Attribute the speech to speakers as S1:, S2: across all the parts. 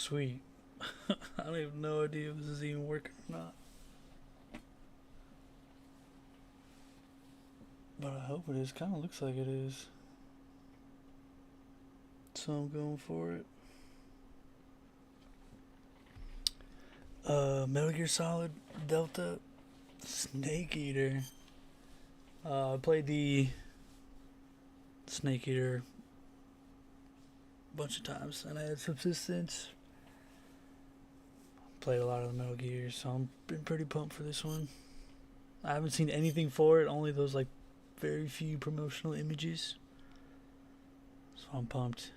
S1: Sweet. I don't even know idea if this is even working or not. But I hope it is. Kind of looks like it is. So I'm going for it. Metal Gear Solid Delta Snake Eater. I played the Snake Eater a bunch of times, and I had Subsistence. Played a lot of the Metal Gear, so I'm been pretty pumped for this one. I haven't seen anything for it, only those like very few promotional images. So I'm pumped.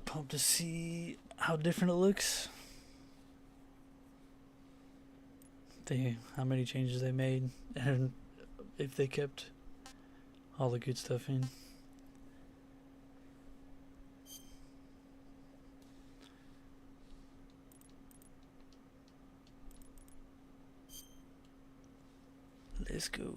S1: Pumped to see how different it looks. How many changes they made, and if they kept all the good stuff in. Let's go.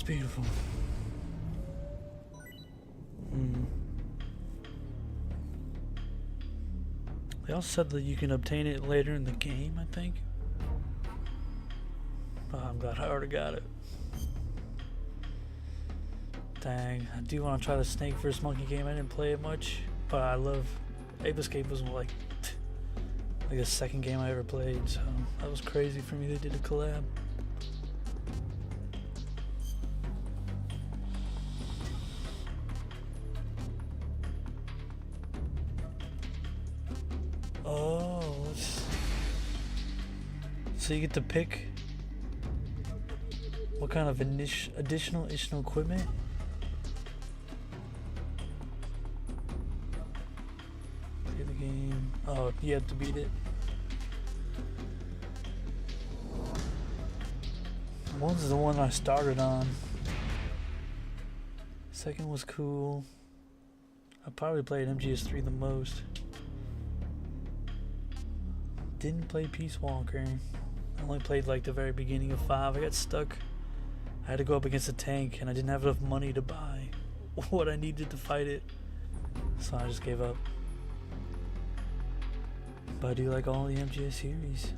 S1: Beautiful. They also said that you can obtain it later in the game, I think. Oh, I'm glad I already got it. Dang, I do want to try the Snake vs. Monkey game. I didn't play it much, but I love Ape Escape was like the second game I ever played, so that was crazy for me. They did a collab. Oh, so you get to pick what kind of additional equipment. Play the game. Oh, you have to beat it. One's the one I started on. Second was cool. I probably played MGS3 the most. Didn't play Peace Walker. I only played like the very beginning of 5. I got stuck. I had to go up against a tank and I didn't have enough money to buy what I needed to fight it. So I just gave up. But I do like all the MGS series.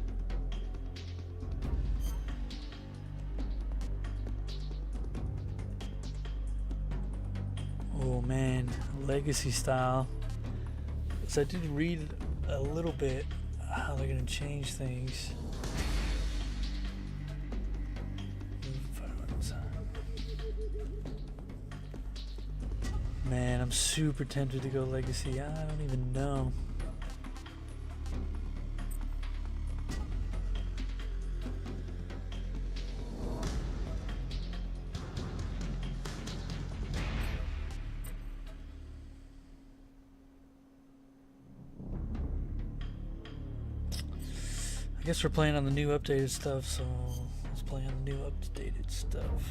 S1: Oh man, Legacy style. So I did read a little bit how they're gonna change things. Man, I'm super tempted to go Legacy. I don't even know. I guess we're playing on the new updated stuff, so let's play on the new updated stuff.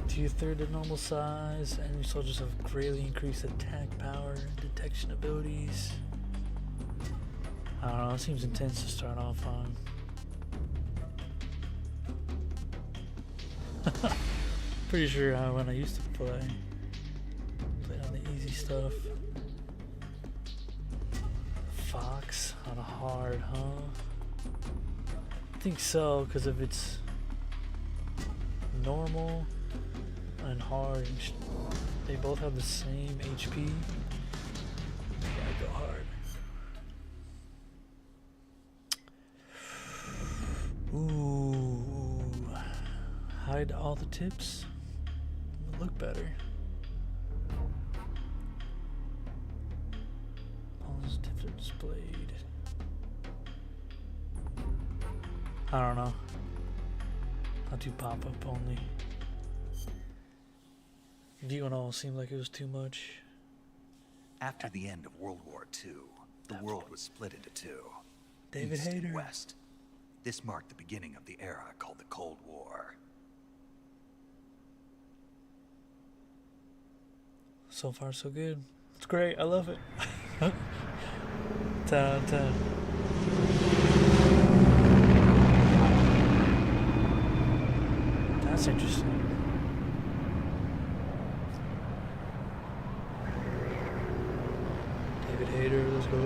S1: Two-thirds the normal size, and your soldiers have greatly increased attack power and detection abilities. I don't know, it seems intense to start off on. Pretty sure when I used to play on the easy stuff. Fox on a hard, huh? I think so, because if it's normal and hard, they both have the same HP. Yeah, go hard. Ooh, hide all the tips. It'll look better. All those tips are Displayed. I don't know. I'll do pop-up only. View and all seemed like it was too much.
S2: After the end of World War II, the world was split into two.
S1: David
S2: East and
S1: Hayter.
S2: West. This marked the beginning of the era called the Cold War.
S1: So far, so good. It's great. I love it. 10 out of 10. That's interesting. David Hayter, let's go.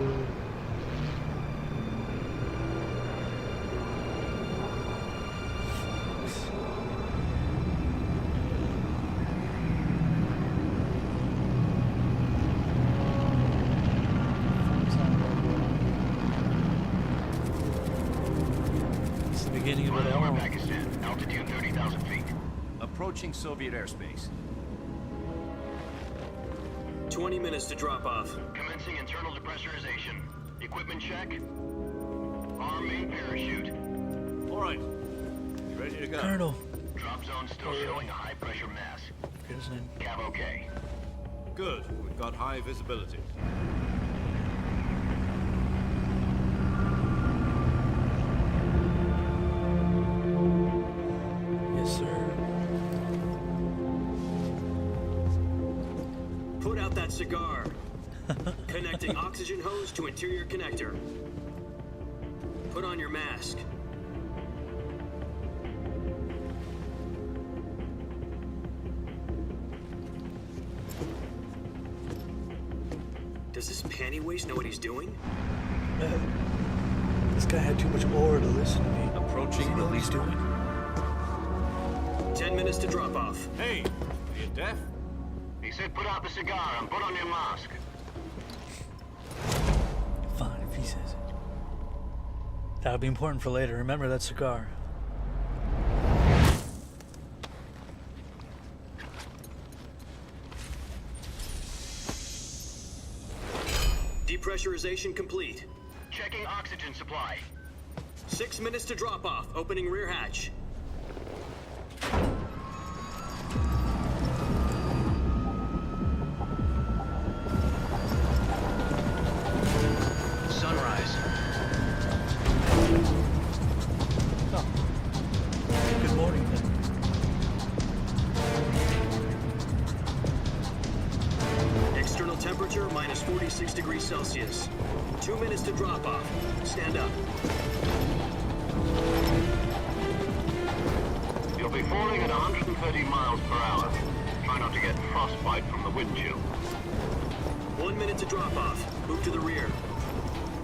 S1: It's the beginning of it all.
S3: Pakistan, altitude 30,000 feet. Approaching Soviet airspace.
S4: 20 minutes to drop off.
S3: Commencing internal depressurization. Equipment check. Arm main parachute.
S5: All right. Ready to go.
S1: Colonel.
S3: Drop zone still showing a high pressure mass.
S1: Forget his name.
S3: Cav okay.
S5: Good. We've got high visibility.
S1: Yes, sir.
S4: Put out that cigar. Connecting oxygen hose to interior connector. Put on your mask. Does this panty waste know what he's doing?
S1: This guy had too much aura to listen to me.
S5: Approaching
S1: What
S5: release
S1: he's doing.
S4: 10 minutes to drop off.
S5: Hey, are you deaf?
S3: He said put out the cigar and put on your mask.
S1: Fine, if he says it. That'll be important for later. Remember that cigar.
S4: Depressurization complete.
S3: Checking oxygen supply.
S4: 6 minutes to drop off. Opening rear hatch.
S3: Sunrise.
S1: Oh. Good morning then.
S4: External temperature minus 46 degrees Celsius. 2 minutes to drop off. Stand up.
S3: You'll be falling at 130 miles per hour. Try not to get frostbite from the wind chill.
S4: 1 minute to drop off. Move to the rear.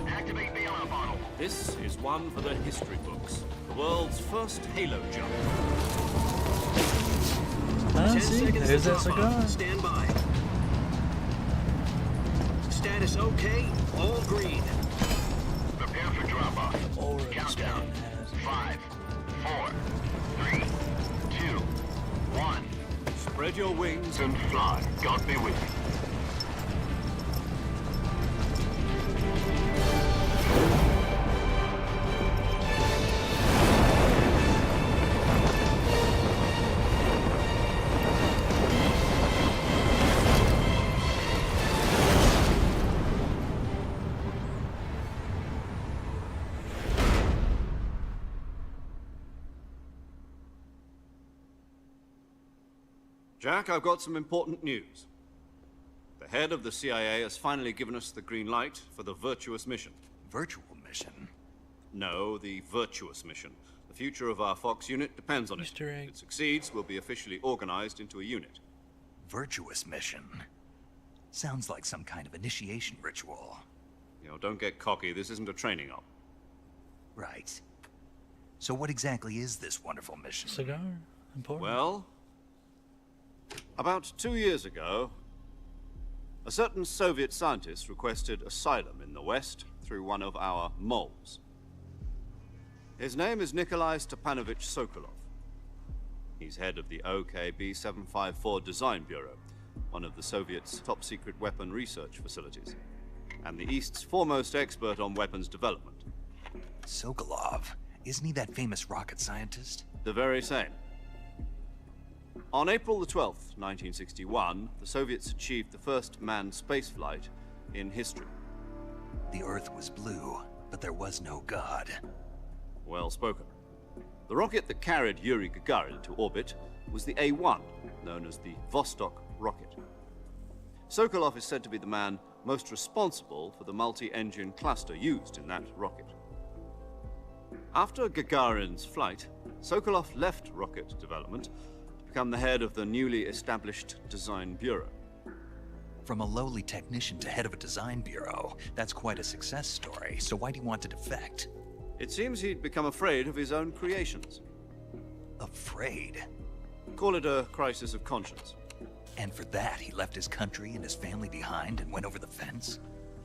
S3: Activate bailout bottle.
S5: This is one for the history books. The world's first halo jump.
S1: Ah,
S4: 10
S1: see?
S4: seconds
S1: There's
S4: to
S1: that
S4: drop
S1: cigar.
S4: off. Stand by. Status okay. All green.
S3: Prepare for drop off.
S1: Aura this
S3: Countdown.
S1: man has.
S3: 5, 4, 3, 2, 1.
S5: Spread your wings
S3: And fly. God be with you.
S5: Jack, I've got some important news. The head of the CIA has finally given us the green light for the virtuous mission.
S2: Virtual mission?
S5: No, the virtuous mission. The future of our Fox unit depends on it.
S1: Easter egg.
S5: If it succeeds, we'll be officially organized into a unit.
S2: Virtuous mission? Sounds like some kind of initiation ritual.
S5: You know, don't get cocky. This isn't a training op.
S2: Right. So what exactly is this wonderful mission?
S1: Cigar? Important.
S5: Well, about 2 years ago, a certain Soviet scientist requested asylum in the West through one of our moles. His name is Nikolai Stepanovich Sokolov. He's head of the OKB-754 Design Bureau, one of the Soviets' top-secret weapon research facilities. and the East's foremost expert on weapons development.
S2: Sokolov, isn't he that famous rocket scientist?
S5: The very same. On April the 12th, 1961, the Soviets achieved the first manned spaceflight in history.
S2: The Earth was blue, but there was no God.
S5: Well spoken. The rocket that carried Yuri Gagarin to orbit was the A-1, known as the Vostok rocket. Sokolov is said to be the man most responsible for the multi-engine cluster used in that rocket. After Gagarin's flight, Sokolov left rocket development to become the head of the newly established Design Bureau.
S2: From a lowly technician to head of a design bureau, that's quite a success story, so why do you want to defect?
S5: It seems he'd become afraid of his own creations.
S2: Afraid?
S5: Call it a crisis of conscience.
S2: And for that, he left his country and his family behind and went over the fence?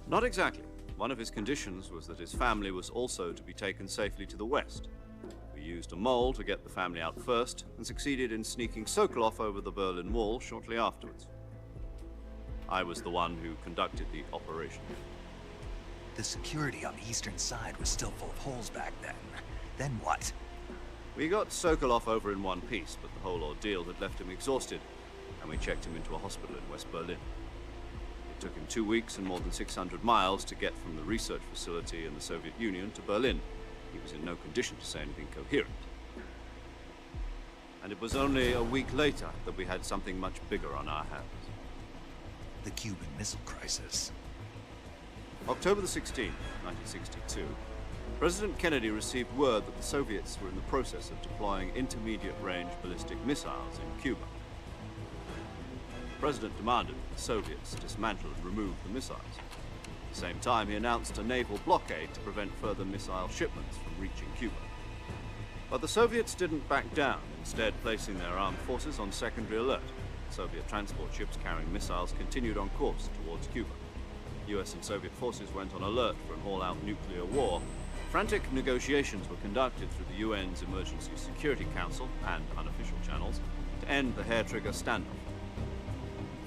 S5: Not exactly. One of his conditions was that his family was also to be taken safely to the west. We used a mole to get the family out first, and succeeded in sneaking Sokolov over the Berlin Wall shortly afterwards. I was the one who conducted the operation.
S2: The security on the eastern side was still full of holes back then. Then what?
S5: We got Sokolov over in one piece, but the whole ordeal had left him exhausted, and we checked him into a hospital in West Berlin. It took him 2 weeks and more than 600 miles to get from the research facility in the Soviet Union to Berlin. He was in no condition to say anything coherent. And it was only a week later that we had something much bigger on our hands.
S2: The Cuban Missile Crisis.
S5: October the 16th, 1962, President Kennedy received word that the Soviets were in the process of deploying intermediate-range ballistic missiles in Cuba. The President demanded that the Soviets dismantle and remove the missiles. At the same time, he announced a naval blockade to prevent further missile shipments from reaching Cuba. But the Soviets didn't back down, instead placing their armed forces on secondary alert. Soviet transport ships carrying missiles continued on course towards Cuba. US and Soviet forces went on alert for an all-out nuclear war. Frantic negotiations were conducted through the UN's Emergency Security Council and unofficial channels to end the hair-trigger standoff.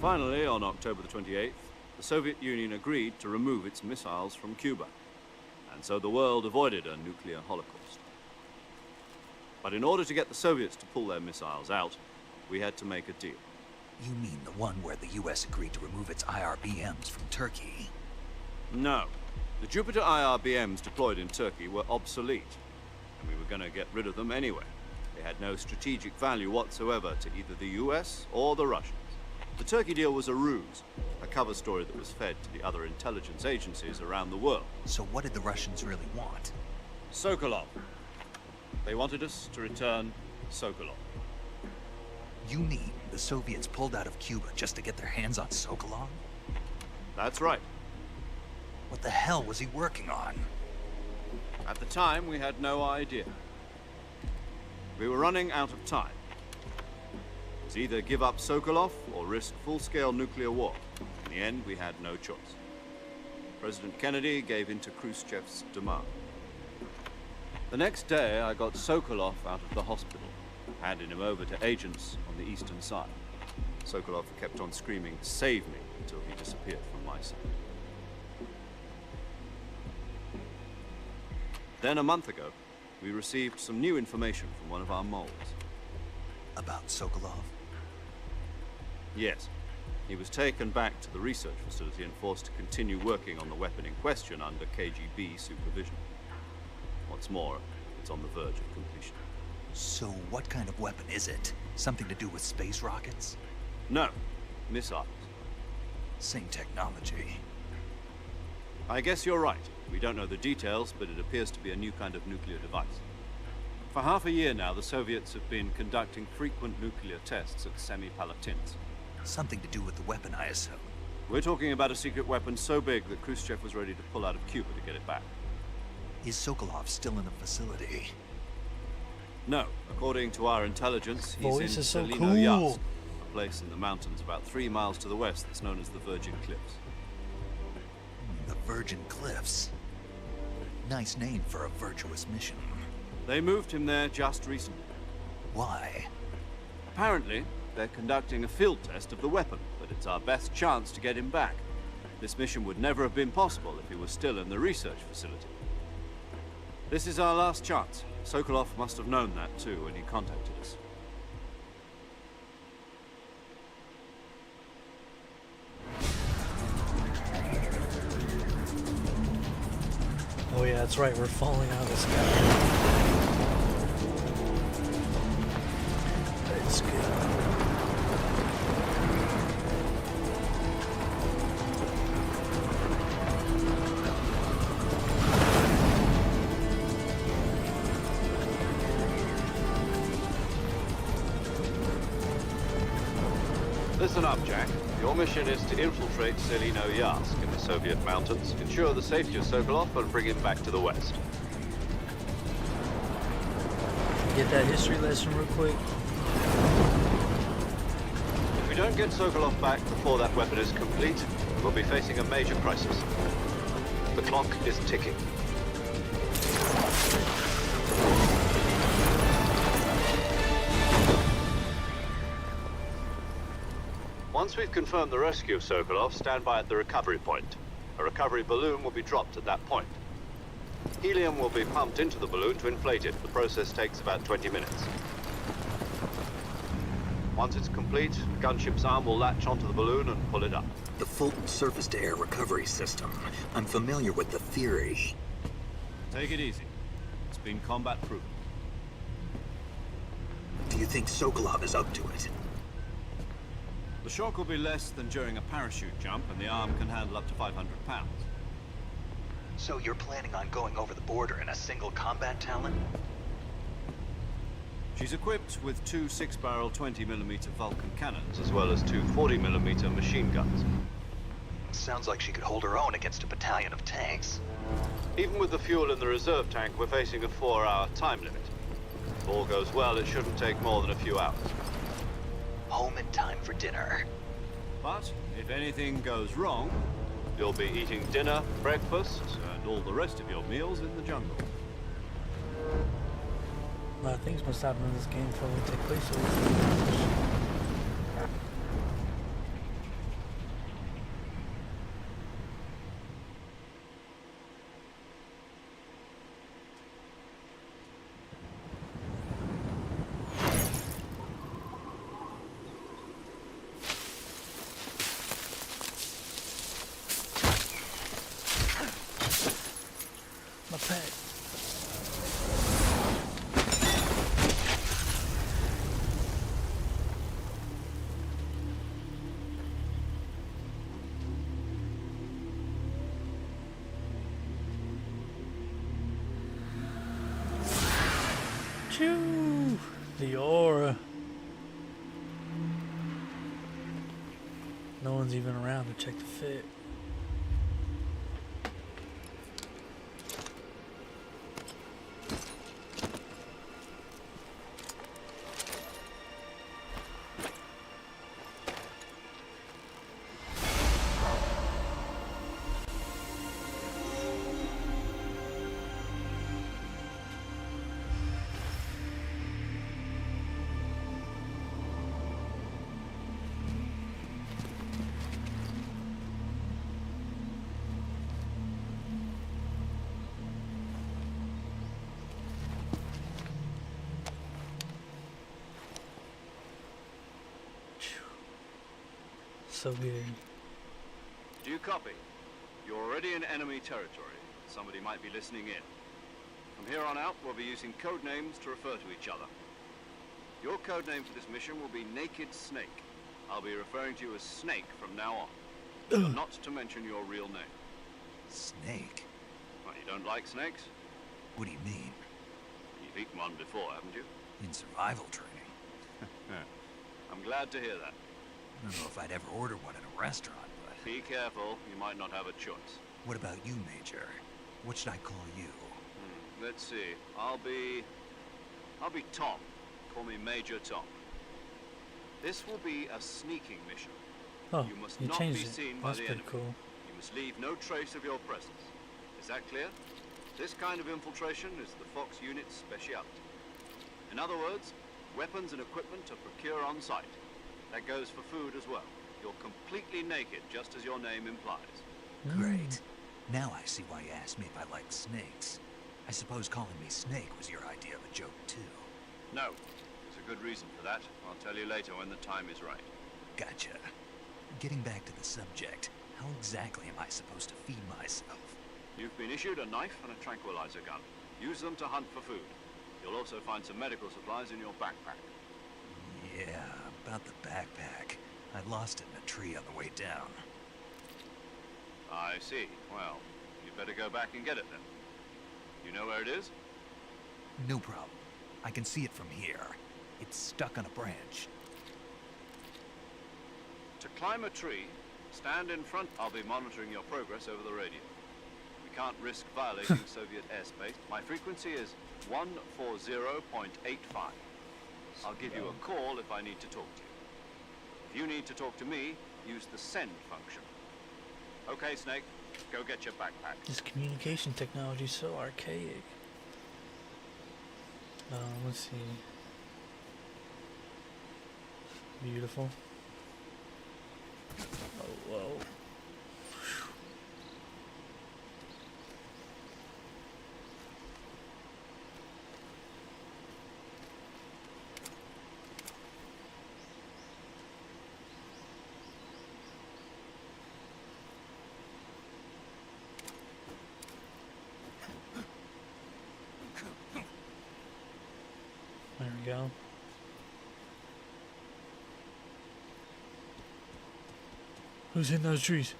S5: Finally, on October the 28th, the Soviet Union agreed to remove its missiles from Cuba, and so the world avoided a nuclear holocaust. But in order to get the Soviets to pull their missiles out, we had to make a deal.
S2: You mean the one where the US agreed to remove its IRBMs from Turkey?
S5: No. The Jupiter IRBMs deployed in Turkey were obsolete, and we were going to get rid of them anyway. They had no strategic value whatsoever to either the US or the Russians. The Turkey deal was a ruse, a cover story that was fed to the other intelligence agencies around the world.
S2: So what did the Russians really want?
S5: Sokolov. They wanted us to return Sokolov.
S2: You mean the Soviets pulled out of Cuba just to get their hands on Sokolov?
S5: That's right.
S2: What the hell was he working on?
S5: At the time, we had no idea. We were running out of time. It was either give up Sokolov or risk full-scale nuclear war. In the end, we had no choice. President Kennedy gave in to Khrushchev's demand. The next day, I got Sokolov out of the hospital, handed him over to agents on the eastern side. Sokolov kept on screaming, "Save me," until he disappeared from my sight. Then, a month ago, we received some new information from one of our moles.
S2: About Sokolov?
S5: Yes. He was taken back to the research facility and forced to continue working on the weapon in question under KGB supervision. What's more, it's on the verge of completion.
S2: So what kind of weapon is it? Something to do with space rockets?
S5: No. Missiles.
S2: Same technology.
S5: I guess you're right. We don't know the details, but it appears to be a new kind of nuclear device. For half a year now, the Soviets have been conducting frequent nuclear tests at Semipalatinsk.
S2: Something to do with the weapon, I assume.
S5: We're talking about a secret weapon so big that Khrushchev was ready to pull out of Cuba to get it back.
S2: Is Sokolov still in the facility?
S5: No. According to our intelligence, he's
S1: Voice
S5: in
S1: is so
S5: Selino
S1: cool.
S5: a place in the mountains about 3 miles to the west that's known as the Virgin Cliffs.
S2: The Virgin Cliffs. Nice name for a virtuous mission.
S5: They moved him there just recently.
S2: Why?
S5: Apparently, they're conducting a field test of the weapon, but it's our best chance to get him back. This mission would never have been possible if he was still in the research facility. This is our last chance. Sokolov must have known that too when he contacted us.
S1: Oh yeah, that's right, we're falling out of the sky. That's good.
S5: Listen up, Jack. Your mission is to infiltrate Selino-Yarsk in the Soviet mountains, ensure the safety of Sokolov, and bring him back to the West.
S1: Get that history lesson real quick.
S5: If we don't get Sokolov back before that weapon is complete, we'll be facing a major crisis. The clock is ticking. Once we've confirmed the rescue of Sokolov, stand by at the recovery point. A recovery balloon will be dropped at that point. Helium will be pumped into the balloon to inflate it. The process takes about 20 minutes. Once it's complete, the gunship's arm will latch onto the balloon and pull it up.
S2: The Fulton surface-to-air recovery system. I'm familiar with the theory.
S5: Take it easy. It's been combat proven.
S2: Do you think Sokolov is up to it?
S5: The shock will be less than during a parachute jump, and the arm can handle up to 500 pounds.
S2: So you're planning on going over the border in a single combat Talon?
S5: She's equipped with two 6-barrel 20mm Vulcan cannons, as well as two 40mm machine guns.
S2: Sounds like she could hold her own against a battalion of tanks.
S5: Even with the fuel in the reserve tank, we're facing a 4-hour time limit. If all goes well, it shouldn't take more than a few hours.
S2: Home in time for dinner.
S5: But if anything goes wrong, you'll be eating dinner, breakfast, and all the rest of your meals in the jungle.
S1: A lot of things must happen in this game before we take place over. My pet. Choo! The aura. No one's even around to check the fit. So good.
S5: Do you copy? You're already in enemy territory. Somebody might be listening in. From here on out, we'll be using code names to refer to each other. Your code name for this mission will be Naked Snake. I'll be referring to you as Snake from now on. Not to mention your real name.
S2: Snake?
S5: Well, you don't like snakes?
S2: What do you mean?
S5: You've eaten one before, haven't you?
S2: In survival training?
S5: I'm glad to hear that.
S2: I don't know if I'd ever order one in a restaurant, but...
S5: Be careful, you might not have a choice.
S2: What about you, Major? What should I call you?
S5: Let's see. I'll be Tom. Call me Major Tom. This will be a sneaking mission.
S1: Oh,
S5: You must
S1: you
S5: not
S1: changed
S5: be
S1: it.
S5: seen by
S1: That's
S5: the
S1: pretty
S5: enemy.
S1: cool.
S5: You must leave no trace of your presence. Is that clear? This kind of infiltration is the Fox unit's speciality. In other words, weapons and equipment are procured on site. That goes for food as well. you're completely naked, just as your name implies.
S2: Great. Now I see why you asked me if I liked snakes. I suppose calling me Snake was your idea of a joke, too.
S5: No, there's a good reason for that. I'll tell you later when the time is right.
S2: Gotcha. Getting back to the subject, how exactly am I supposed to feed myself?
S5: You've been issued a knife and a tranquilizer gun. Use them to hunt for food. You'll also find some medical supplies in your backpack.
S2: Yeah, about the backpack. I lost it in a tree on the way down.
S5: I see. Well, you'd better go back and get it then. You know where it is?
S2: No problem. I can see it from here. It's stuck on a branch.
S5: To climb a tree, stand in front. I'll be monitoring your progress over the radio. We can't risk violating Soviet airspace. My frequency is 140.85. I'll give you a call if I need to talk to you. If you need to talk to me, use the send function. Okay, Snake, go get your backpack.
S1: This communication technology is so archaic. Let's see. Beautiful. Oh, whoa. There we go. Who's in those trees?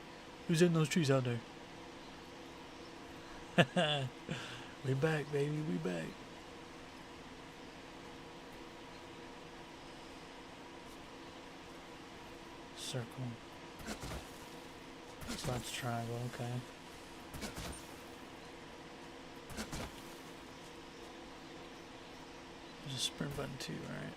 S1: Who's in those trees out there? We back, baby, we back. Circle. So that's triangle, okay. There's a sprint button too, right?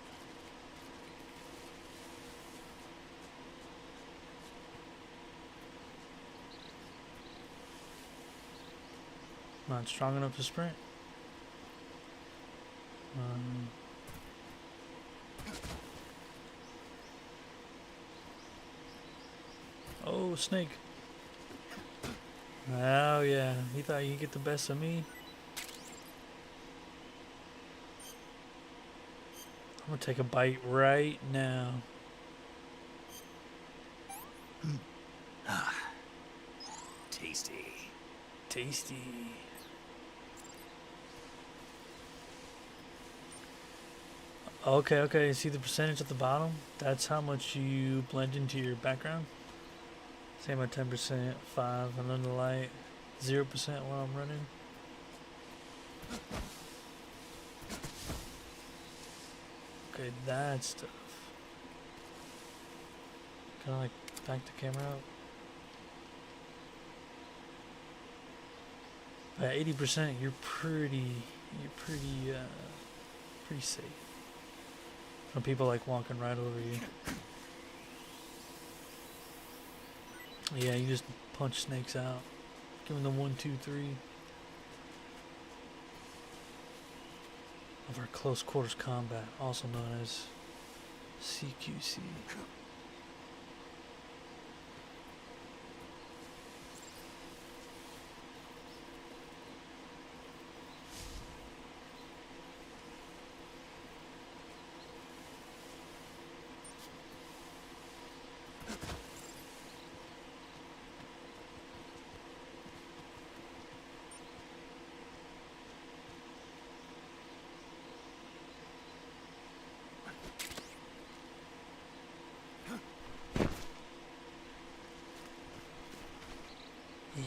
S1: Not strong enough to sprint. Oh, snake. Oh yeah, you thought you could get the best of me? I'm gonna take a bite right now.
S2: Tasty.
S1: Tasty. Okay, see the percentage at the bottom? That's how much you blend into your background. Same at 10%, 5 and under the light, 0% while I'm running. Okay, that stuff. Kinda like back the camera up. At 80%, you're pretty safe. From people like walking right over you. Yeah, you just punch snakes out. Give them the 1, 2, 3 of our close quarters combat, also known as CQC.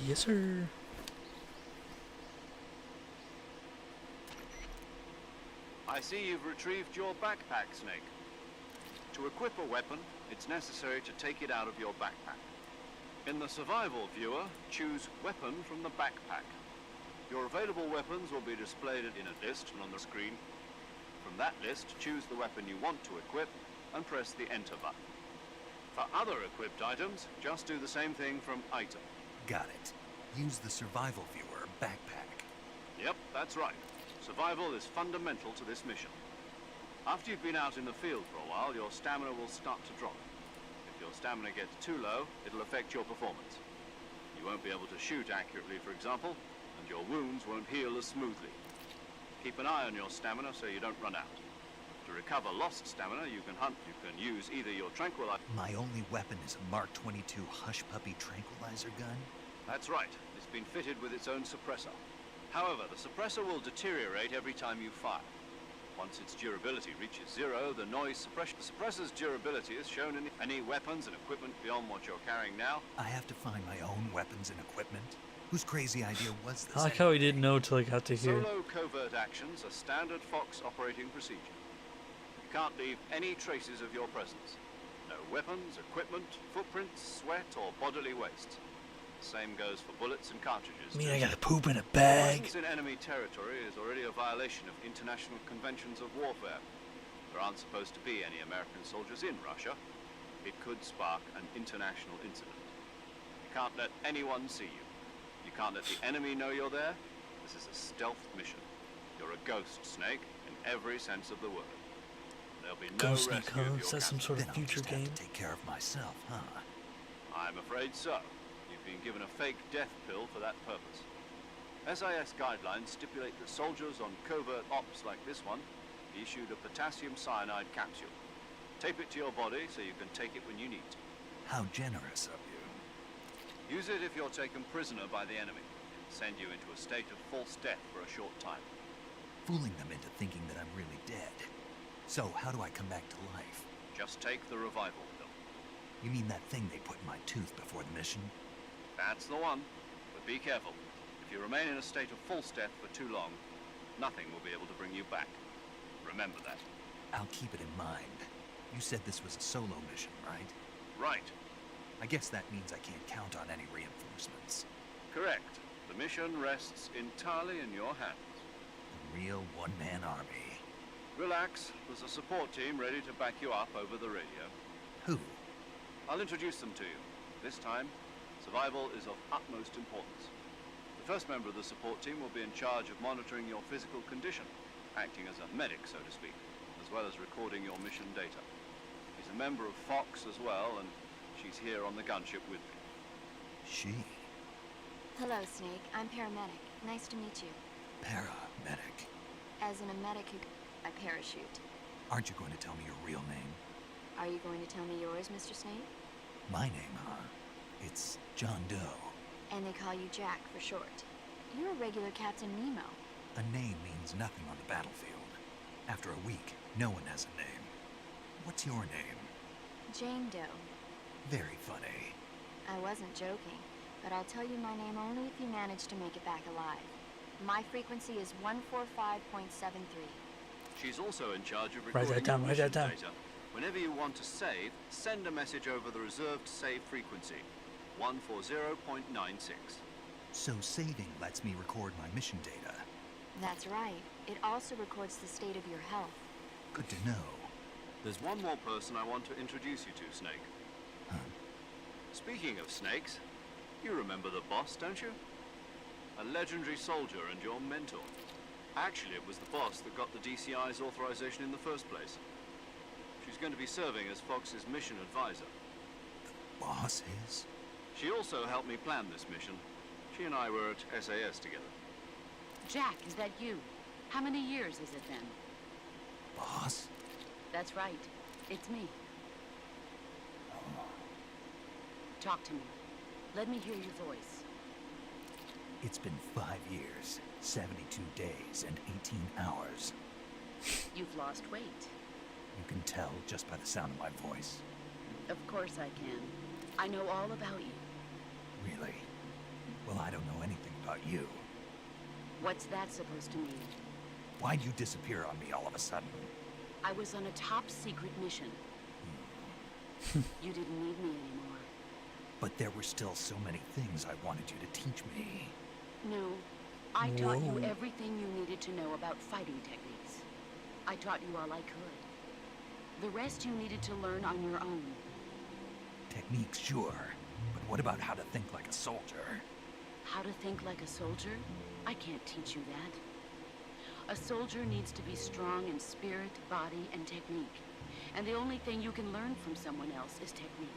S1: Yes, sir.
S5: I see you've retrieved your backpack, Snake. To equip a weapon, it's necessary to take it out of your backpack. In the survival viewer, choose Weapon from the backpack. Your available weapons will be displayed in a list on the screen. From that list, choose the weapon you want to equip and press the Enter button. For other equipped items, just do the same thing from Item.
S2: Got it. Use the survival viewer backpack.
S5: Yep, that's right. Survival is fundamental to this mission. After you've been out in the field for a while, your stamina will start to drop. If your stamina gets too low, it'll affect your performance. You won't be able to shoot accurately, for example, and your wounds won't heal as smoothly. Keep an eye on your stamina so you don't run out. To recover lost stamina, you can hunt. You can use either your tranquilizer...
S2: My only weapon is a Mark 22 Hush Puppy tranquilizer gun?
S5: That's right. It's been fitted with its own suppressor. However, the suppressor will deteriorate every time you fire. Once its durability reaches zero, the noise suppression... The suppressor's durability is shown in any weapons and equipment beyond what you're carrying now.
S2: I have to find my own weapons and equipment? Whose crazy idea was this?
S1: I like how he didn't know till he got to here.
S5: Solo covert actions are standard Fox operating procedure. You can't leave any traces of your presence. No weapons, equipment, footprints, sweat, or bodily waste. The same goes for bullets and cartridges.
S1: I mean, I gotta poop in a bag.
S5: Presence in enemy territory is already a violation of international conventions of warfare. There aren't supposed to be any American soldiers in Russia. It could spark an international incident. You can't let anyone see you. You can't let the enemy know you're there. This is a stealth mission. You're a ghost, Snake, in every sense of the word. There'll be no
S1: Ghost Snake,
S5: rescue
S1: huh?
S5: of
S1: Is
S5: your
S1: that some
S5: captain.
S1: sort of
S2: Then I'll
S1: future
S2: just
S1: game?
S2: have to take care of myself, huh?
S5: I'm afraid so. You've been given a fake death pill for that purpose. SIS guidelines stipulate that soldiers on covert ops like this one be issued a potassium cyanide capsule. Tape it to your body so you can take it when you need to.
S2: How generous of you.
S5: Use it if you're taken prisoner by the enemy. Send you into a state of false death for a short time.
S2: Fooling them into thinking that I'm really dead. So, how do I come back to life?
S5: Just take the revival pill.
S2: You mean that thing they put in my tooth before the mission?
S5: That's the one. But be careful. If you remain in a state of false death for too long, nothing will be able to bring you back. Remember that.
S2: I'll keep it in mind. You said this was a solo mission, right?
S5: Right.
S2: I guess that means I can't count on any reinforcements.
S5: Correct. The mission rests entirely in your hands.
S2: A real one-man army.
S5: Relax. There's a support team ready to back you up over the radio.
S2: Who?
S5: I'll introduce them to you. This time, survival is of utmost importance. The first member of the support team will be in charge of monitoring your physical condition, acting as a medic, so to speak, as well as recording your mission data. She's a member of Fox as well, and she's here on the gunship with me.
S2: She?
S6: Hello, Snake. I'm paramedic. Nice to meet you.
S2: Paramedic.
S6: As in a medic who... I parachute.
S2: Aren't you going to tell me your real name?
S6: Are you going to tell me yours, Mr. Snake?
S2: My name, huh? It's John Doe.
S6: And they call you Jack for short. You're a regular Captain Nemo.
S2: A name means nothing on the battlefield. After a week, no one has a name. What's your name?
S6: Jane Doe.
S2: Very funny.
S6: I wasn't joking, but I'll tell you my name only if you manage to make it back alive. My frequency is 145.73.
S5: She's also in charge of
S1: Write
S5: recording
S1: that down,
S5: your
S1: write that
S5: mission
S1: down.
S5: data. Whenever you want to save, send a message over the reserved save frequency, 140.96.
S2: So saving lets me record my mission data.
S6: That's right. It also records the state of your health.
S2: Good to know.
S5: There's one more person I want to introduce you to, Snake.
S2: Huh?
S5: Speaking of snakes, you remember the boss, don't you? A legendary soldier and your mentor. Actually, it was the boss that got the DCI's authorization in the first place. She's going to be serving as Fox's mission advisor.
S2: The boss is?
S5: She also helped me plan this mission. She and I were at SAS together.
S7: Jack, is that you? How many years has it been?
S2: Boss?
S7: That's right. It's me. Talk to me. Let me hear your voice.
S2: It's been 5 years, 72 days, and 18 hours.
S7: You've lost weight.
S2: You can tell just by the sound of my voice.
S7: Of course I can. I know all about you.
S2: Really? Well, I don't know anything about you.
S7: What's that supposed to mean?
S2: Why'd you disappear on me all of a sudden?
S7: I was on a top-secret mission. You didn't need me anymore.
S2: But there were still so many things I wanted you to teach me.
S7: No. I taught you
S1: Whoa.
S7: everything you needed to know about fighting techniques. I taught you all I could. The rest you needed to learn on your own.
S2: Techniques, sure. But what about how to think like a soldier?
S7: How to think like a soldier? I can't teach you that. A soldier needs to be strong in spirit, body, and technique. And the only thing you can learn from someone else is technique.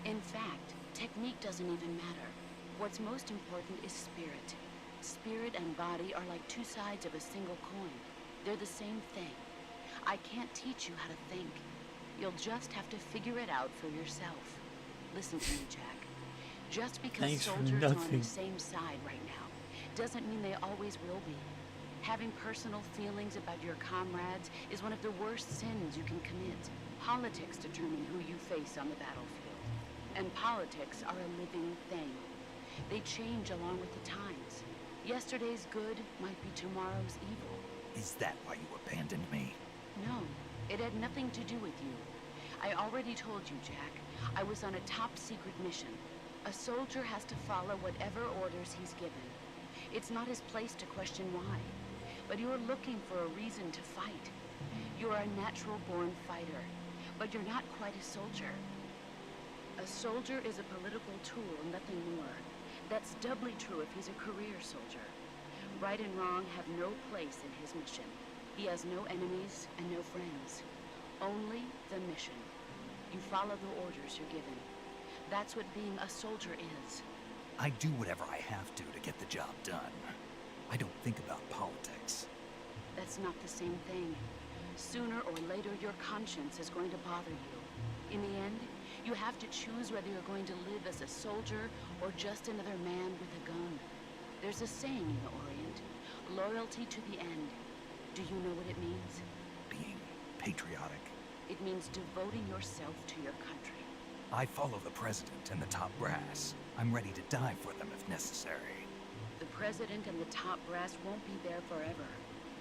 S7: In fact, technique doesn't even matter. What's most important is spirit. Spirit and body are like two sides of a single coin. They're the same thing. I can't teach you how to think. You'll just have to figure it out for yourself. Listen to me, Jack. Just because
S1: Thanks for
S7: soldiers are on
S1: nothing.
S7: the same side right now doesn't mean they always will be. Having personal feelings about your comrades is one of the worst sins you can commit. Politics determine who you face on the battlefield. And politics are a living thing. They change along with the times. Yesterday's good might be tomorrow's evil.
S2: Is that why you abandoned me?
S7: No, it had nothing to do with you. I already told you, Jack. I was on a top-secret mission. A soldier has to follow whatever orders he's given. It's not his place to question why. But you're looking for a reason to fight. You're a natural-born fighter, but you're not quite a soldier. A soldier is a political tool, nothing more. That's doubly true if he's a career soldier. Right and wrong have no place in his mission. He has no enemies and no friends. Only the mission. You follow the orders you're given. That's what being a soldier is.
S2: I do whatever I have to get the job done. I don't think about politics.
S7: That's not the same thing. Sooner or later, your conscience is going to bother you. In the end, you have to choose whether you're going to live as a soldier or just another man with a gun. There's a saying in the Orient, loyalty to the end. Do you know what it means?
S2: Being patriotic.
S7: It means devoting yourself to your country.
S2: I follow the president and the top brass. I'm ready to die for them if necessary.
S7: The president and the top brass won't be there forever.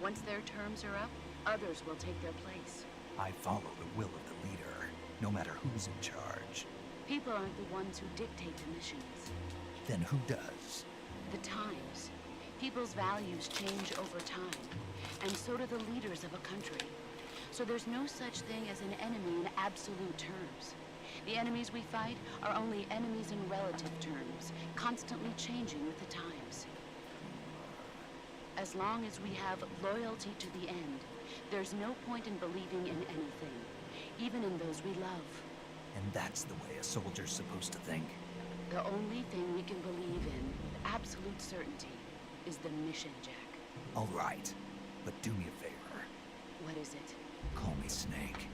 S7: Once their terms are up, others will take their place.
S2: I follow the will of the leader, no matter who's in charge.
S7: People aren't the ones who dictate the missions.
S2: Then who does?
S7: The times. People's values change over time, and so do the leaders of a country. So there's no such thing as an enemy in absolute terms. The enemies we fight are only enemies in relative terms, constantly changing with the times. As long as we have loyalty to the end, there's no point in believing in anything, even in those we love.
S2: And that's the way a soldier's supposed to think.
S7: The only thing we can believe in with absolute certainty is the mission, Jack.
S2: All right, but do me a favor.
S7: What is it?
S2: Call me Snake.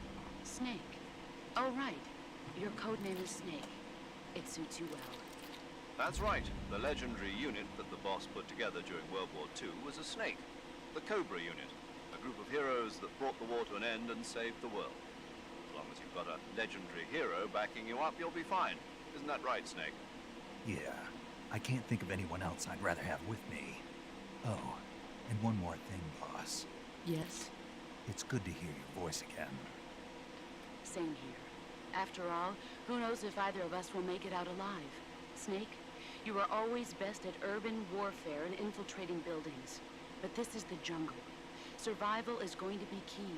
S7: Snake. Oh, right. Your codename is Snake. It suits you well.
S5: That's right. The legendary unit that the boss put together during World War II was a snake. The Cobra unit. A group of heroes that brought the war to an end and saved the world. As long as you've got a legendary hero backing you up, you'll be fine. Isn't that right, Snake?
S2: Yeah, I can't think of anyone else I'd rather have with me. Oh, and one more thing, boss.
S7: Yes?
S2: It's good to hear your voice again.
S7: Same here. After all, who knows if either of us will make it out alive? Snake, you are always best at urban warfare and infiltrating buildings. But this is the jungle. Survival is going to be key.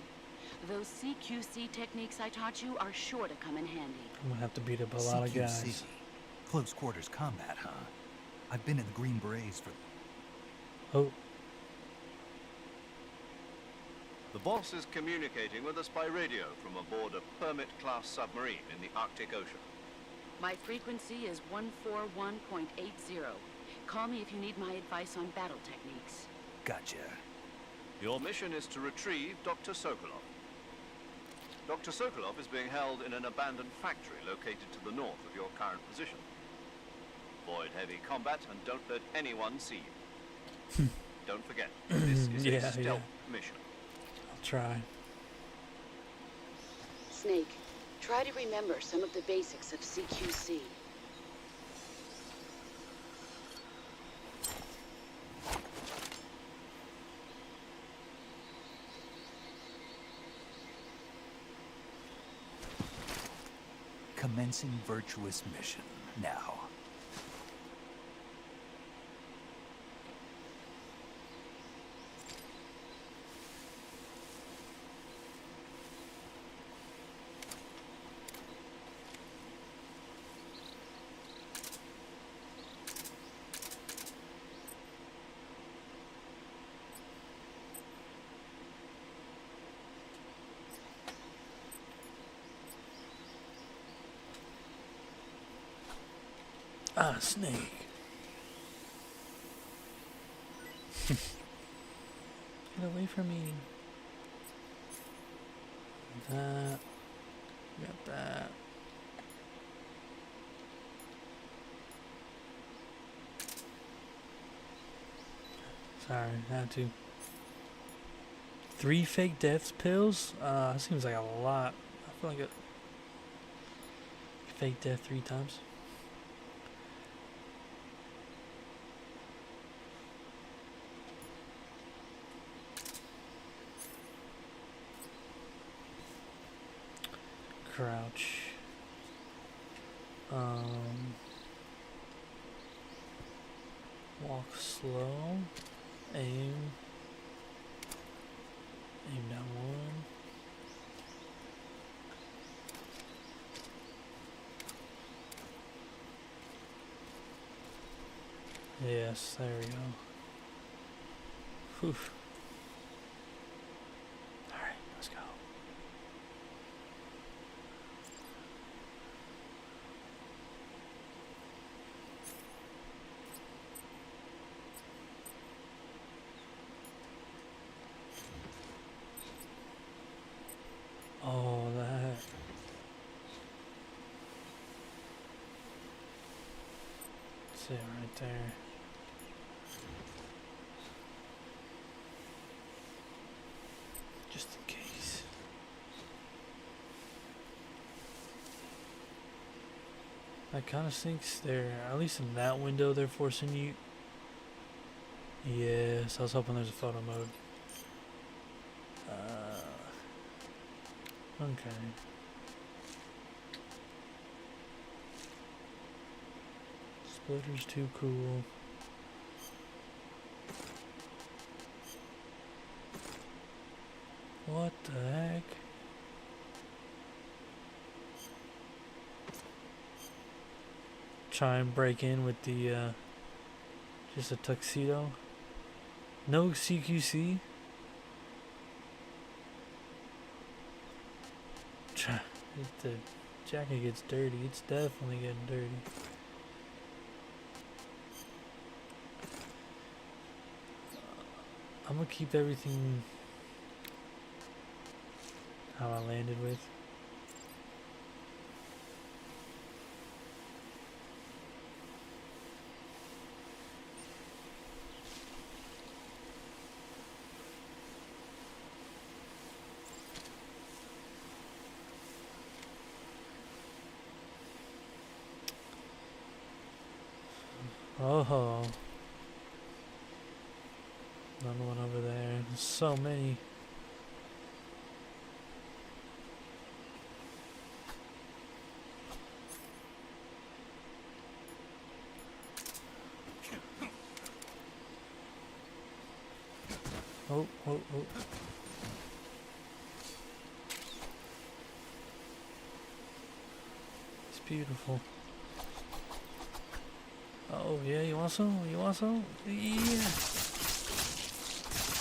S7: Those CQC techniques I taught you are sure to come in handy.
S1: I'm gonna have to beat up a lot of
S2: CQC.
S1: guys.
S2: Close quarters combat, huh? I've been in the Green Berets for...
S1: Oh,
S5: The boss is communicating with us by radio from aboard a Permit-class submarine in the Arctic Ocean.
S7: My frequency is 141.80. Call me if you need my advice on battle techniques.
S2: Gotcha.
S5: Your mission is to retrieve Dr. Sokolov. Dr. Sokolov is being held in an abandoned factory located to the north of your current position. Avoid heavy combat and don't let anyone see you. Don't forget, this is a stealth mission.
S1: I'll try.
S7: Snake, try to remember some of the basics of CQC.
S2: Commencing virtuous mission now.
S1: Ah, snake. Get away from me. That. Got that. Sorry, I had to. 3 fake death pills? Seems like a lot. I feel like a fake death 3 times. Crouch. Walk slow. Aim down 1. Yes, there we go. Whew. Alright, let's go. Oh, that. That's it right there. Just in case. That kind of sinks there. At least in that window, they're forcing you. Yes, I was hoping there's a photo mode. Okay. Splitter's too cool. What the heck? Try and break in with the just a tuxedo. No CQC. If the jacket gets dirty, it's definitely getting dirty. I'm gonna keep everything how I landed with. Oh, another one over there. There's so many. Oh, oh, oh. It's beautiful. Oh, yeah, you want some? You want some? Yeah.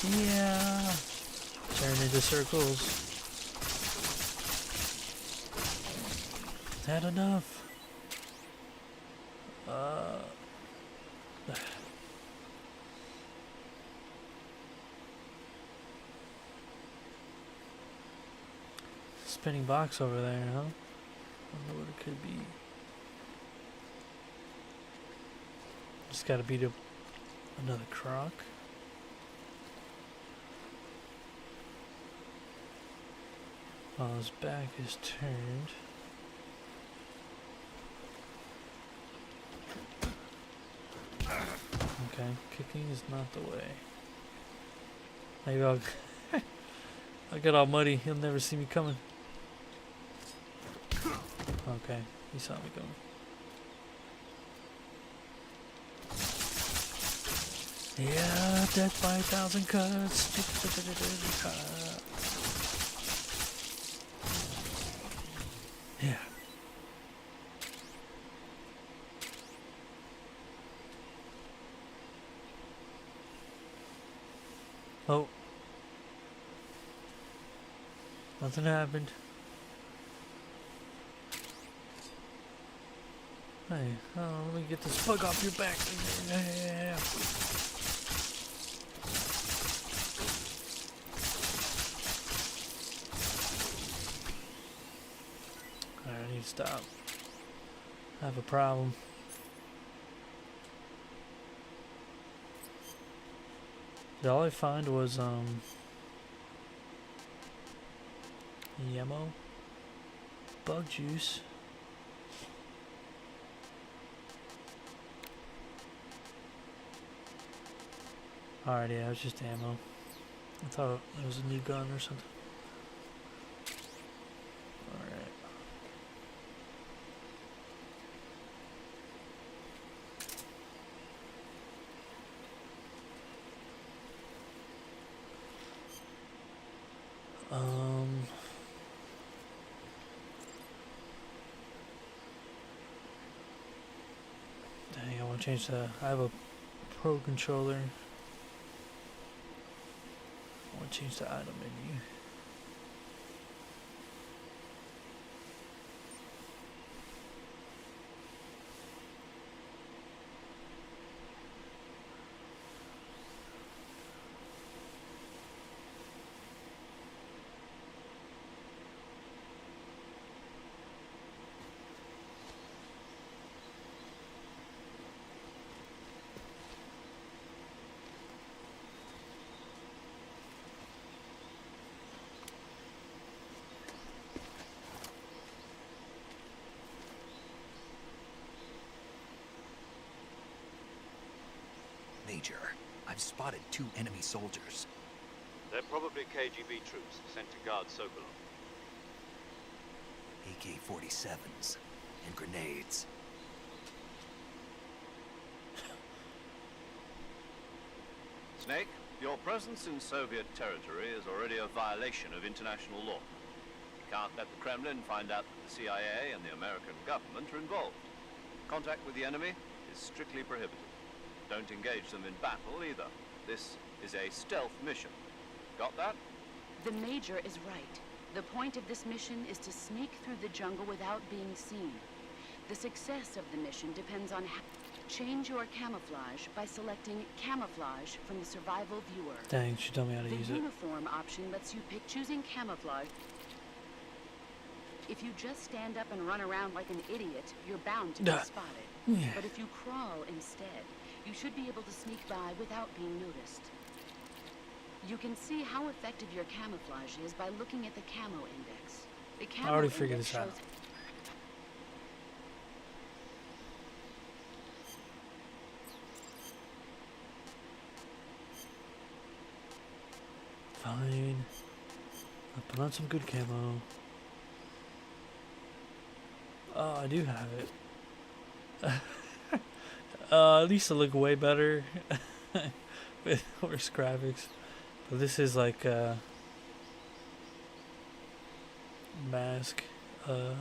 S1: Yeah. Turn into circles. Is that enough? Spinning box over there, huh? I wonder what it could be. Just gotta beat up another croc. While his back is turned. Okay, kicking is not the way. Maybe I'll get all muddy. He'll never see me coming. Okay, he saw me coming. Yeah, death by 1,000 cuts. Yeah. Oh. Nothing happened. Hey, let me get this bug off your back. Yeah. Alright, I need to stop. I have a problem. All I find was Yemo, bug juice. Alright, yeah, it was just ammo. I thought it was a new gun or something. Alright. Dang, I want to change the. I have a Pro controller. I want to change the item menu.
S2: Major, I've spotted 2 enemy soldiers.
S5: They're probably KGB troops sent to guard Sokolov.
S2: AK-47s and grenades.
S5: Snake, your presence in Soviet territory is already a violation of international law. You can't let the Kremlin find out that the CIA and the American government are involved. Contact with the enemy is strictly prohibited. Don't engage them in battle either. This is a stealth mission. Got that?
S7: The Major is right. The point of this mission is to sneak through the jungle without being seen. The success of the mission depends on how... Change your camouflage by selecting camouflage from the survival viewer.
S1: Dang, she told me how to use it.
S7: The uniform option lets you pick choosing camouflage. If you just stand up and run around like an idiot, you're bound to be spotted.
S1: Yeah.
S7: But if you crawl instead, you should be able to sneak by without being noticed. You can see how effective your camouflage is by looking at the camo index. The camo
S1: I already figured
S7: index
S1: this out.
S7: shows...
S1: Fine. I'll put on some good camo. Oh, I do have it. At least it look way better with worse graphics. But this is like a mask. Kind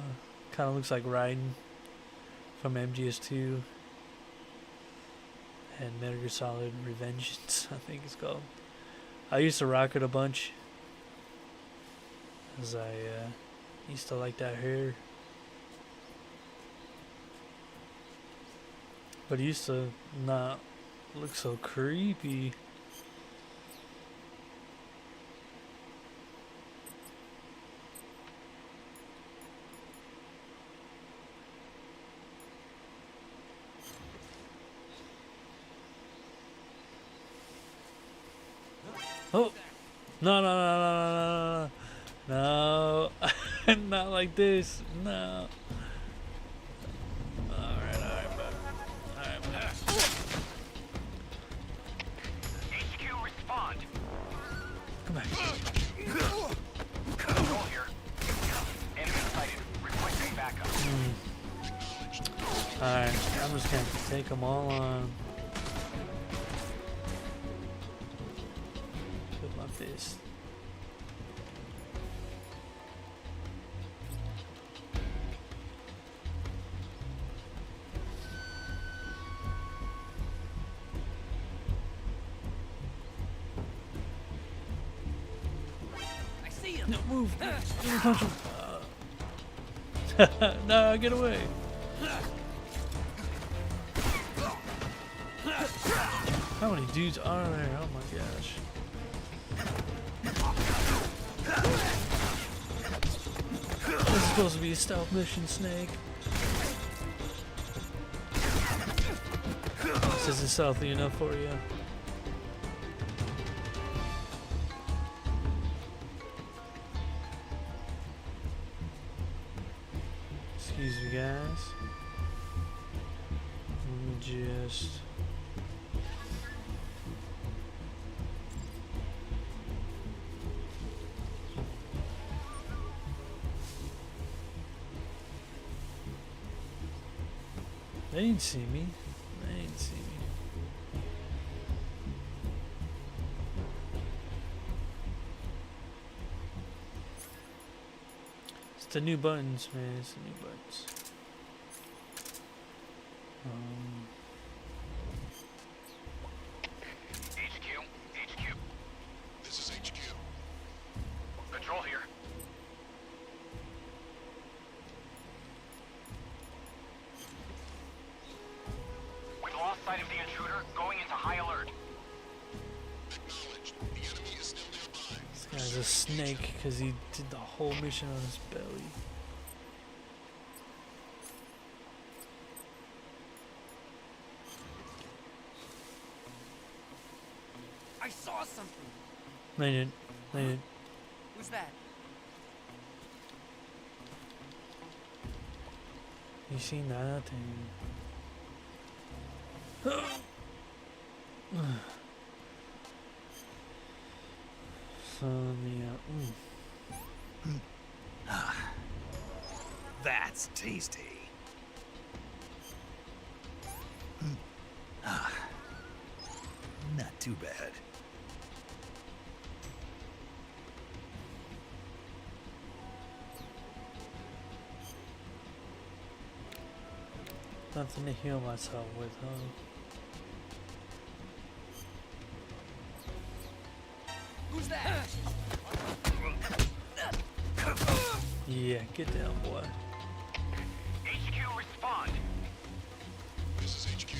S1: of looks like Raiden from MGS2 and Metal Gear Solid Revengeance, I think it's called. I used to rock it a bunch, as I used to like that hair. But it used to not look so creepy. Oh! No, no, no, no, no, no, no. Not like this. No. Alright, bud. Alright, bud.
S3: HQ, respond.
S1: Come back.
S3: Control here. Enemy sighted. Requesting backup.
S1: Alright, I'm just gonna take them all on. With my fist.
S2: I see him.
S1: No, move! Punch him! No, get away! How many dudes are there? Oh my gosh. This is supposed to be a stealth mission, Snake. This isn't stealthy enough for you. Excuse me, guys. Let me just... They didn't see me. They didn't see me. It's the new buttons, man. It's the new buttons.
S3: HQ. This is HQ. Patrol here. We've lost sight of the intruder, going into high alert. Acknowledged. The enemy is still nearby.
S1: This guy's a snake because he did the whole mission on his belly.
S8: I saw something.
S1: They didn't. They didn't.
S8: Who's that?
S1: You seen that thing? So
S2: That's tasty. Not too bad.
S1: nothing to heal myself with, huh?
S8: Who's that?
S1: Yeah, get down, boy.
S3: HQ, respond. This is HQ.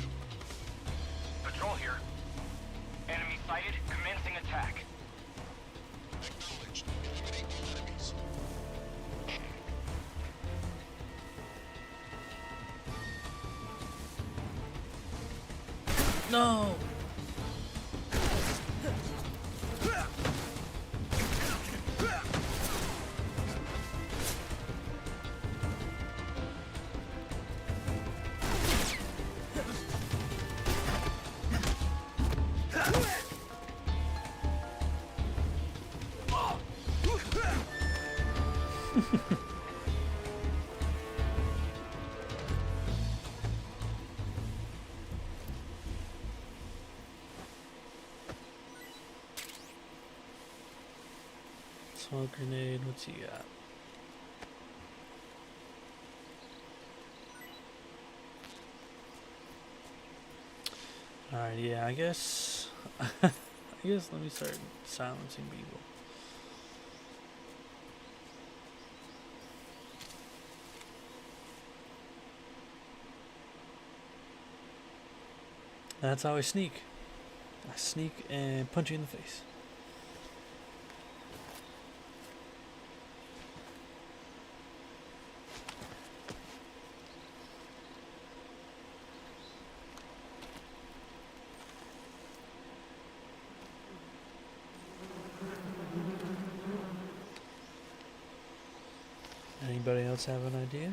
S3: Patrol here. Enemy sighted, commencing attack. Acknowledged. Eliminate all enemies.
S1: No! Smoke grenade, what's he got? Alright, yeah, I guess let me start silencing people. That's how I sneak. I sneak and punch you in the face. Anybody else have an idea?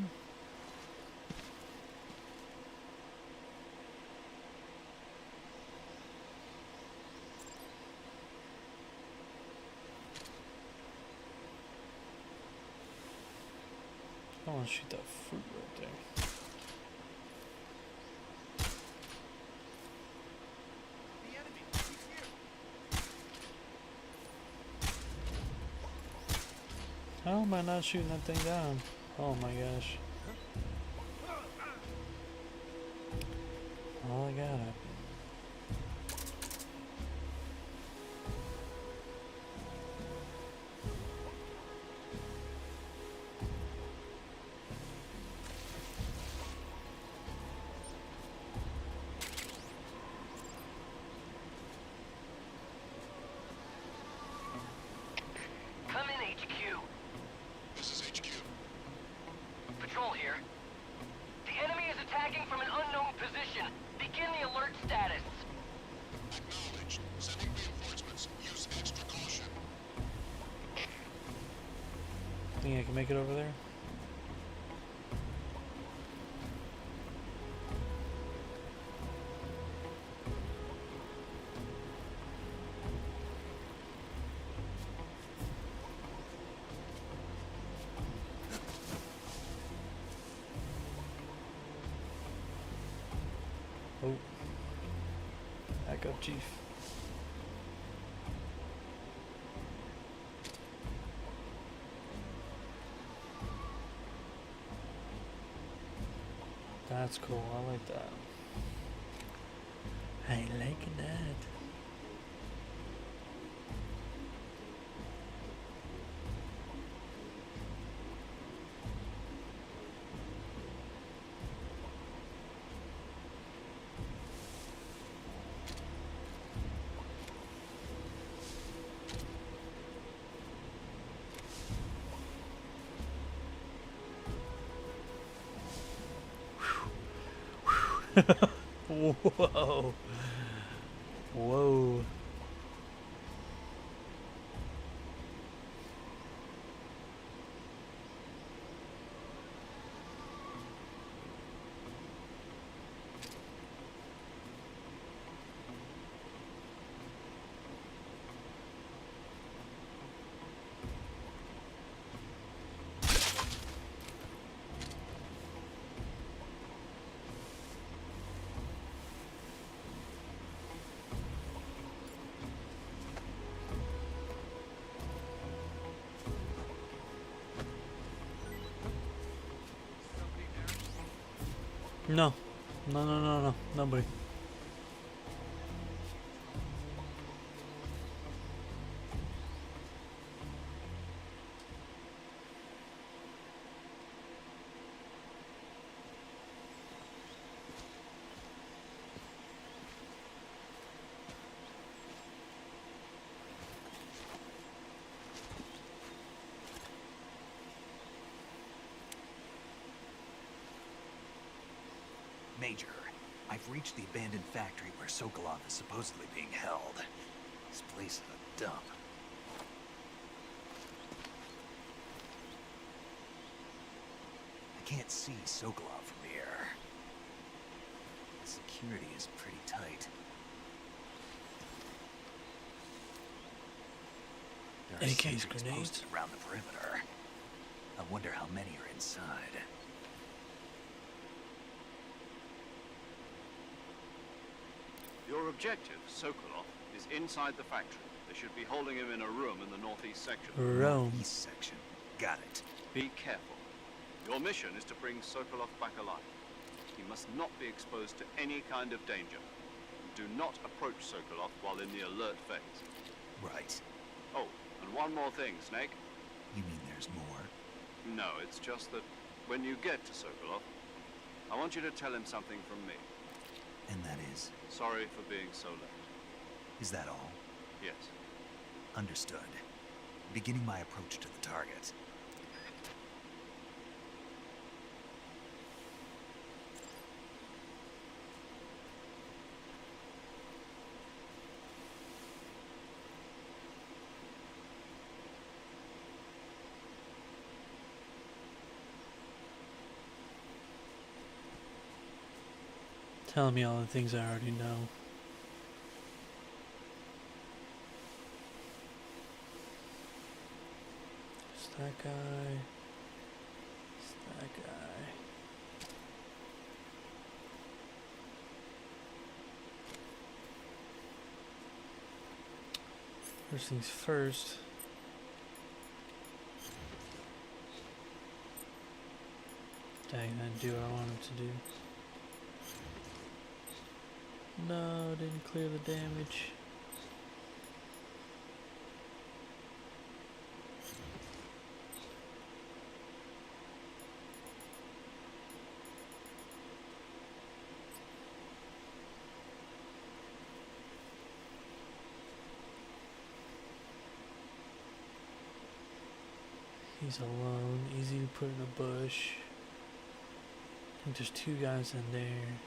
S1: I want to shoot that fruit right there.
S8: The enemy. He's here.
S1: How am I not shooting that thing down? Oh my gosh. Oh, I got it.
S7: status?
S9: Acknowledged. Sending reinforcements. Use extra caution.
S1: Think I can make it over there? Oh. Back up, Chief. That's cool. I like that. I like that. Whoa. Whoa. No. No. Nobody.
S2: Major, I've reached the abandoned factory where Sokolov is supposedly being held. This place is a dump. I can't see Sokolov from here. The security is pretty tight. There are
S1: AKs,
S2: sentries
S1: grenades.
S2: posted around the perimeter. I wonder how many are inside.
S5: Your objective, Sokolov, is inside the factory. They should be holding him in a room in the northeast section.
S1: Rome.
S2: East section. Got it.
S5: Be careful. Your mission is to bring Sokolov back alive. He must not be exposed to any kind of danger. Do not approach Sokolov while in the alert phase.
S2: Right.
S5: Oh, and one more thing, Snake.
S2: You mean there's more?
S5: No, it's just that when you get to Sokolov, I want you to tell him something from me.
S2: And that is?
S5: Sorry for being so late.
S2: Is that all?
S5: Yes.
S2: Understood. Beginning my approach to the target.
S1: Tell me all the things I already know. It's that guy. It's that guy. First things first. Dang, I didn't do what I wanted to do. No, didn't clear the damage. He's alone, easy to put in a bush. I think there's two guys in there.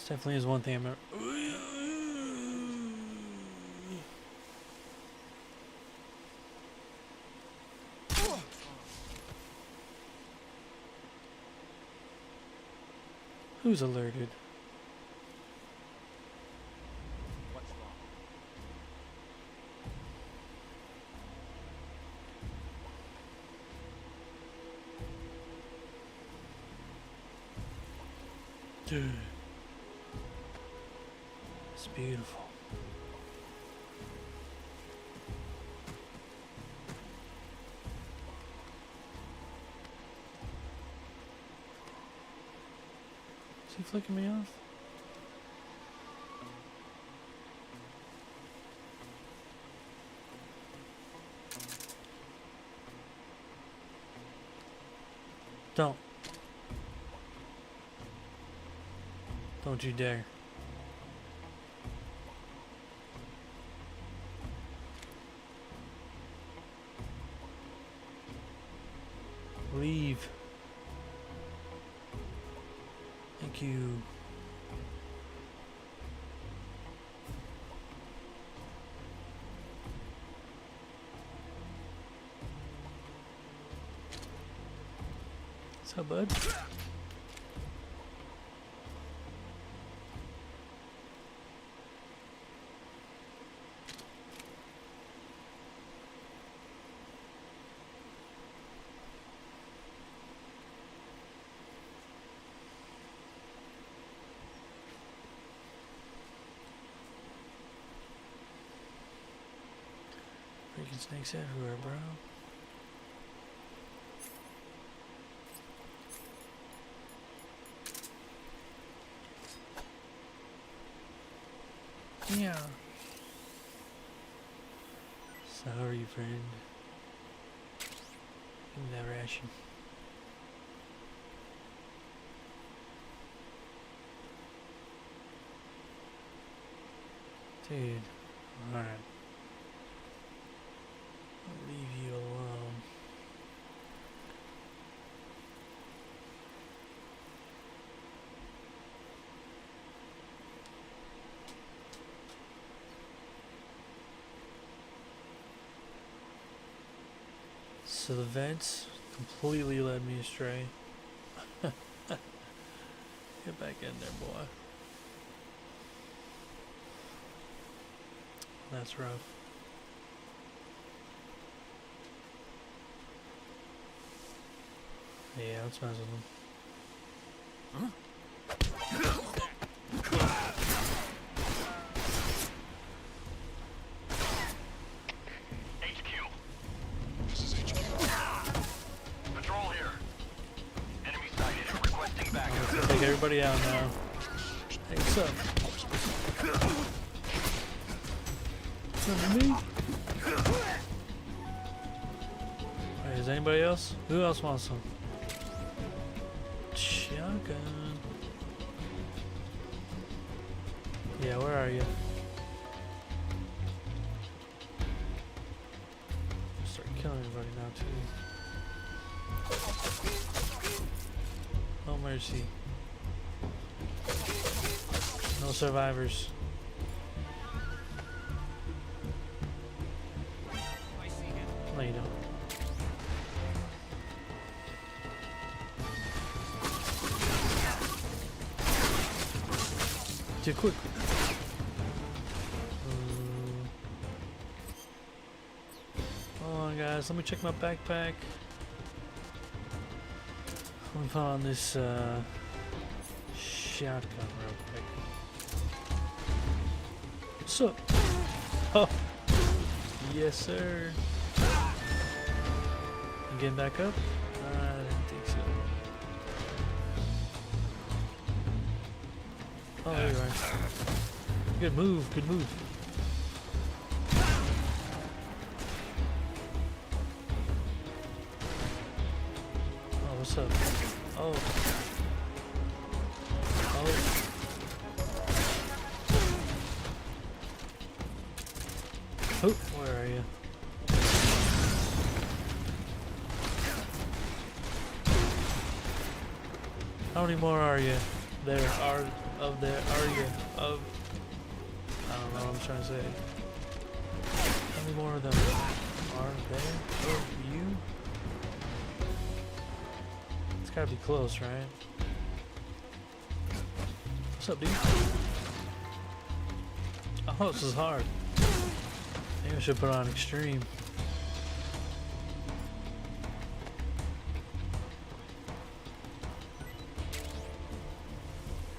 S1: definitely is one thing I remember. Who's alerted?
S8: What's wrong?
S1: Dude. It's beautiful. Is he flicking me off? Don't. Don't you dare. Leave. Thank you. What's up, bud? Freaking snakes everywhere, bro. Yeah. Sorry, friend. Give me that ration. Dude, alright. I'll leave you alone. So the vents completely led me astray. Get back in there, boy. That's rough. Yeah, let's mess with them.
S3: HQ.
S9: This is HQ.
S3: Patrol here. Enemy sighted and requesting backup.
S1: Take everybody out now. Hey, what's up? What's up with me? Alright, is anybody else? Who else wants some? Shotgun. Yeah, where are you? Start killing everybody now too. No mercy. No survivors.
S8: I see him.
S1: No, you don't. Too quick. Hold on, guys. Let me check my backpack. Let me put on this shotgun real quick. What's up? Oh, yes, sir. You getting back up? I didn't think so. Oh, there you are. Good move, good move. Oh, what's up? Oh. Oh. Oh, where are you? How many more are you? there are of there are you of I don't know what I'm trying to say. How many more of them are there of you? It's gotta be close, right? What's up, dude? Oh, this is hard. Maybe I should put on extreme.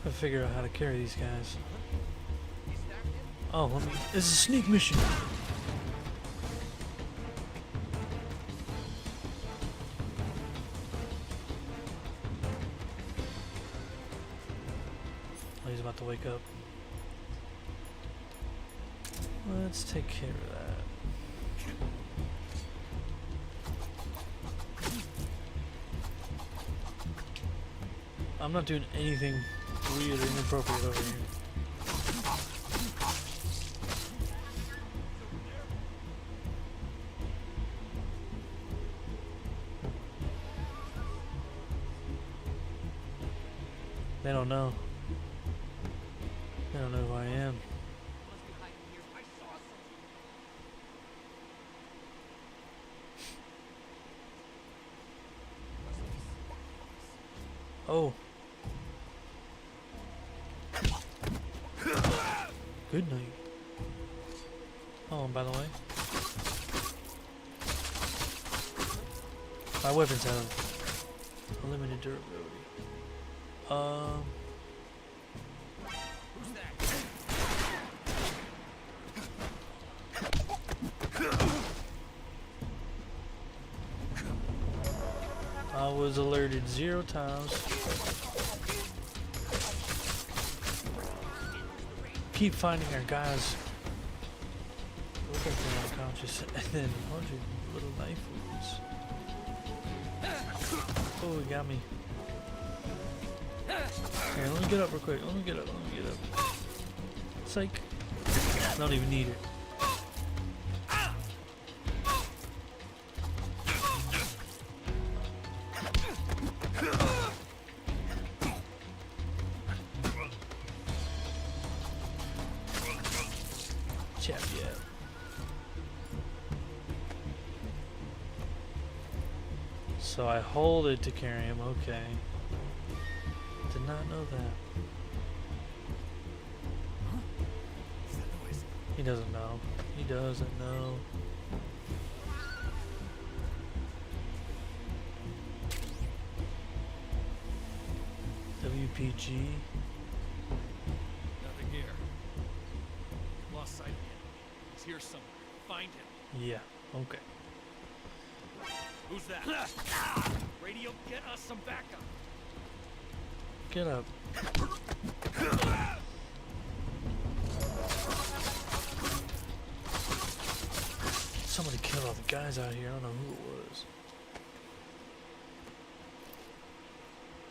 S1: I figure out how to carry these guys. Oh, this is a sneak mission. Oh, he's about to wake up. Let's take care of that. I'm not doing anything weird or inappropriate over here. They don't know. They don't know who I am. Oh. Good night. Oh, and by the way, my weapons have limited durability. I was alerted 0 times. Keep finding our guys. Look like they're unconscious, and then 100 little knife wounds. Oh, he got me. Here, let me get up real quick. Let me get up. Psych. Don't even need it. Chap, yeah. So I hold it to carry him, okay. Did not know that. He doesn't know. He doesn't know. WPG.
S8: Nothing here. Lost sight of him. He's here somewhere. Find him.
S1: Yeah, okay.
S8: Who's that? Radio, get us some backup.
S1: Get up. Somebody killed all the guys out here. I don't know who it was.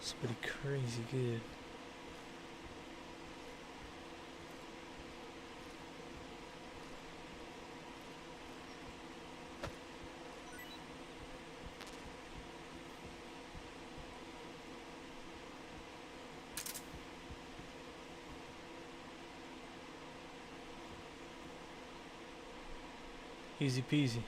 S1: Somebody crazy good. Easy peasy.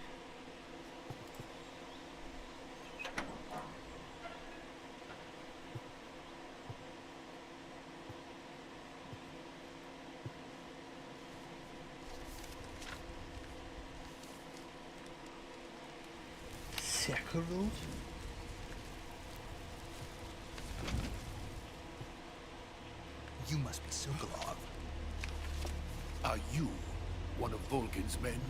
S1: Sacrilege?
S2: You must be Sokolov.
S9: Are you one of Volgin's men?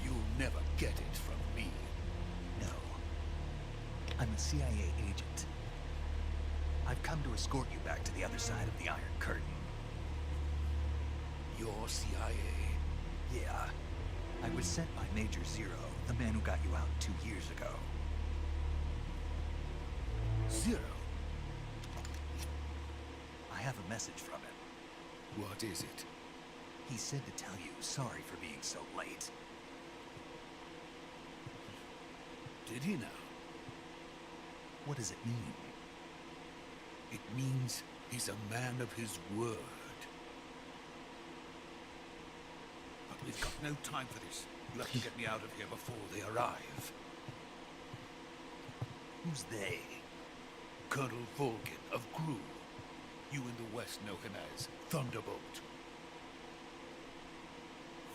S9: You'll never get it from me.
S2: No. I'm a CIA agent. I've come to escort you back to the other side of the Iron Curtain.
S9: You're CIA?
S2: Yeah. I was sent by Major Zero, the man who got you out 2 years ago.
S9: Zero?
S2: I have a message from him.
S9: What is it?
S2: He said to tell you sorry for being so late.
S9: Did he now?
S2: What does it mean?
S9: It means he's a man of his word. But we've got no time for this. You'll have to get me out of here before they arrive.
S2: Who's they?
S9: Colonel Volgin of Gru. You in the West know him as Thunderbolt.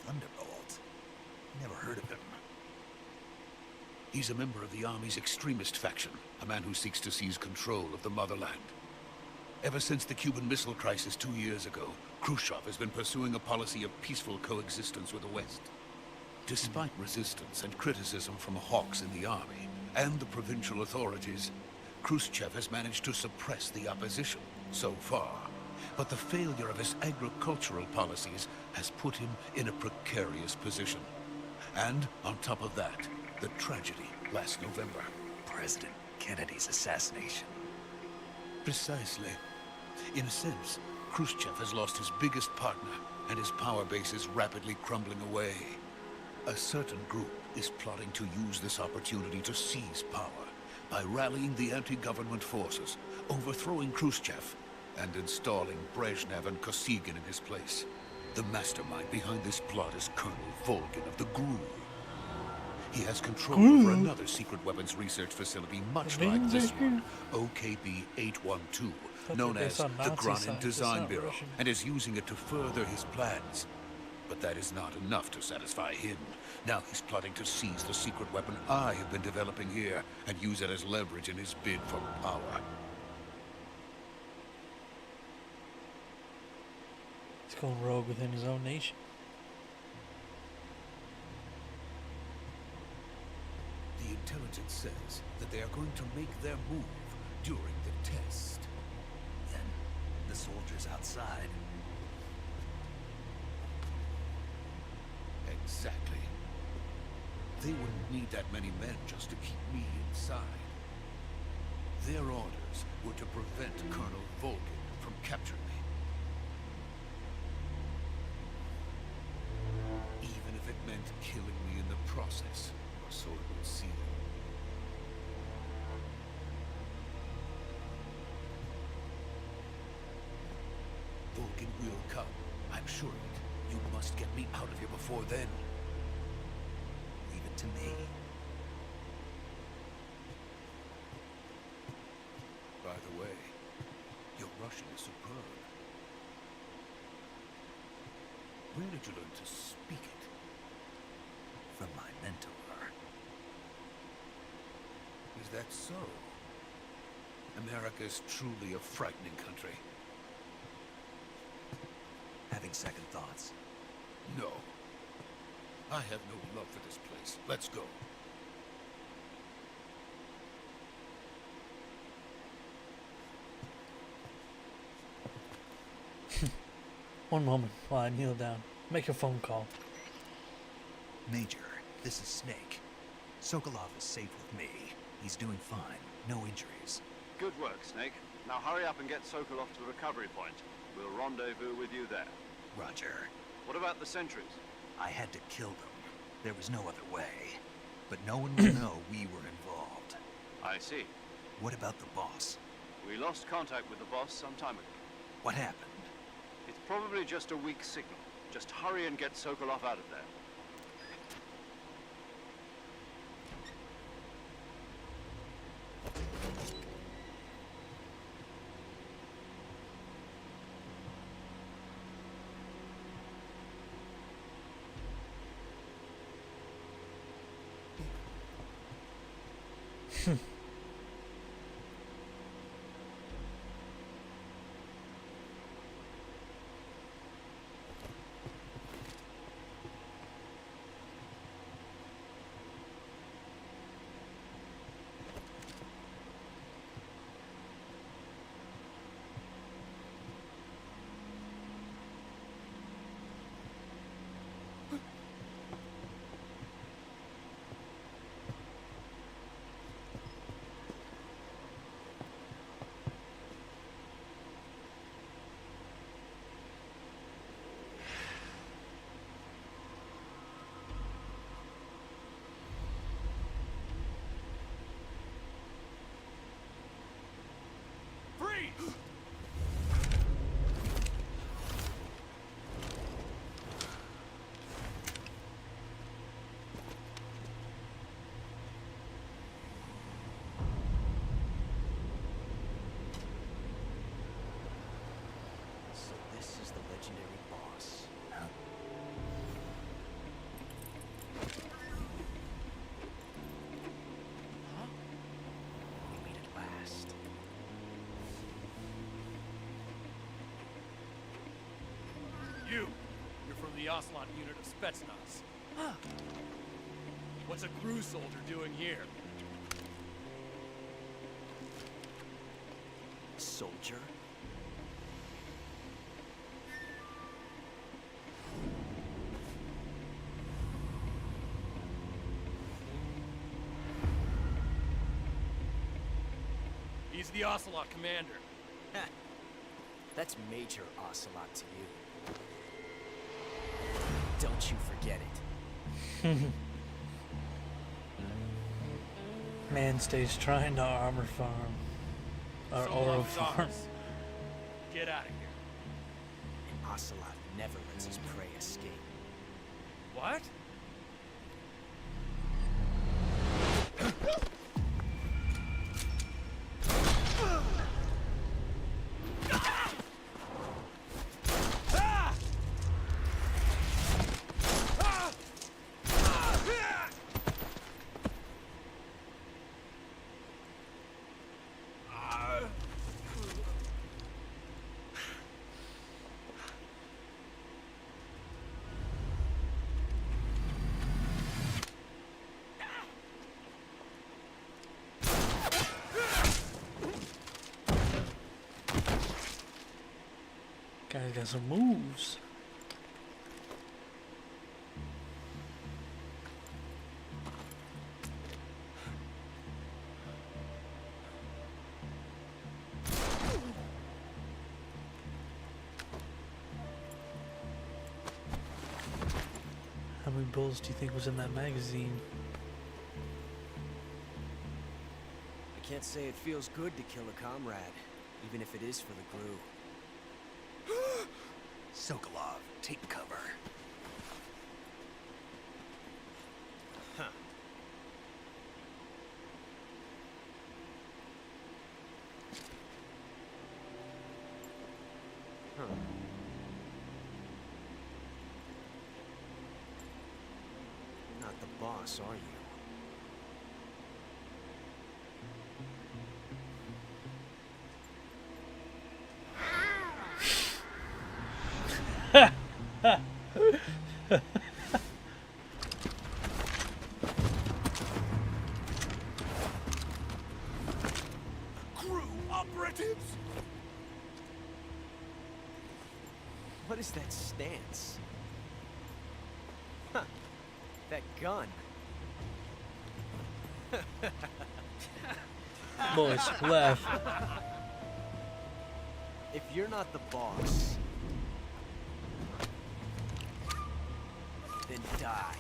S2: Thunderbolt? Never heard of him.
S9: He's a member of the Army's extremist faction, a man who seeks to seize control of the motherland. Ever since the Cuban Missile Crisis 2 years ago, Khrushchev has been pursuing a policy of peaceful coexistence with the West. Despite resistance and criticism from hawks in the army and the provincial authorities, Khrushchev has managed to suppress the opposition so far. But the failure of his agricultural policies has put him in a precarious position. And on top of that, the tragedy last November.
S2: President Kennedy's assassination.
S9: Precisely. In a sense, Khrushchev has lost his biggest partner, and his power base is rapidly crumbling away. A certain group is plotting to use this opportunity to seize power by rallying the anti-government forces, overthrowing Khrushchev, and installing Brezhnev and Kosygin in his place. The mastermind behind this plot is Colonel Volgin of the GRU. He has control over another secret weapons research facility much like this one, OKB-812, known as the Granin Design Bureau, and is using it to further his plans. But that is not enough to satisfy him. Now he's plotting to seize the secret weapon I have been developing here and use it as leverage in his bid for power.
S1: He's going rogue within his own nation.
S9: The intelligence says that they are going to make their move during the test.
S2: Then, the soldiers outside.
S9: Exactly. They wouldn't need that many men just to keep me inside. Their orders were to prevent Colonel Volgin from capturing me. Even if it meant killing me in the process, or so it would seem. Volgin will come, I'm sure of it. You must get me out of here before then.
S2: Leave it to me.
S9: By the way, your Russian is superb. Where did you learn to speak it?
S2: From my mentor.
S9: Is that so? America is truly a frightening country.
S2: Having second thoughts.
S9: No. I have no love for this place. Let's go.
S1: One moment while I kneel down. Make a phone call.
S2: Major, this is Snake. Sokolov is safe with me. He's doing fine. No injuries.
S5: Good work, Snake. Now hurry up and get Sokolov to the recovery point. We'll rendezvous with you there.
S2: Roger.
S5: What about the sentries?
S2: I had to kill them. There was no other way. But no one will know we were involved.
S5: I see.
S2: What about the boss?
S5: We lost contact with the boss some time ago.
S2: What happened?
S5: It's probably just a weak signal. Just hurry and get Sokolov out of there.
S8: Ocelot unit of Spetsnaz. What's a crew soldier doing here?
S10: Soldier?
S8: He's the Ocelot commander.
S10: That's Major Ocelot to you. Don't you forget it.
S1: Man stays trying to armor farm. Or
S8: So
S1: oro
S8: long,
S1: farm.
S8: Thomas. Get out of here.
S10: And Ocelot never lets his prey escape.
S8: What?
S1: Guy's got some moves. How many bullets do you think was in that magazine?
S10: I can't say it feels good to kill a comrade, even if it is for the crew.
S2: Sokolov, take cover.
S10: Huh. You're not the boss, are you?
S9: Crew operatives!
S10: What is that stance? Huh. That gun.
S1: Boys, left.
S10: If you're not the boss, then die.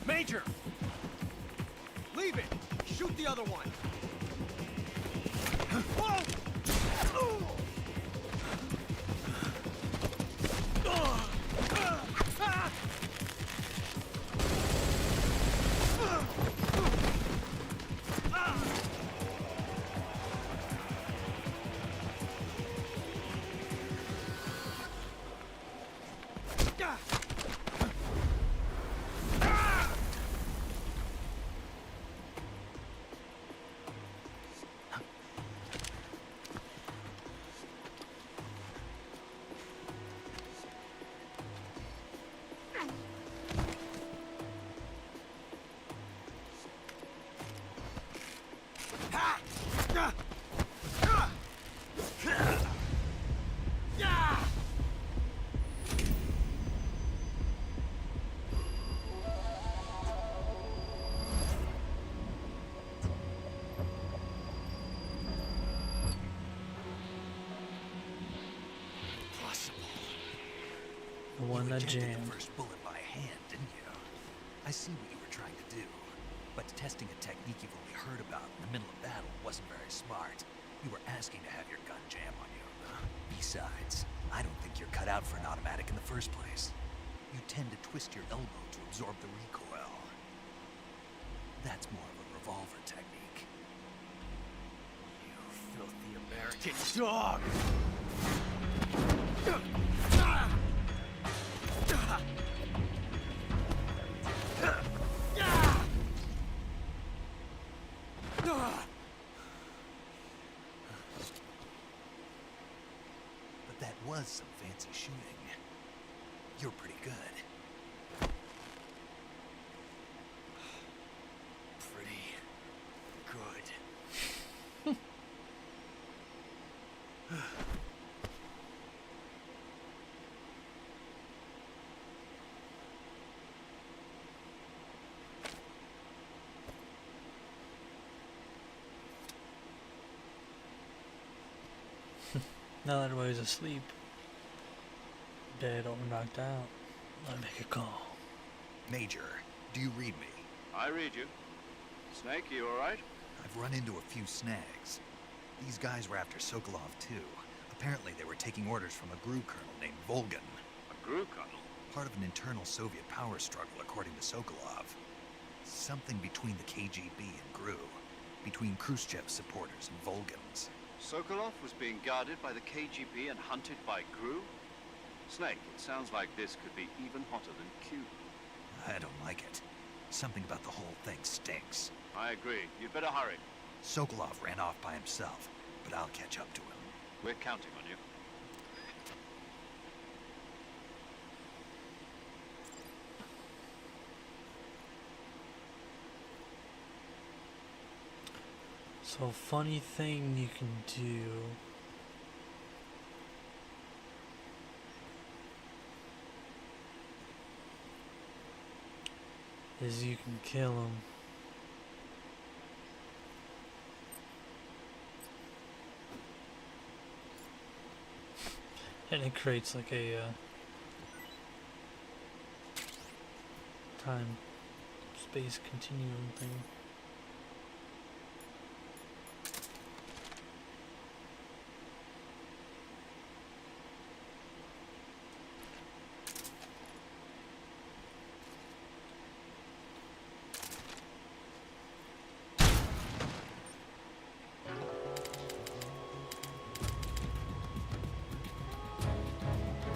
S8: Major! Leave it! Shoot the other one!
S1: The one that
S2: Rejected
S1: jammed.
S2: the first bullet by hand, didn't you? I see what you were trying to do, but testing a technique you've only heard about in the middle of battle wasn't very smart. You were asking to have your gun jam on you. Besides, I don't think you're cut out for an automatic in the first place. You tend to twist your elbow to absorb the recoil. That's more of a revolver technique.
S10: You filthy American dog!
S2: That was some fancy shooting. You're pretty good. Pretty good.
S1: Now that everybody's asleep, dead or knocked out, I make a call.
S2: Major, do you read me?
S5: I read you. Snake, you alright?
S2: I've run into a few snags. These guys were after Sokolov too. Apparently they were taking orders from a GRU colonel named Volgan.
S5: A GRU colonel?
S2: Part of an internal Soviet power struggle, according to Sokolov. Something between the KGB and GRU. Between Khrushchev's supporters and Volgan's.
S5: Sokolov was being guarded by the KGB and hunted by GRU? Snake, it sounds like this could be even hotter than Cuba.
S2: I don't like it. Something about the whole thing stinks.
S5: I agree. You'd better hurry.
S2: Sokolov ran off by himself, but I'll catch up to him.
S5: We're counting on you.
S1: So, funny thing you can do is you can kill him. And it creates like a time space continuum thing.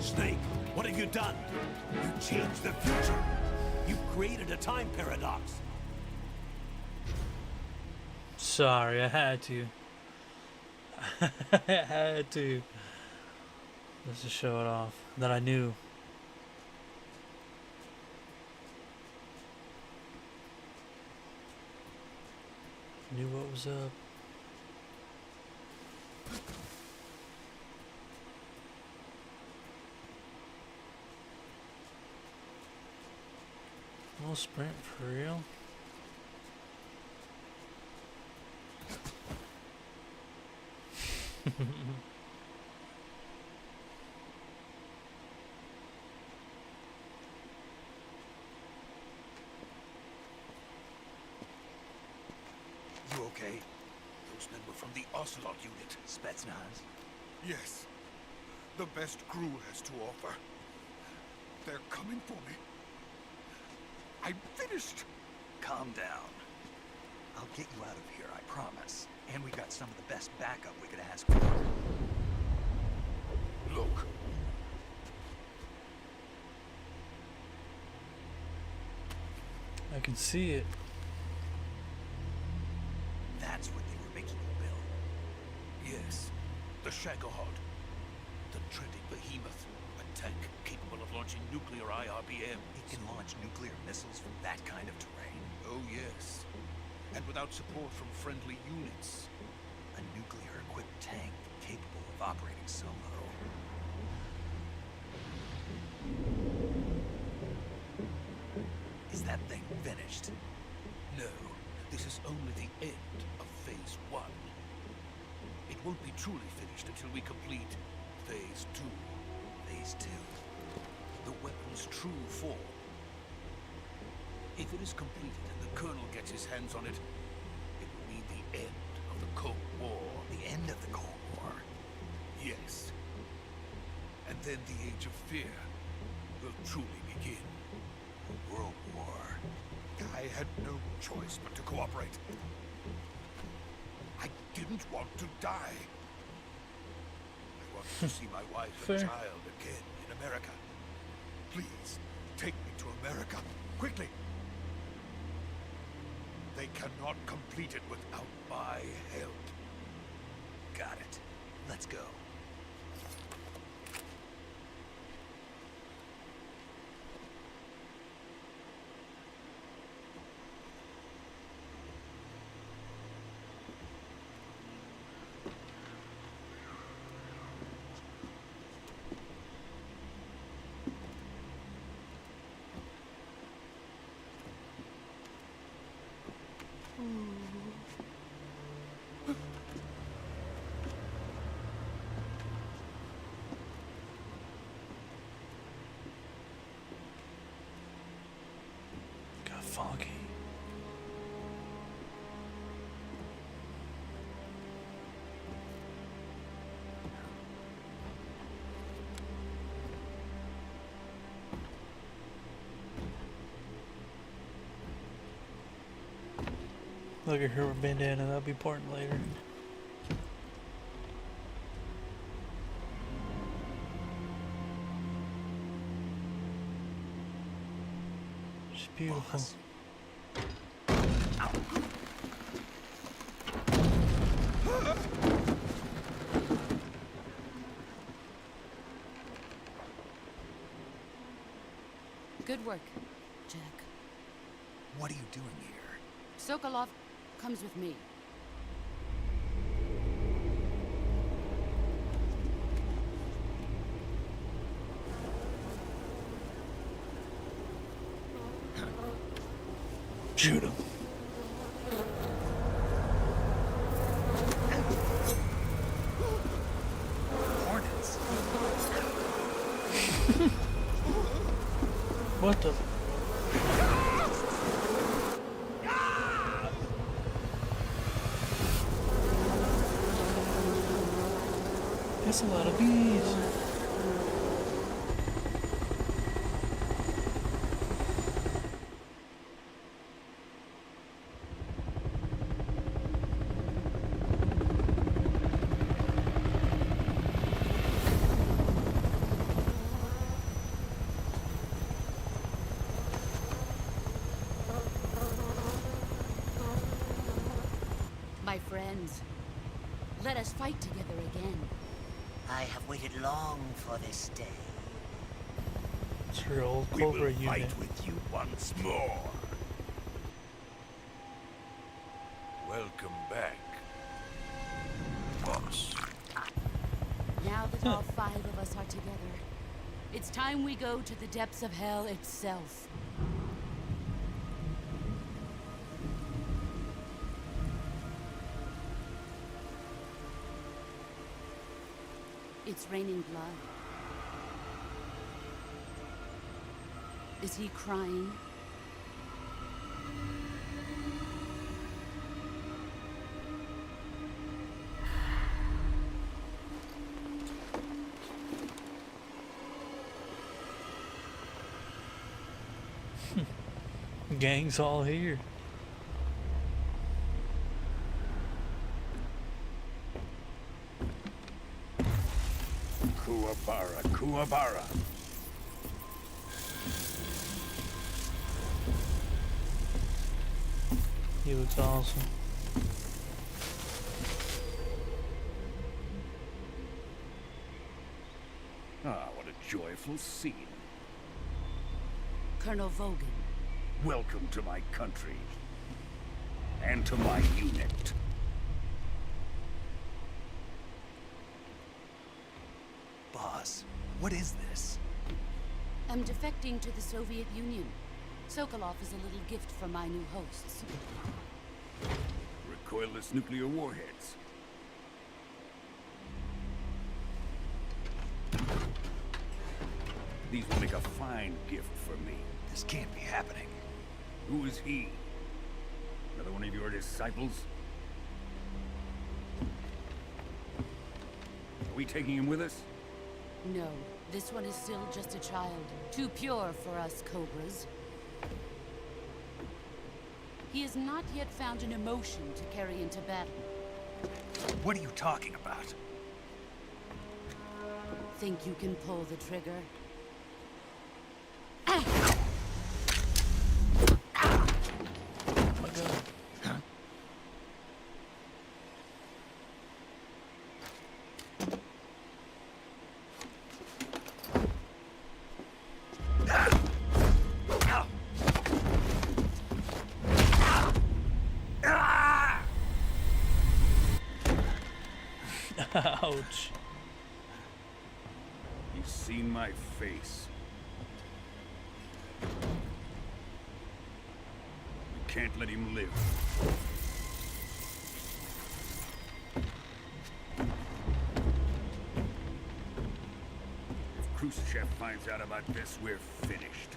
S11: Snake, what have you done? You changed the future. You created a time paradox.
S1: Sorry, I had to. I had to. Just to show it off. That I knew. Knew what was up. No sprint for real?
S2: You okay?
S9: Those men were from the Ocelot unit.
S2: Spetsnaz?
S9: Yes. The best GRU has to offer. They're coming for me. I'm finished.
S2: Calm down. I'll get you out of here, I promise. And we got some of the best backup we could ask for.
S9: Look.
S1: I can see it.
S2: That's what they were making you build.
S9: Yes. The Shagohod. The treading behemoth. A tank capable of launching nuclear IRBM.
S2: It can launch nuclear missiles from that kind of terrain.
S9: Oh, yes. And without support from friendly units.
S2: A nuclear-equipped tank capable of operating solo. Is that thing finished?
S9: No. This is only the end of Phase 1. It won't be truly finished until we complete Phase 2.
S2: Phase 2?
S9: The weapon's true form. If it is completed and the Colonel gets his hands on it, it will mean the end of the Cold War.
S2: The end of the Cold War?
S9: Yes. And then the Age of Fear will truly begin.
S2: A world war.
S9: I had no choice but to cooperate. I didn't want to die. I wanted to see my wife and
S1: Fair.
S9: child again in America. Please, take me to America, quickly. They cannot complete it without my help.
S2: Got it. Let's go.
S1: Look at her bandana, that'll be important later. She's beautiful.
S7: Good work, Jack.
S2: What are you doing here?
S7: Sokolov comes with me.
S1: Shoot him.
S2: Hornets.
S1: What the? That's a lot of bees.
S7: My friends, let us fight together again.
S12: I have waited long for this day.
S1: It's your old
S11: We
S1: Cobra
S11: will
S1: unit.
S11: fight with you once more. Welcome back, boss.
S7: Now that all 5 of us are together, it's time we go to the depths of hell itself. It's raining blood. Is he crying?
S1: Gang's all here.
S11: Kuwabara, Kuwabara.
S1: He looks awesome.
S11: Ah, what a joyful scene.
S7: Colonel Vogan.
S11: Welcome to my country. And to my unit.
S2: Boss, what is this?
S7: I'm defecting to the Soviet Union. Sokolov is a little gift from my new hosts.
S11: Recoilless nuclear warheads. These will make a fine gift for me.
S2: This can't be happening.
S11: Who is he? Another one of your disciples? Are we taking him with us?
S7: No, this one is still just a child. Too pure for us Cobras. He has not yet found an emotion to carry into battle.
S2: What are you talking about?
S7: Think you can pull the trigger?
S1: Oh my god.
S2: Huh?
S1: Ouch.
S11: He's seen my face. We can't let him live. If Khrushchev finds out about this, we're finished.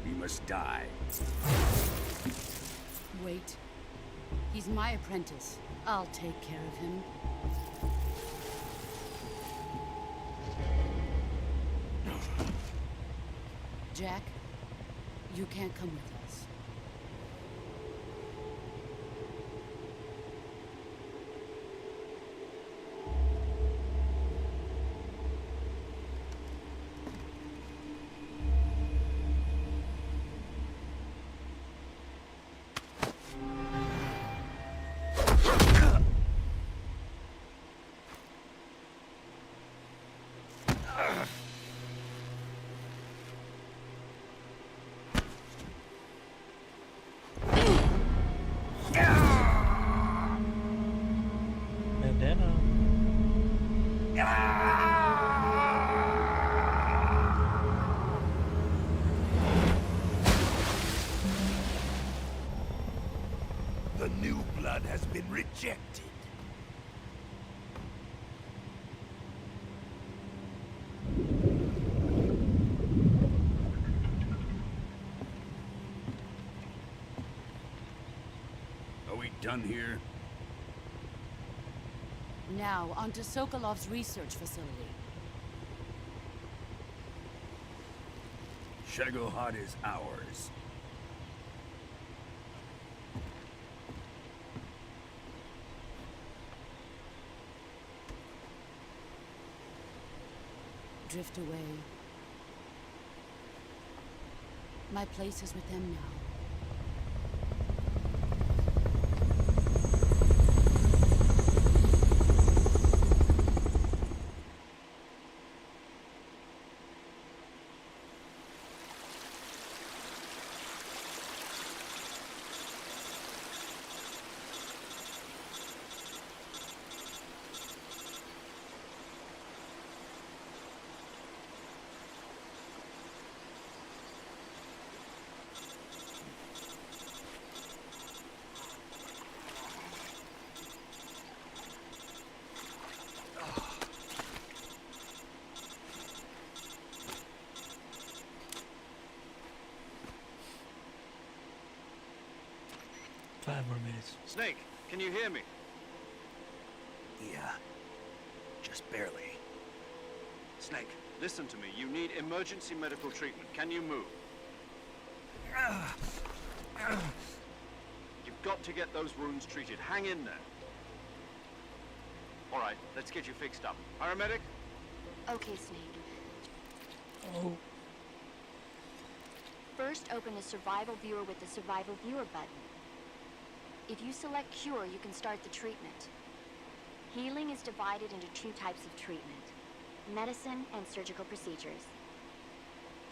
S11: He must die.
S7: Wait. He's my apprentice. I'll take care of him. Jack, you can't come with us.
S1: Bandana.
S11: The new blood has been rejected.
S9: Are we done here?
S7: Now, on to Sokolov's research facility.
S9: Shagohod is ours.
S7: Drift away. My place is with them now.
S1: Five more minutes.
S5: Snake, can you hear me?
S2: Yeah. Just barely.
S5: Snake, listen to me. You need emergency medical treatment. Can you move? You've got to get those wounds treated. Hang in there. All right, let's get you fixed up. Paramedic?
S6: Okay, Snake.
S1: Oh.
S6: First, open the survival viewer with the survival viewer button. If you select cure, you can start the treatment. Healing is divided into two types of treatment: medicine and surgical procedures.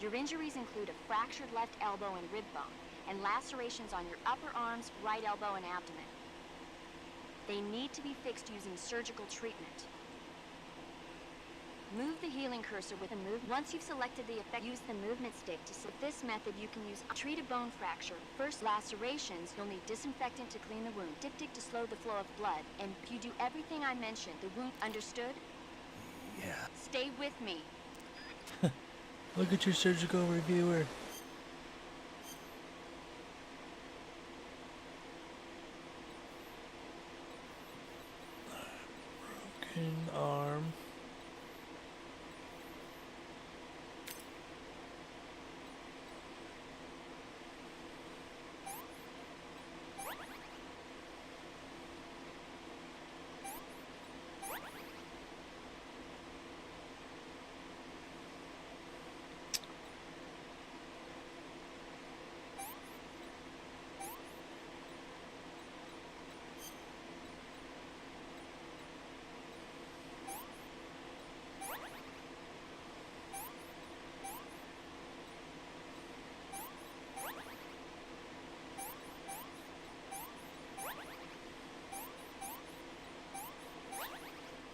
S6: Your injuries include a fractured left elbow and rib bone, and lacerations on your upper arms, right elbow, and abdomen. They need to be fixed using surgical treatment. Move the healing cursor with a move. Once you've selected the effect, use the movement stick to set this method. You can use treat a bone fracture. First, lacerations, you'll need disinfectant to clean the wound, diptych to slow the flow of blood, and if you do everything I mentioned, the wound, understood?
S2: Yeah.
S6: Stay with me.
S1: Look at your surgical reviewer. Broken arm.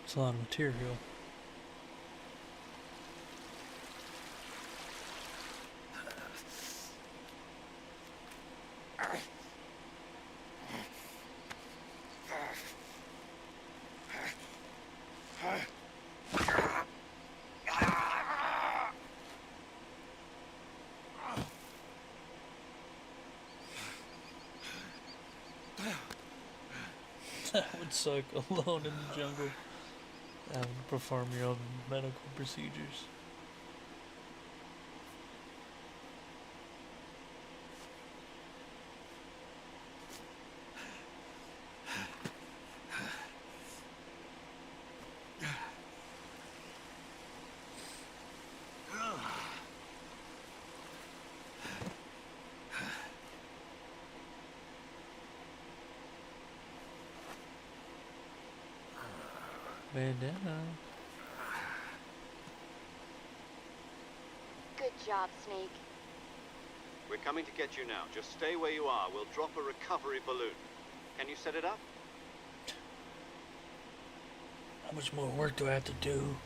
S1: It's a lot of material. That would suck, alone in the jungle, having to perform your own medical procedures. Bandana.
S6: Good job, Snake.
S5: We're coming to get you now. Just stay where you are. We'll drop a recovery balloon. Can you set it up?
S1: How much more work do I have to do?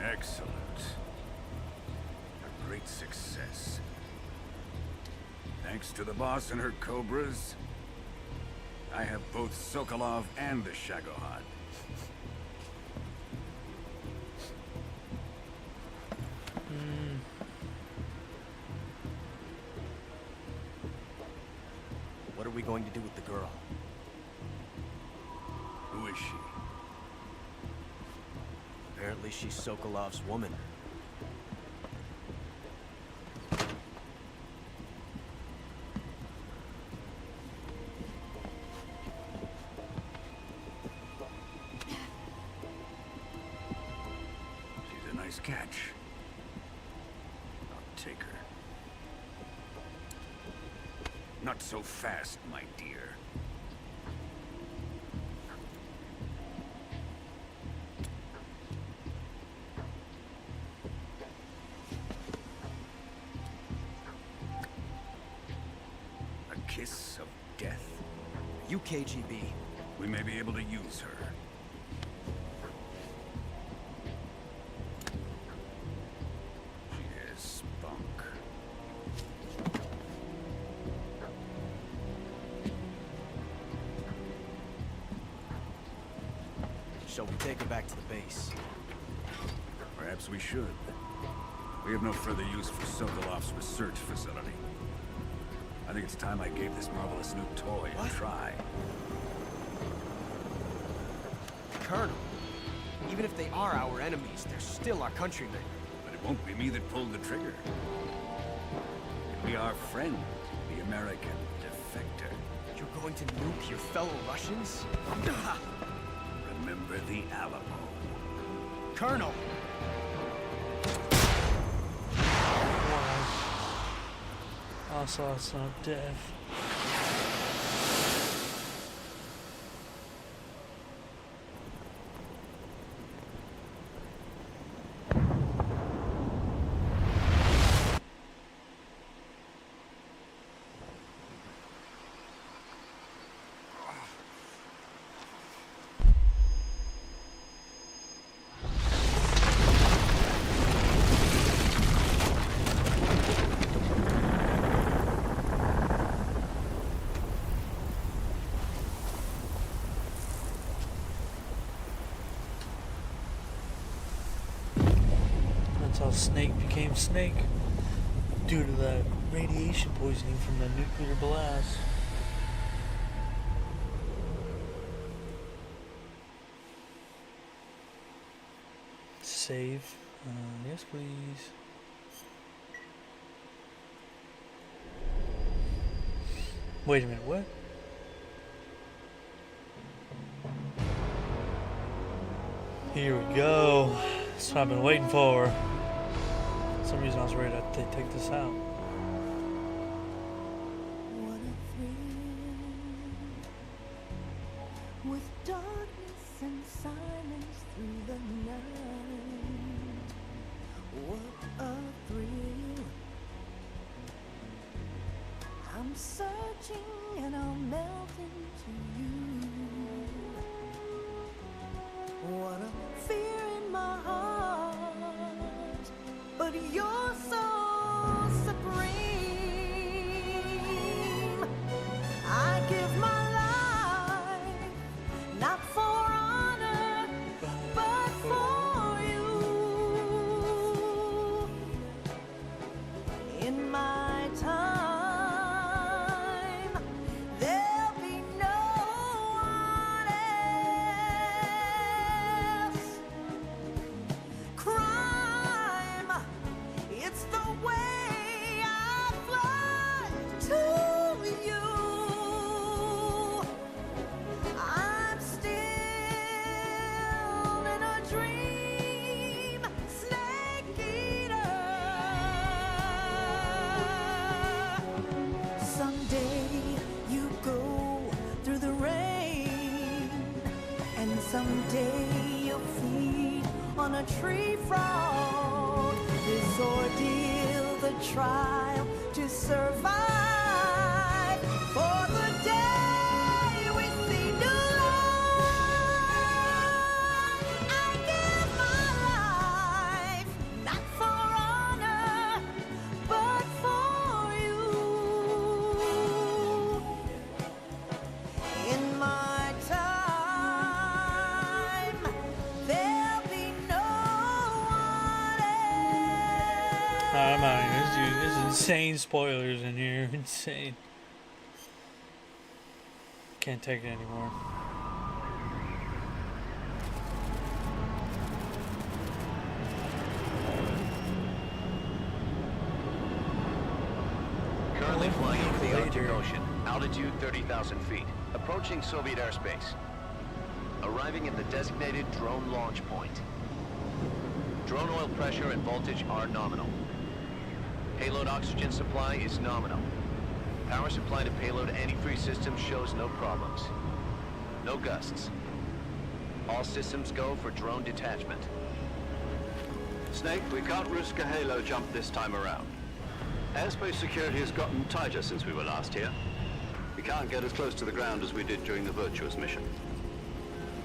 S9: Excellent. A great success. Thanks to the boss and her cobras, I have both Sokolov and the Shagohod.
S10: What are we going to do with the girl?
S9: Who is she?
S10: Apparently she's Sokolov's woman.
S9: She's a nice catch. I'll take her. Not so fast, my dear. A kiss of death.
S10: You KGB.
S9: We may be able to use her. She has spunk.
S10: Shall we take her back to the base?
S9: Perhaps we should. We have no further use for Sokolov's research facility. I think it's time I gave this marvelous new toy a try.
S10: Colonel, even if they are our enemies, they're still our countrymen.
S9: But it won't be me that pulled the trigger. It'll be our friend, the American defector.
S10: You're going to nuke your fellow Russians?
S9: Remember the Alamo.
S10: Colonel!
S1: I saw some death. That's how Snake became Snake. due to that radiation poisoning from the nuclear blast. Save. Yes, please. Wait a minute, what? Here we go. That's what I've been waiting for. For some reason I was ready to take this out.
S13: With darkness and silence through the night, what a thrill. I'm searching and I'll melt into you. What a fear in my heart, but you're so supreme. I give my life, not for honor, but for you. In my time, there'll be no one else. Crime, it's the way I fly to you. I'm still in a dream, snake eater. Someday you go through the rain, and someday you'll feed on a tree frog. This ordeal, the trial to survive, for the day we see new light. I give my life, not for honor, but for you. In my time, there'll be no one else.
S1: Alright, man, there's insane spoilers in here. Insane. Can't take it anymore.
S14: Currently flying over the Arctic Ocean, altitude 30,000 feet, approaching Soviet airspace. Arriving at the designated drone launch point. Drone oil pressure and voltage are nominal. Payload oxygen supply is nominal. Power supply to payload antifreeze system shows no problems. No gusts. All systems go for drone detachment.
S5: Snake, we can't risk a halo jump this time around. Airspace security has gotten tighter since we were last here. We can't get as close to the ground as we did during the Virtuous mission.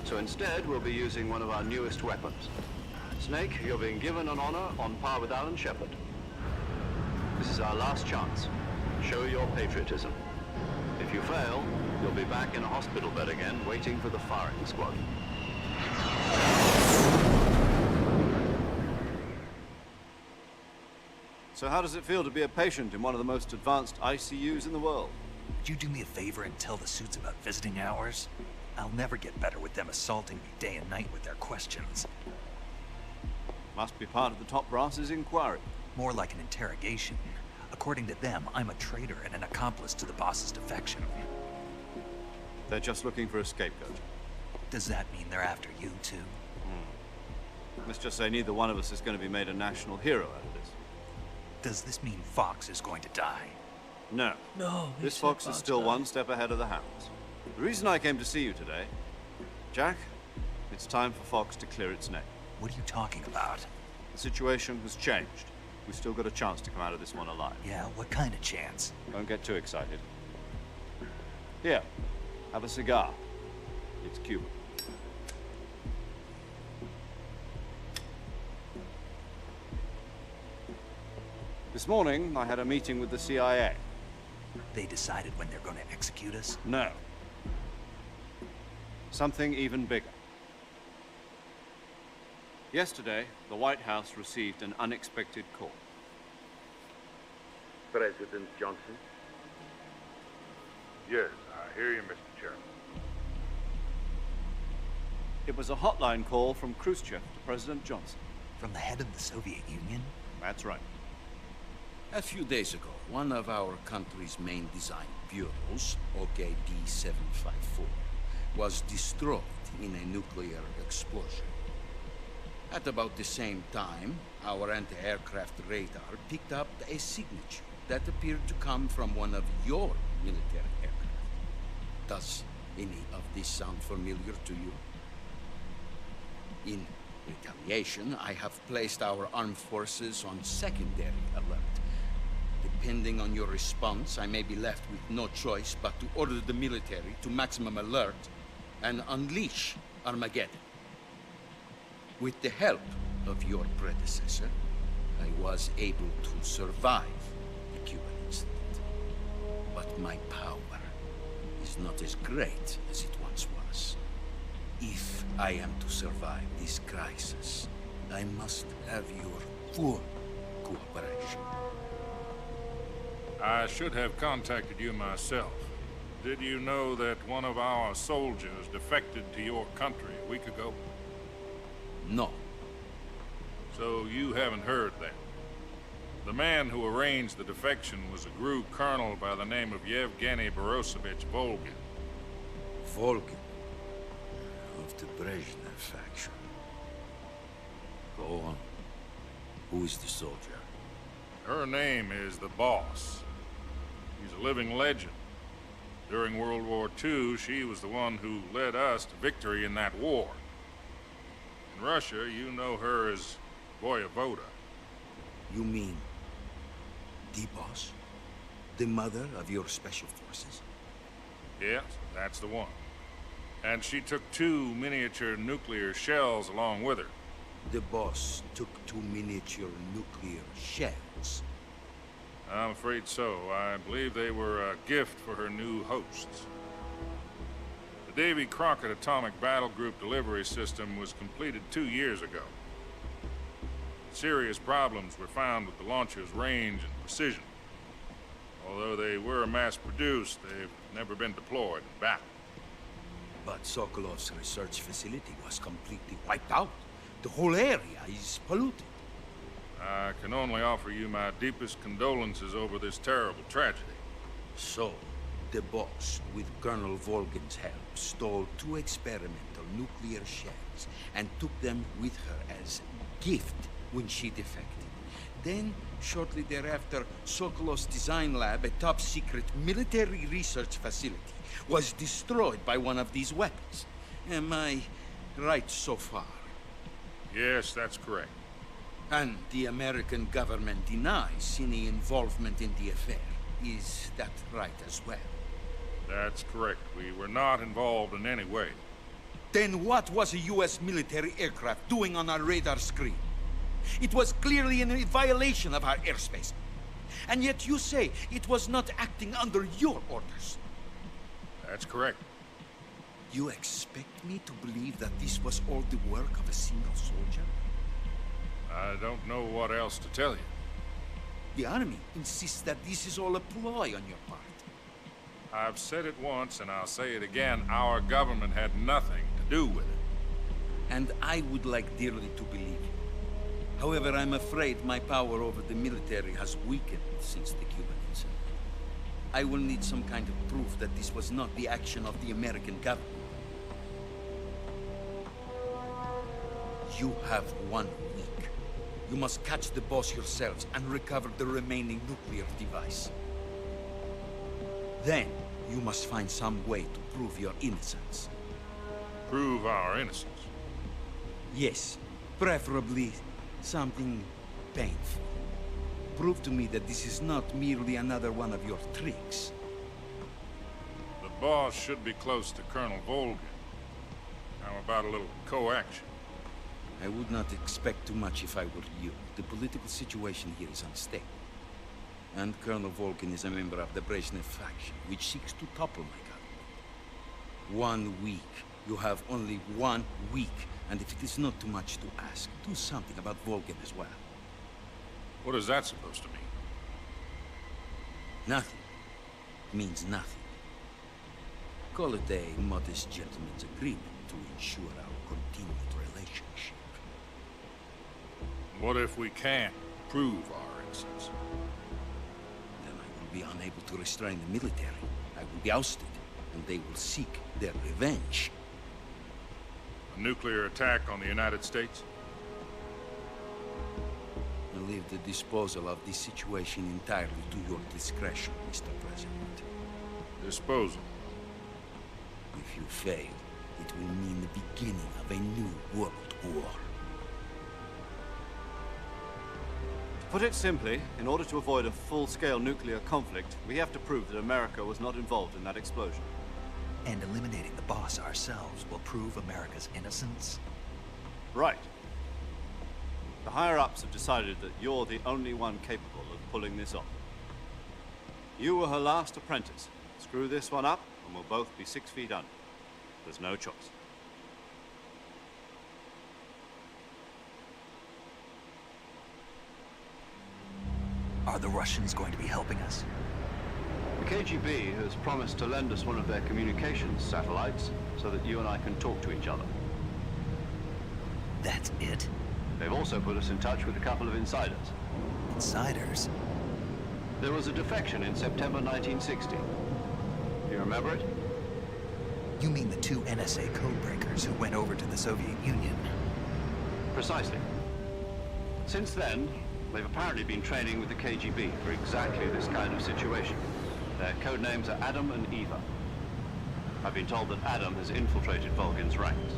S5: So instead, we'll be using one of our newest weapons. Snake, you're being given an honor on par with Alan Shepard. This is our last chance. Show your patriotism. If you fail, you'll be back in a hospital bed again, waiting for the firing squad. So how does it feel to be a patient in one of the most advanced ICUs in the world?
S2: Would you do me a favor and tell the suits about visiting hours? I'll never get better with them assaulting me day and night with their questions.
S5: Must be part of the top brass's inquiry.
S2: More like an interrogation. According to them, I'm a traitor and an accomplice to the boss's defection.
S5: They're just looking for a scapegoat.
S2: Does that mean they're after you, too?
S5: Let's just say neither one of us is going to be made a national hero out of this.
S2: Does this mean Fox is going to die?
S5: No.
S1: No.
S5: This Fox is still one step ahead of the hounds. The reason I came to see you today, Jack, it's time for Fox to clear its name.
S2: What are you talking about?
S5: The situation has changed. We've still got a chance to come out of this one alive.
S2: Yeah, what kind of chance?
S5: Don't get too excited. Here, have a cigar. It's Cuban. This morning, I had a meeting with the CIA.
S2: They decided when they're going to execute us?
S5: No. Something even bigger. Yesterday, the White House received an unexpected call.
S15: President Johnson?
S16: Yes, I hear you, Mr. Chairman.
S5: It was a hotline call from Khrushchev to President Johnson.
S2: From the head of the Soviet Union?
S5: That's right.
S9: A few days ago, one of our country's main design bureaus, OKD-754, was destroyed in a nuclear explosion. At about the same time, our anti-aircraft radar picked up a signature that appeared to come from one of your military aircraft. Does any of this sound familiar to you? In retaliation, I have placed our armed forces on secondary alert. Depending on your response, I may be left with no choice but to order the military to maximum alert and unleash Armageddon. With the help of your predecessor, I was able to survive the Cuban incident. But my power is not as great as it once was. If I am to survive this crisis, I must have your full cooperation.
S16: I should have contacted you myself. Did you know that one of our soldiers defected to your country a week ago?
S9: No.
S16: So you haven't heard that. The man who arranged the defection was a GRU colonel by the name of Yevgeny Borosovich Volgin.
S9: Volgin? Of the Brezhnev faction. Go on. Who is the soldier?
S16: Her name is the Boss. She's a living legend. During World War II, she was the one who led us to victory in that war. In Russia, you know her as Voyevoda.
S9: You mean the Boss? The mother of your special forces?
S16: Yes, that's the one. And she took 2 miniature nuclear shells along with her.
S9: The Boss took 2 miniature nuclear shells?
S16: I'm afraid so. I believe they were a gift for her new hosts. The Davy Crockett Atomic Battle Group delivery system was completed 2 years ago. Serious problems were found with the launcher's range and precision. Although they were mass-produced, they've never been deployed in battle.
S9: But Sokolov's research facility was completely wiped out. The whole area is polluted.
S16: I can only offer you my deepest condolences over this terrible tragedy.
S9: So, the Boss, with Colonel Volgin's help, stole 2 experimental nuclear shells and took them with her as gift when she defected. Then, shortly thereafter, Sokolov's design lab, a top-secret military research facility, was destroyed by one of these weapons. Am I right so far?
S16: Yes, that's correct.
S9: And the American government denies any involvement in the affair. Is that right as well?
S16: That's correct. We were not involved in any way.
S9: Then what was a U.S. military aircraft doing on our radar screen? It was clearly in violation of our airspace. And yet you say it was not acting under your orders.
S16: That's correct.
S9: You expect me to believe that this was all the work of a single soldier?
S16: I don't know what else to tell you.
S9: The army insists that this is all a ploy on your part.
S16: I've said it once, and I'll say it again. Our government had nothing to do with it.
S9: And I would like dearly to believe you. However, I'm afraid my power over the military has weakened since the Cuban incident. I will need some kind of proof that this was not the action of the American government. You have 1 week. You must catch the Boss yourselves and recover the remaining nuclear device. Then, you must find some way to prove your innocence.
S16: Prove our innocence?
S9: Yes, preferably something painful. Prove to me that this is not merely another one of your tricks.
S16: The Boss should be close to Colonel Volgin. How about a little co-action?
S9: I would not expect too much if I were you. The political situation here is unstable. And Colonel Volgin is a member of the Brezhnev faction, which seeks to topple my government. 1 week. You have only 1 week. And if it is not too much to ask, do something about Volgin as well.
S16: What is that supposed to mean?
S15: Nothing means nothing. Call it a modest gentleman's agreement to ensure our continued relationship.
S16: What if we can't prove our innocence?
S15: Then I will be unable to restrain the military. I will be ousted, and they will seek their revenge.
S16: A nuclear attack on the United States?
S15: I leave the disposal of this situation entirely to your discretion, Mr. President.
S16: Disposal?
S15: If you fail, it will mean the beginning of a new world war.
S5: To put it simply, in order to avoid a full-scale nuclear conflict, we have to prove that America was not involved in that explosion.
S2: And eliminating the boss ourselves will prove America's innocence?
S5: Right. The higher-ups have decided that you're the only one capable of pulling this off. You were her last apprentice. Screw this one up, and we'll both be 6 feet under. There's no choice.
S2: Are the Russians going to be helping us?
S5: The KGB has promised to lend us one of their communications satellites so that you and I can talk to each other.
S2: That's it?
S5: They've also put us in touch with a couple of insiders.
S2: Insiders?
S5: There was a defection in September 1960. Do you remember it?
S2: You mean the 2 NSA codebreakers who went over to the Soviet Union?
S5: Precisely. Since then, they've apparently been training with the KGB for exactly this kind of situation. Their code names are Adam and Eva. I've been told that Adam has infiltrated Volgin's ranks.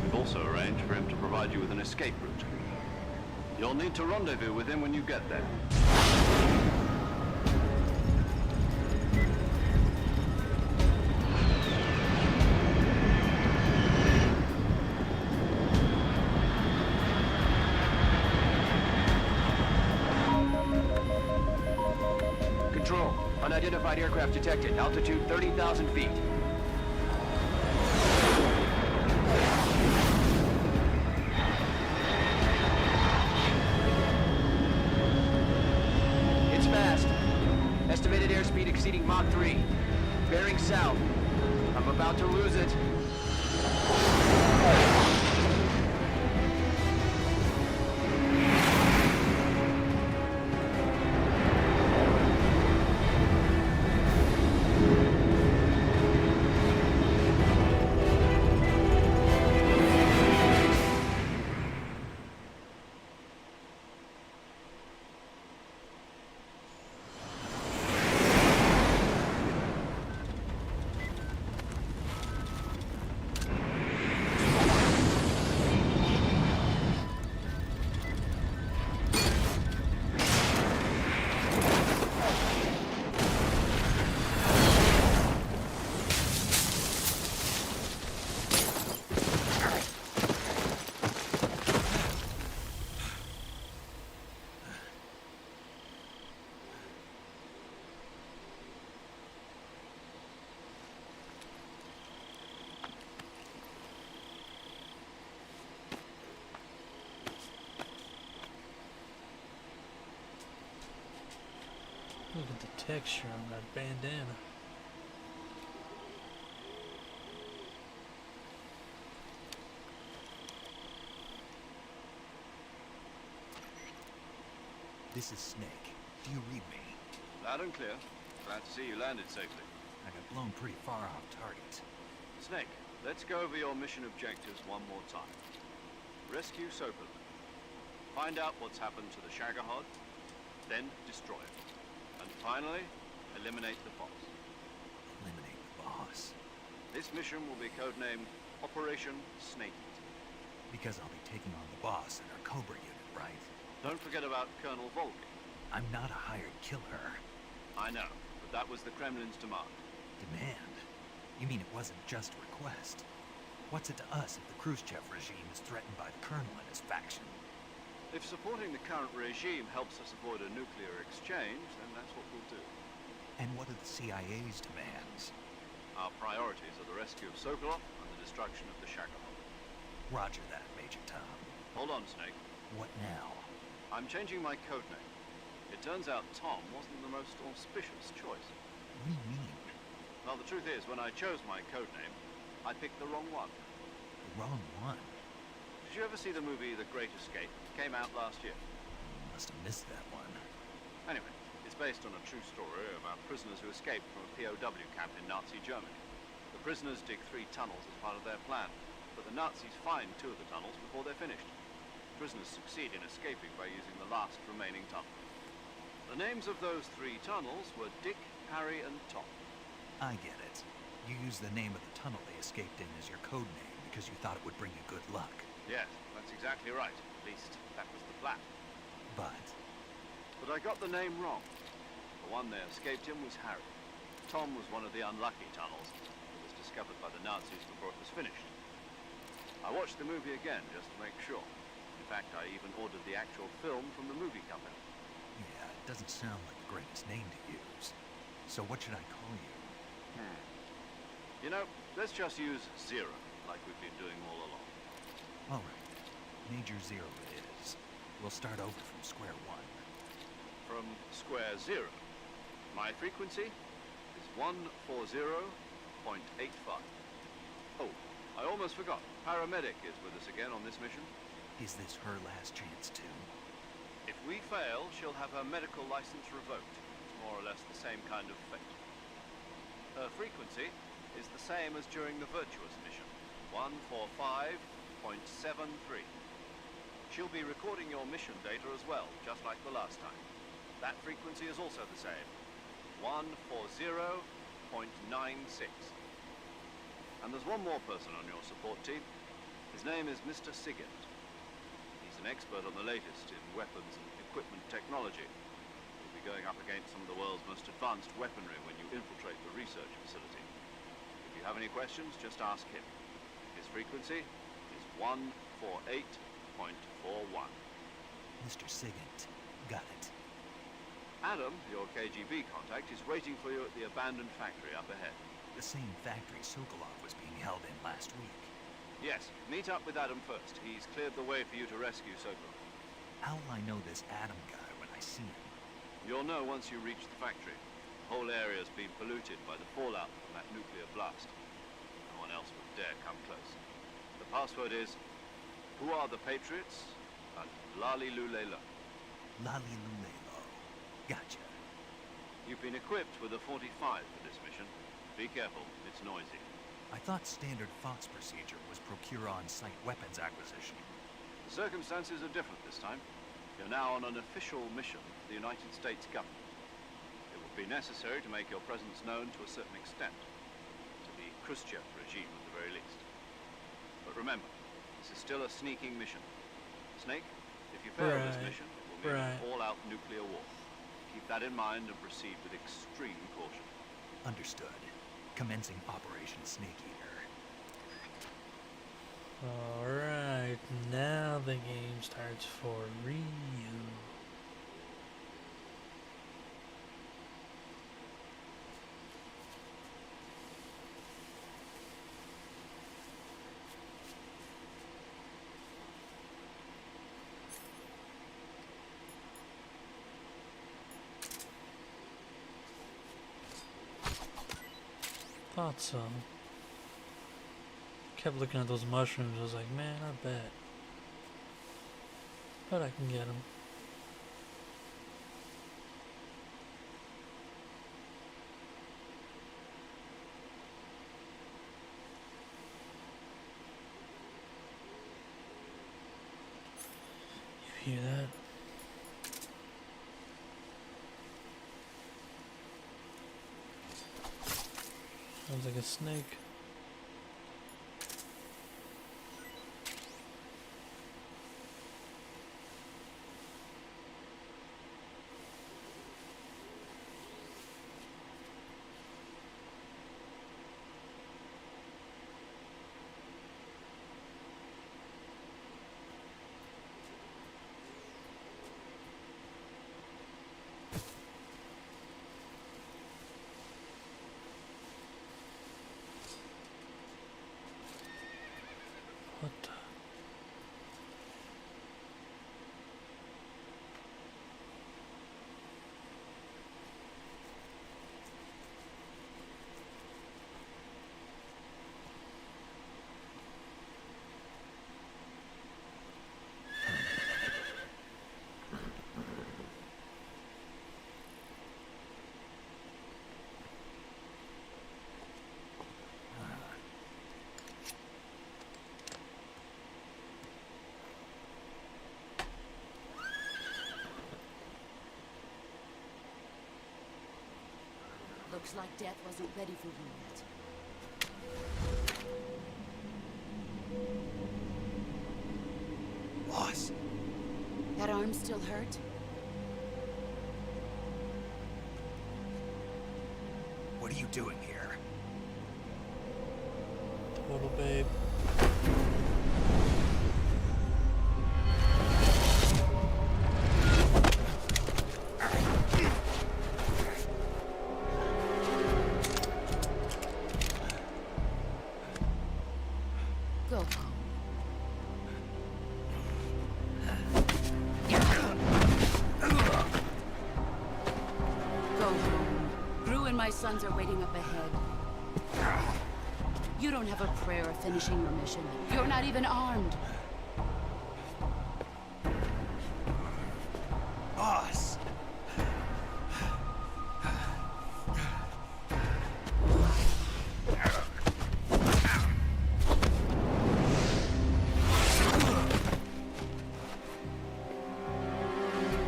S5: We've also arranged for him to provide you with an escape route. You'll need to rendezvous with him when you get there.
S17: Control. Unidentified aircraft detected. Altitude 30,000 feet. It's fast. Estimated airspeed exceeding Mach 3. Bearing south. I'm about to lose it.
S1: Look at the texture on that bandana.
S2: This is Snake. Do you read me?
S5: Loud and clear. Glad to see you landed safely.
S2: I got blown pretty far off target.
S5: Snake, let's go over your mission objectives one more time. Rescue Sokolov. Find out what's happened to the Shagohod, then destroy it. And finally, eliminate the boss.
S2: Eliminate the boss?
S5: This mission will be codenamed Operation Snake Eater.
S2: Because I'll be taking on the boss and our Cobra unit, right?
S5: Don't forget about Colonel Volgin.
S2: I'm not a hired killer.
S5: I know, but that was the Kremlin's demand.
S2: Demand? You mean it wasn't just a request? What's it to us if the Khrushchev regime is threatened by the Colonel and his faction?
S5: If supporting the current regime helps us avoid a nuclear exchange, then that's what we'll do.
S2: And what are the CIA's demands?
S5: Our priorities are the rescue of Sokolov and the destruction of the Shagohod.
S2: Roger that, Major Tom.
S5: Hold on, Snake.
S2: What now?
S5: I'm changing my code name. It turns out Tom wasn't the most auspicious choice.
S2: What do you mean?
S5: Well, the truth is, when I chose my code name, I picked the wrong one.
S2: The wrong one?
S5: Did you ever see the movie The Great Escape? It came out last year.
S2: Must have missed that one.
S5: Anyway, it's based on a true story about prisoners who escaped from a POW camp in Nazi Germany. The prisoners dig 3 tunnels as part of their plan, but the Nazis find 2 of the tunnels before they're finished. Prisoners succeed in escaping by using the last remaining tunnel. The names of those 3 tunnels were Dick, Harry, and Tom.
S2: I get it. You used the name of the tunnel they escaped in as your code name because you thought it would bring you good luck.
S5: Yes, that's exactly right. At least, that was the plan.
S2: But
S5: I got the name wrong. The one they escaped in was Harry. Tom was one of the unlucky tunnels that was discovered by the Nazis before it was finished. I watched the movie again just to make sure. In fact, I even ordered the actual film from the movie company.
S2: yeah, it doesn't sound like the greatest name to use. So what should I call you?
S5: You know, let's just use Zero, like we've been doing all along.
S2: All right. Major Zero it is. We'll start over from square one.
S5: From square 0. My frequency is 140.85. Oh, I almost forgot. Paramedic is with us again on this mission.
S2: Is this her last chance too?
S5: If we fail, she'll have her medical license revoked. It's more or less the same kind of fate. Her frequency is the same as during the Virtuous mission, 145.73. She'll be recording your mission data as well, just like the last time. That frequency is also the same, 140.96. And there's one more person on your support team. His name is Mr. Sigint. He's an expert on the latest in weapons and equipment technology. You'll be going up against some of the world's most advanced weaponry when you infiltrate the research facility. If you have any questions, just ask him. His frequency is 148.41.
S2: Mr. Sigint. Got it.
S5: Adam, your KGB contact, is waiting for you at the abandoned factory up ahead.
S2: The same factory Sokolov was being held in last week.
S5: Yes, meet up with Adam first. He's cleared the way for you to rescue Sokolov.
S2: How will I know this Adam guy when I see him?
S5: You'll know once you reach the factory. The whole area's been polluted by the fallout from that nuclear blast. No one else would dare come close. The password is, "Who are the Patriots?" and "Lali Lulelo."
S2: Lali Lulelo. Gotcha.
S5: You've been equipped with a 45 for this mission. Be careful, it's noisy.
S2: I thought standard Fox procedure was procure on-site weapons acquisition.
S5: The circumstances are different this time. You're now on an official mission for the United States government. It will be necessary to make your presence known to a certain extent, to the Khrushchev regime at the very least. But remember, this is still a sneaking mission. Snake, if you fail this mission, it will mean an all-out nuclear war. Keep that in mind and proceed with extreme caution.
S2: Understood. Commencing Operation Snake Eater.
S1: Alright, now the game starts for real. Thought so. Kept looking at those mushrooms. I was like, man, I bet I can get them. You hear that? Sounds like a snake.
S7: Looks like death wasn't ready for you yet.
S2: Boss.
S7: That arm still hurt?
S2: What are you doing here?
S1: Total babe.
S7: Go home. Go home. Gru and my sons are waiting up ahead. You don't have a prayer of finishing your mission. You're not even armed.
S2: Boss!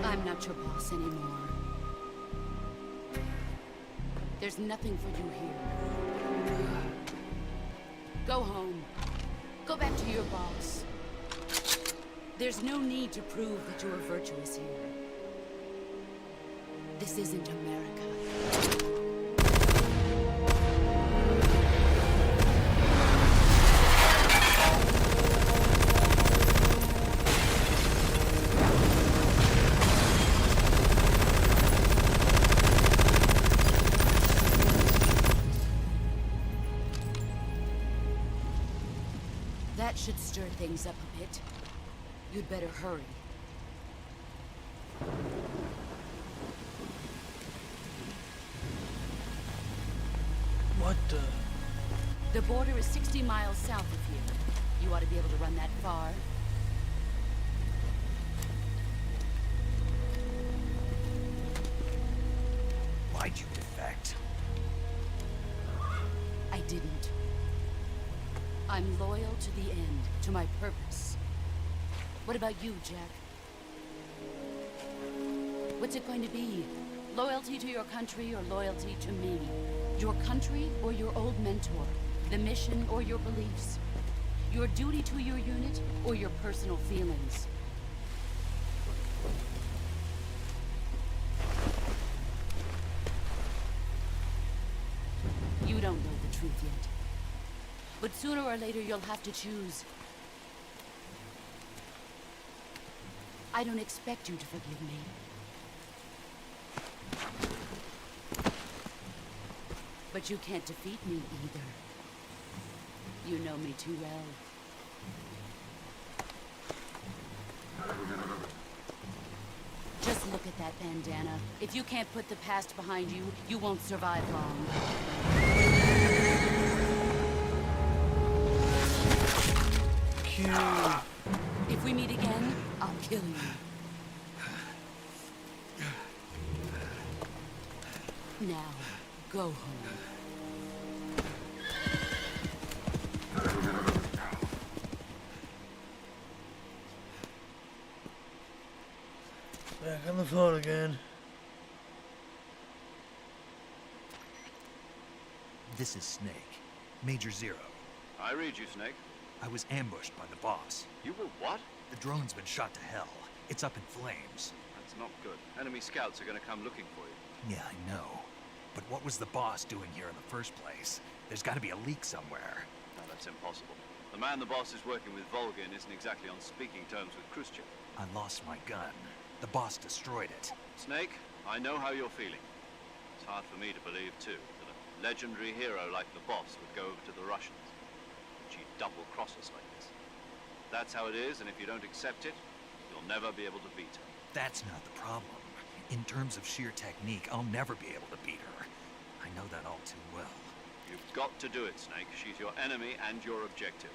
S7: I'm not your boss anymore. There's nothing for you here. Go home. Go back to your boss. There's no need to prove that you are virtuous here. This isn't America. That should stir things up a bit. You'd better hurry.
S1: What the?
S7: The border is 60 miles south of here. You ought to be able to run that far.
S2: Why'd you defect?
S7: I didn't. I'm loyal to the end, to my purpose. What about you, Jack? What's it going to be? Loyalty to your country or loyalty to me? Your country or your old mentor? The mission or your beliefs? Your duty to your unit or your personal feelings? You don't know the truth yet. But sooner or later you'll have to choose. I don't expect you to forgive me. But you can't defeat me either. You know me too well. Just look at that bandana. If you can't put the past behind you, you won't survive long. If we meet again, I'll kill you. Now, go home.
S1: Back on the phone again.
S2: This is Snake. Major Zero.
S5: I read you, Snake.
S2: I was ambushed by the boss.
S5: You were what?
S2: The drone's been shot to hell. It's up in flames.
S5: That's not good. Enemy scouts are going to come looking for you.
S2: Yeah, I know. But what was the boss doing here in the first place? There's got to be a leak somewhere.
S5: No, that's impossible. The man the boss is working with, Volgin, isn't exactly on speaking terms with Khrushchev.
S2: I lost my gun. The boss destroyed it.
S5: Snake, I know how you're feeling. It's hard for me to believe, too, that a legendary hero like the boss would go over to the Russians. She'd double-cross us like this. That's how it is, and if you don't accept it, you'll never be able to beat her.
S2: That's not the problem. In terms of sheer technique, I'll never be able to beat her. I know that all too well.
S5: You've got to do it, Snake. She's your enemy and your objective.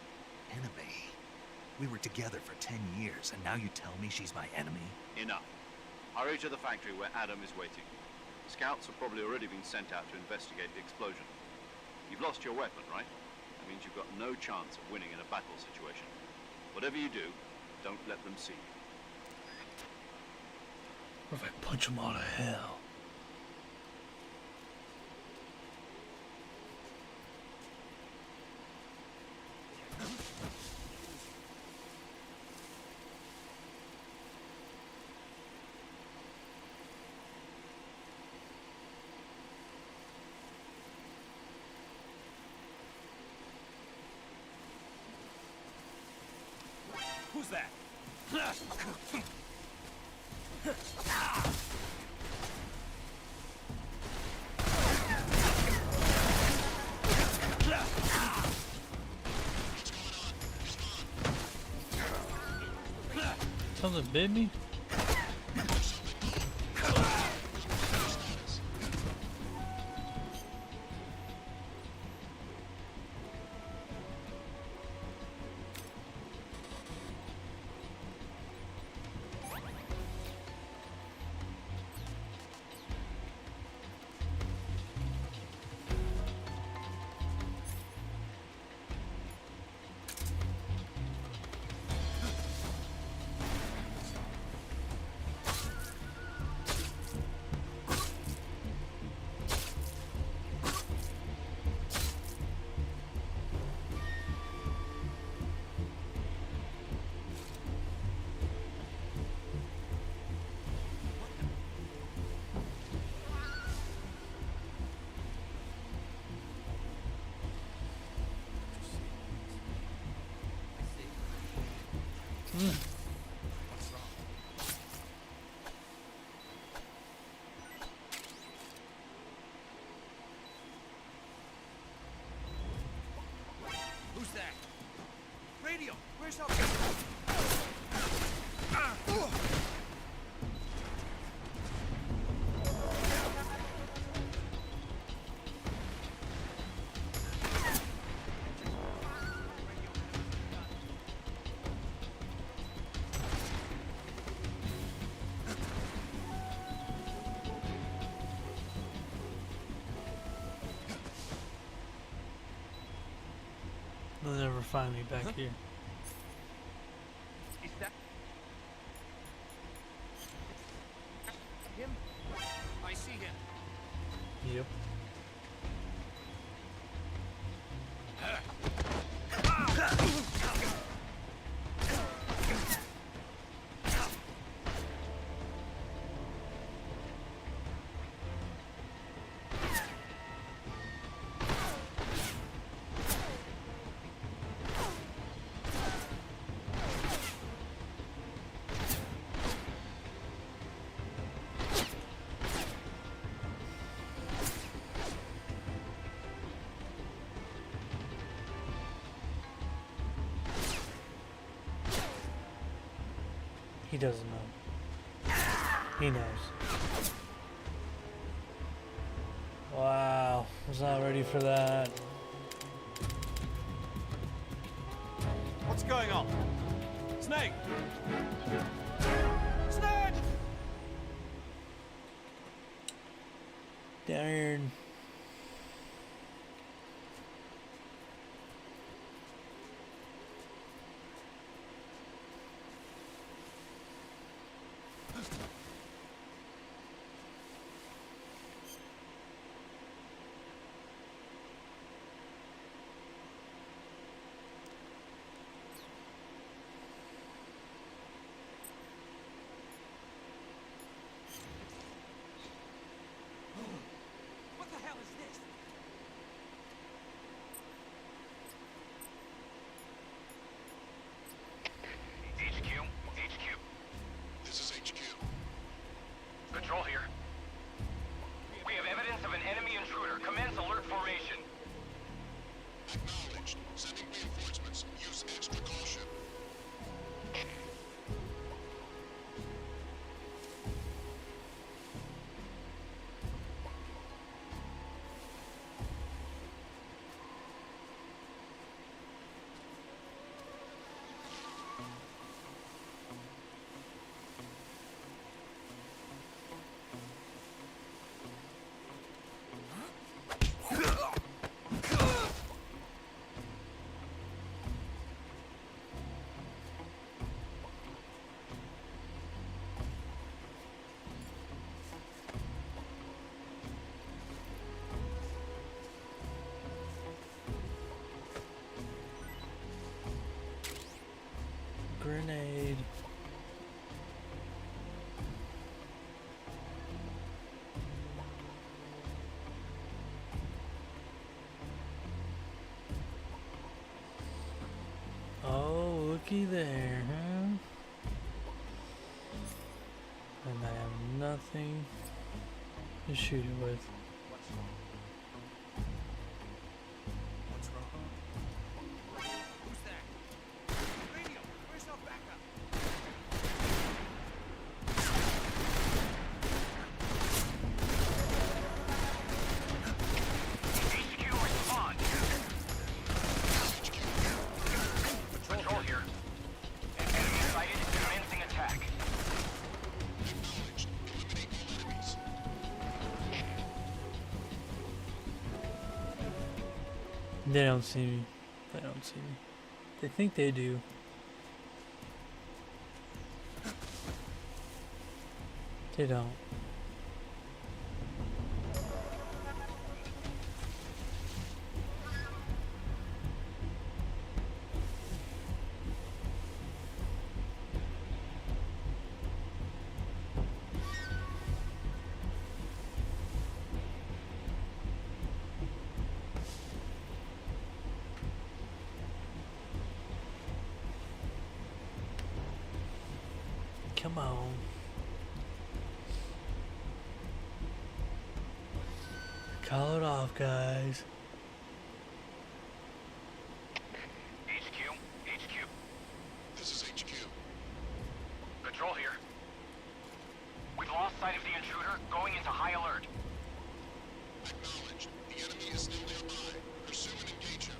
S2: Enemy? We were together for 10 years, and now you tell me she's my enemy?
S5: Enough. Hurry to the factory where Adam is waiting. The scouts have probably already been sent out to investigate the explosion. You've lost your weapon, right? That means you've got no chance of winning in a battle situation. Whatever you do, don't let them see you.
S1: What if I punch him out of hell?
S11: Who's that?
S1: Something bit me?
S11: What's wrong? Who's that? Radio, where's our...
S1: They'll never find me back here.
S17: Is that him?
S11: I see him.
S1: Yep. He doesn't know. He knows. Wow, was not ready for that.
S11: What's going on? Snake! Snake!
S1: Darn.
S11: What the hell is this?
S3: HQ. This is HQ. Patrol here. We have evidence of an enemy intruder. Commence alert formation. Acknowledged. Sending reinforcements. Use extra caution.
S1: Grenade. Oh, looky there, huh? And I have nothing to shoot it with.
S10: What's wrong? What's wrong? Who's there? Radio, where's our backup?
S3: HQ, respond. Patrol here. Enemy sighted, commencing attack.
S1: They don't see me. They don't see me. They think they do. They don't. Come on. Call it off, guys.
S3: HQ. This is HQ. Patrol here. We've lost sight of the intruder, going into high alert. Acknowledged. The enemy is still nearby. Pursue and engage him.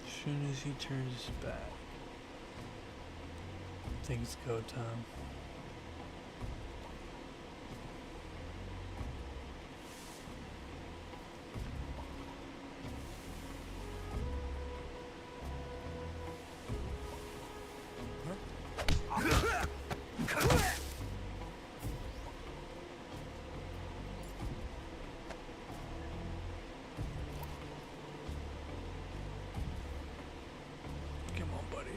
S1: As soon as he turns his back, I think it's go time. Come on, buddy.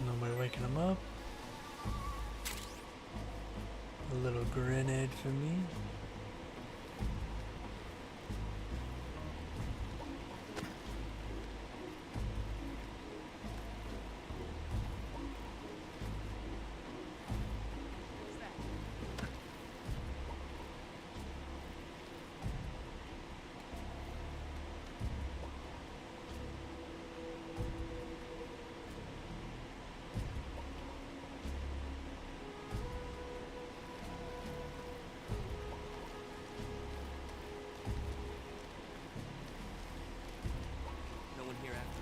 S1: Nobody waking him up. A little grenade for me.
S10: No one here after.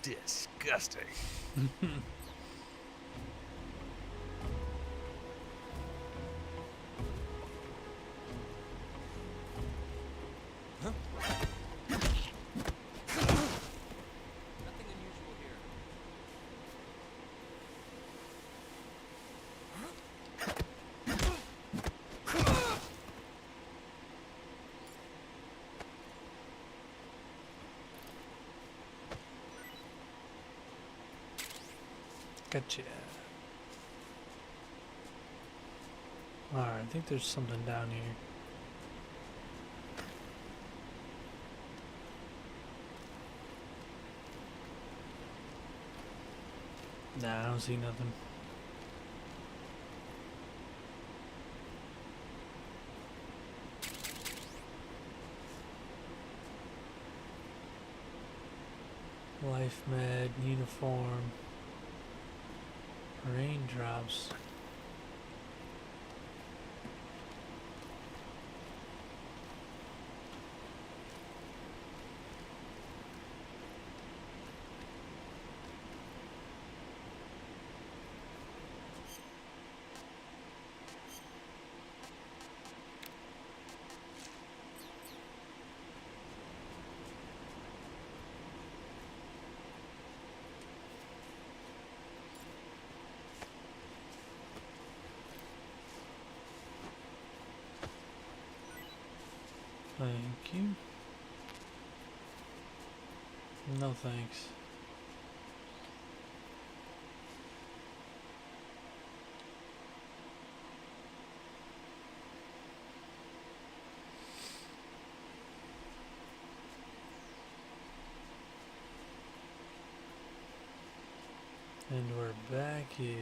S2: Disgusting.
S10: Nothing unusual here.
S1: Gotcha. Alright, I think there's something down here. Nah, I don't see nothing. Life med, uniform, raindrops. Thank you. No thanks. And we're back here.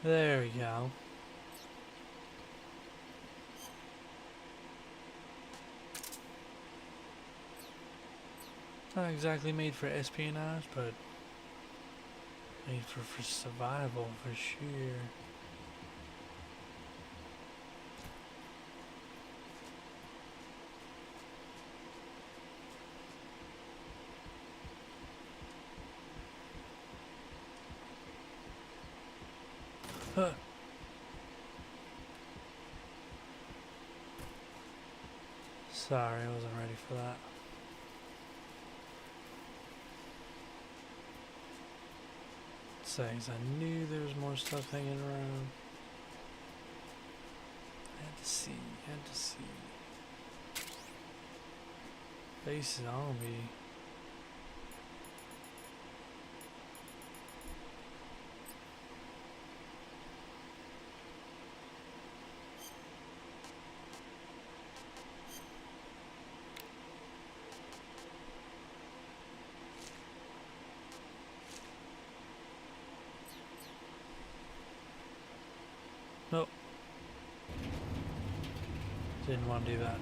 S1: There we go. Not exactly made for espionage, but made for survival for sure. Huh. Sorry, I wasn't ready for that. Saying I knew there was more stuff hanging around. Had to see, had to see. Face is on me. Nope. Didn't want to do that.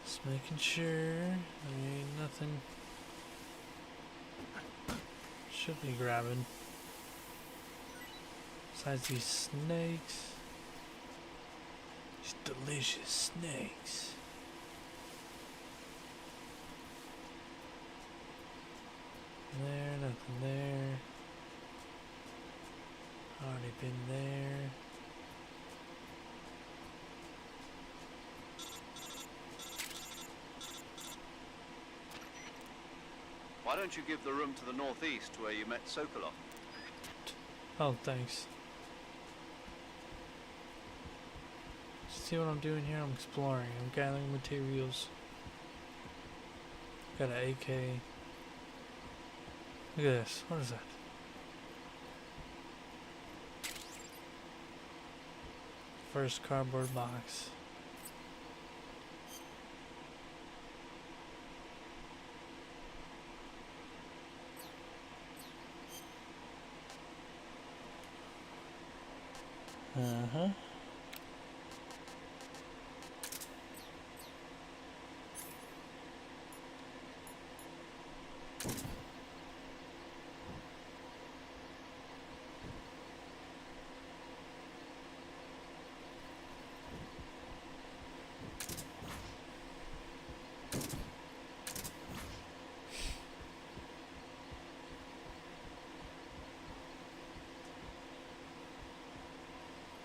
S1: Just making sure ain't nothing should be grabbing. Besides these snakes. These delicious snakes. There, nothing there. Already been there.
S5: Why don't you give the room to the northeast where you met Sokolov?
S1: Oh, thanks. See what I'm doing here? I'm exploring. I'm gathering materials. Got an AK. Look at this. What is that? First cardboard box. Uh-huh.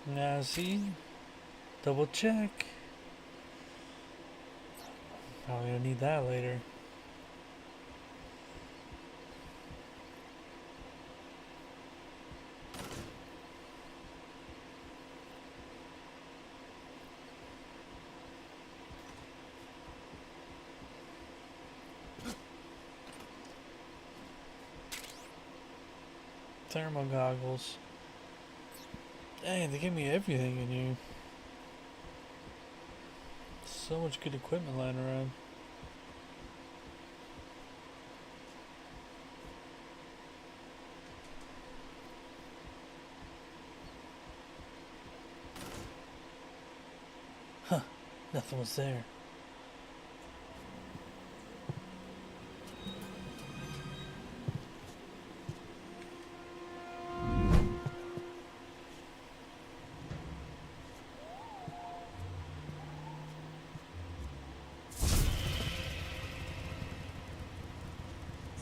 S1: Now see, double check. Probably gonna need that later. Thermal goggles. Dang, they give me everything in here. So much good equipment lying around. Nothing was there.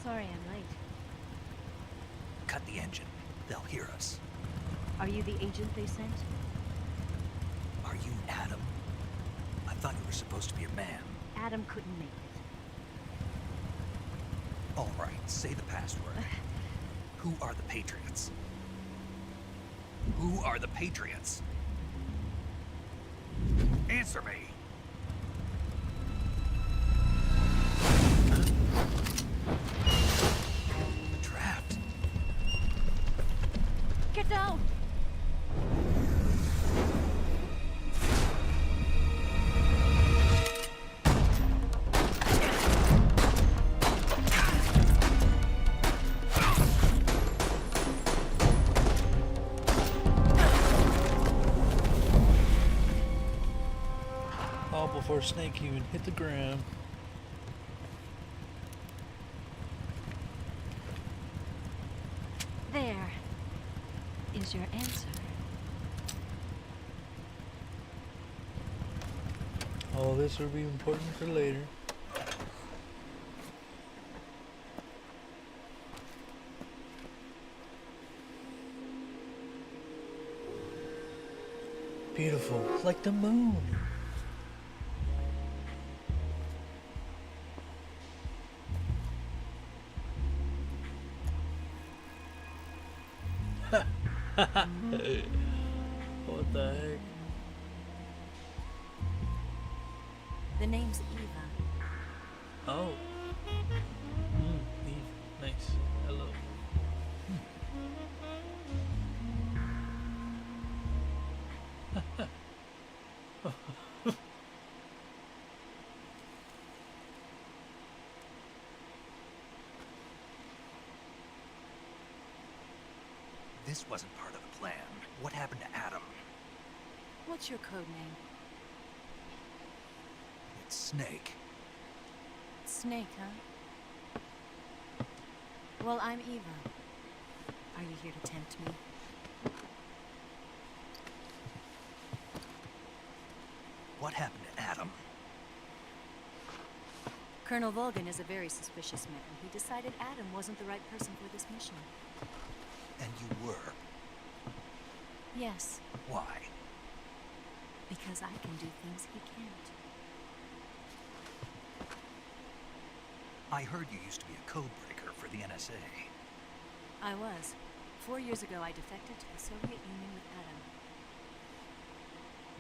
S18: Sorry I'm late.
S2: Cut the engine. They'll hear us.
S18: Are you the agent they sent?
S2: Are you Adam? I thought you were supposed to be a man.
S18: Adam couldn't make it.
S2: All right, say the password. Who are the Patriots? Who are the Patriots? Answer me! Trapped.
S18: Get down!
S1: All before Snake even hit the ground.
S18: There is your answer.
S1: All this will be important for later. Beautiful, like the moon. What the heck?
S18: The name's Eva.
S1: Oh. Eve. Nice. Hello.
S2: This wasn't part of the plan. What happened to Adam?
S18: What's your code name?
S2: It's Snake.
S18: Snake, huh? Well, I'm Eva. Are you here to tempt me?
S2: What happened to Adam?
S18: Colonel Volgan is a very suspicious man. He decided Adam wasn't the right person for this mission.
S2: And you were.
S18: Yes,
S2: Why?
S18: because I can do things he can't.
S2: I heard you used to be a code breaker for the NSA.
S18: I was. 4 years ago, I defected to the Soviet Union with Adam.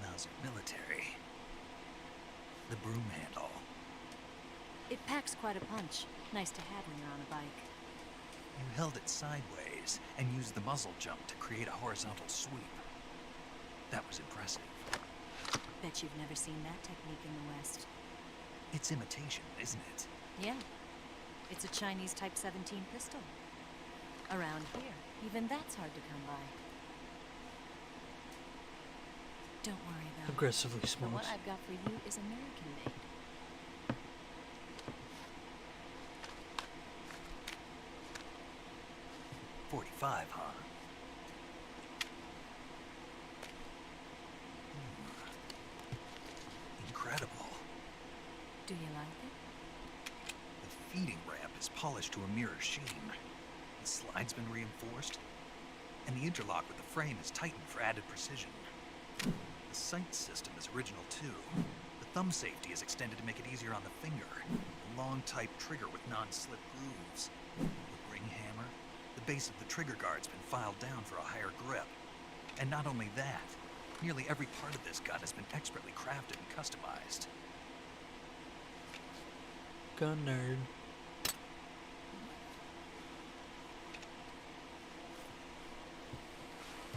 S2: Mauser military. The broom handle.
S18: It packs quite a punch. Nice to have when you're on a bike.
S2: You held it sideways and used the muzzle jump to create a horizontal sweep. That was impressive.
S18: Bet you've never seen that technique in the West.
S2: It's imitation, isn't it?
S18: Yeah. It's a Chinese Type 17 pistol. Around here, even that's hard to come by. Don't worry, though.
S1: Aggressively
S18: The
S1: smokes.
S18: one I've got for you is American-made.
S2: .45, huh? Incredible.
S18: Do you like it?
S2: The feeding ramp is polished to a mirror sheen. The slide's been reinforced, and the interlock with the frame is tightened for added precision. The sight system is original too. The thumb safety is extended to make it easier on the finger. A long type trigger with non-slip grooves. The ring hammer. The base of the trigger guard's been filed down for a higher grip. And not only that, nearly every part of this gun has been expertly crafted and customized.
S1: Gun nerd.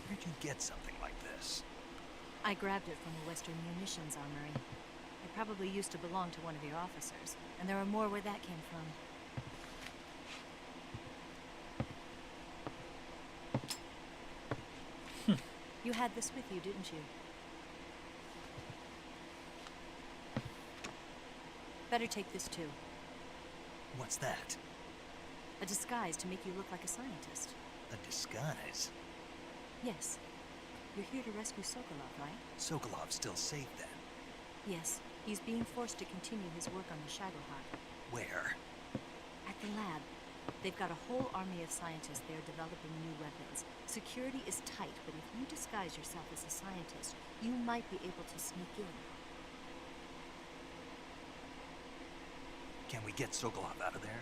S2: Where'd you get something like this?
S18: I grabbed it from the Western Munitions Armory. It probably used to belong to one of your officers, and there are more where that came from. You had this with you, didn't you? Better take this too.
S2: What's that?
S18: A disguise to make you look like a scientist.
S2: A disguise?
S18: Yes. You're here to rescue Sokolov, right?
S2: Sokolov's still safe then?
S18: Yes. He's being forced to continue his work on the Shagohod.
S2: Where?
S18: At the lab. They've got a whole army of scientists there developing new weapons. Security is tight, but if you disguise yourself as a scientist, you might be able to sneak in.
S2: Can we get Sokolov out of there?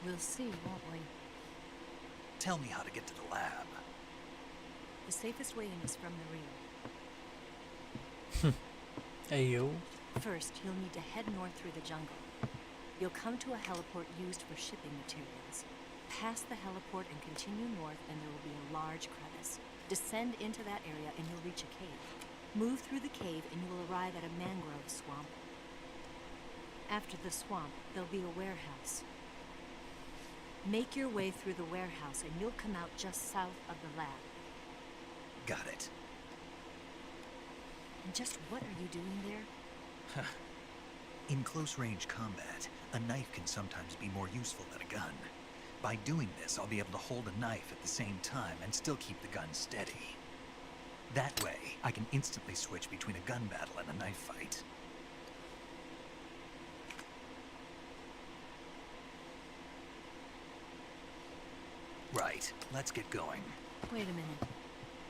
S18: We'll see, won't we?
S2: Tell me how to get to the lab.
S18: The safest way in is from the rear.
S1: Ayo.
S18: First, you'll need to head north through the jungle. You'll come to a heliport used for shipping materials. Pass the heliport and continue north, and there will be a large crevice. Descend into that area and you'll reach a cave. Move through the cave and you will arrive at a mangrove swamp. After the swamp, there'll be a warehouse. Make your way through the warehouse and you'll come out just south of the lab.
S2: Got it.
S18: And just what are you doing there?
S2: In close-range combat, a knife can sometimes be more useful than a gun. By doing this, I'll be able to hold a knife at the same time and still keep the gun steady. That way, I can instantly switch between a gun battle and a knife fight. Right, let's get going.
S18: Wait a minute.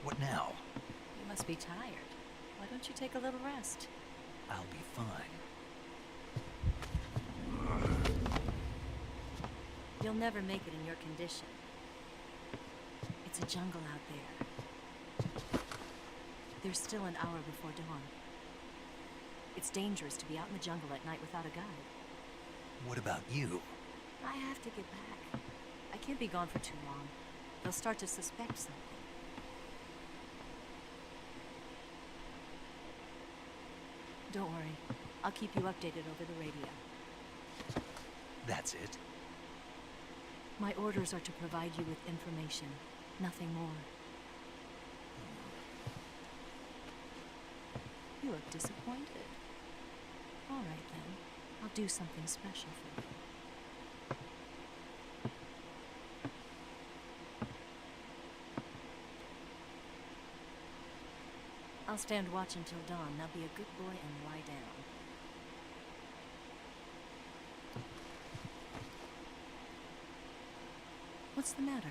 S2: What now?
S18: You must be tired. Why don't you take a little rest?
S2: I'll be fine.
S18: You'll never make it in your condition. It's a jungle out there. There's still an hour before dawn. It's dangerous to be out in the jungle at night without a guide.
S2: What about you?
S18: I have to get back. I can't be gone for too long. They'll start to suspect something. Don't worry. I'll keep you updated over the radio.
S2: That's it?
S18: My orders are to provide you with information, nothing more. You look disappointed. All right then. I'll do something special for you. I'll stand watch until dawn. Now be a good boy and lie down. What's the matter?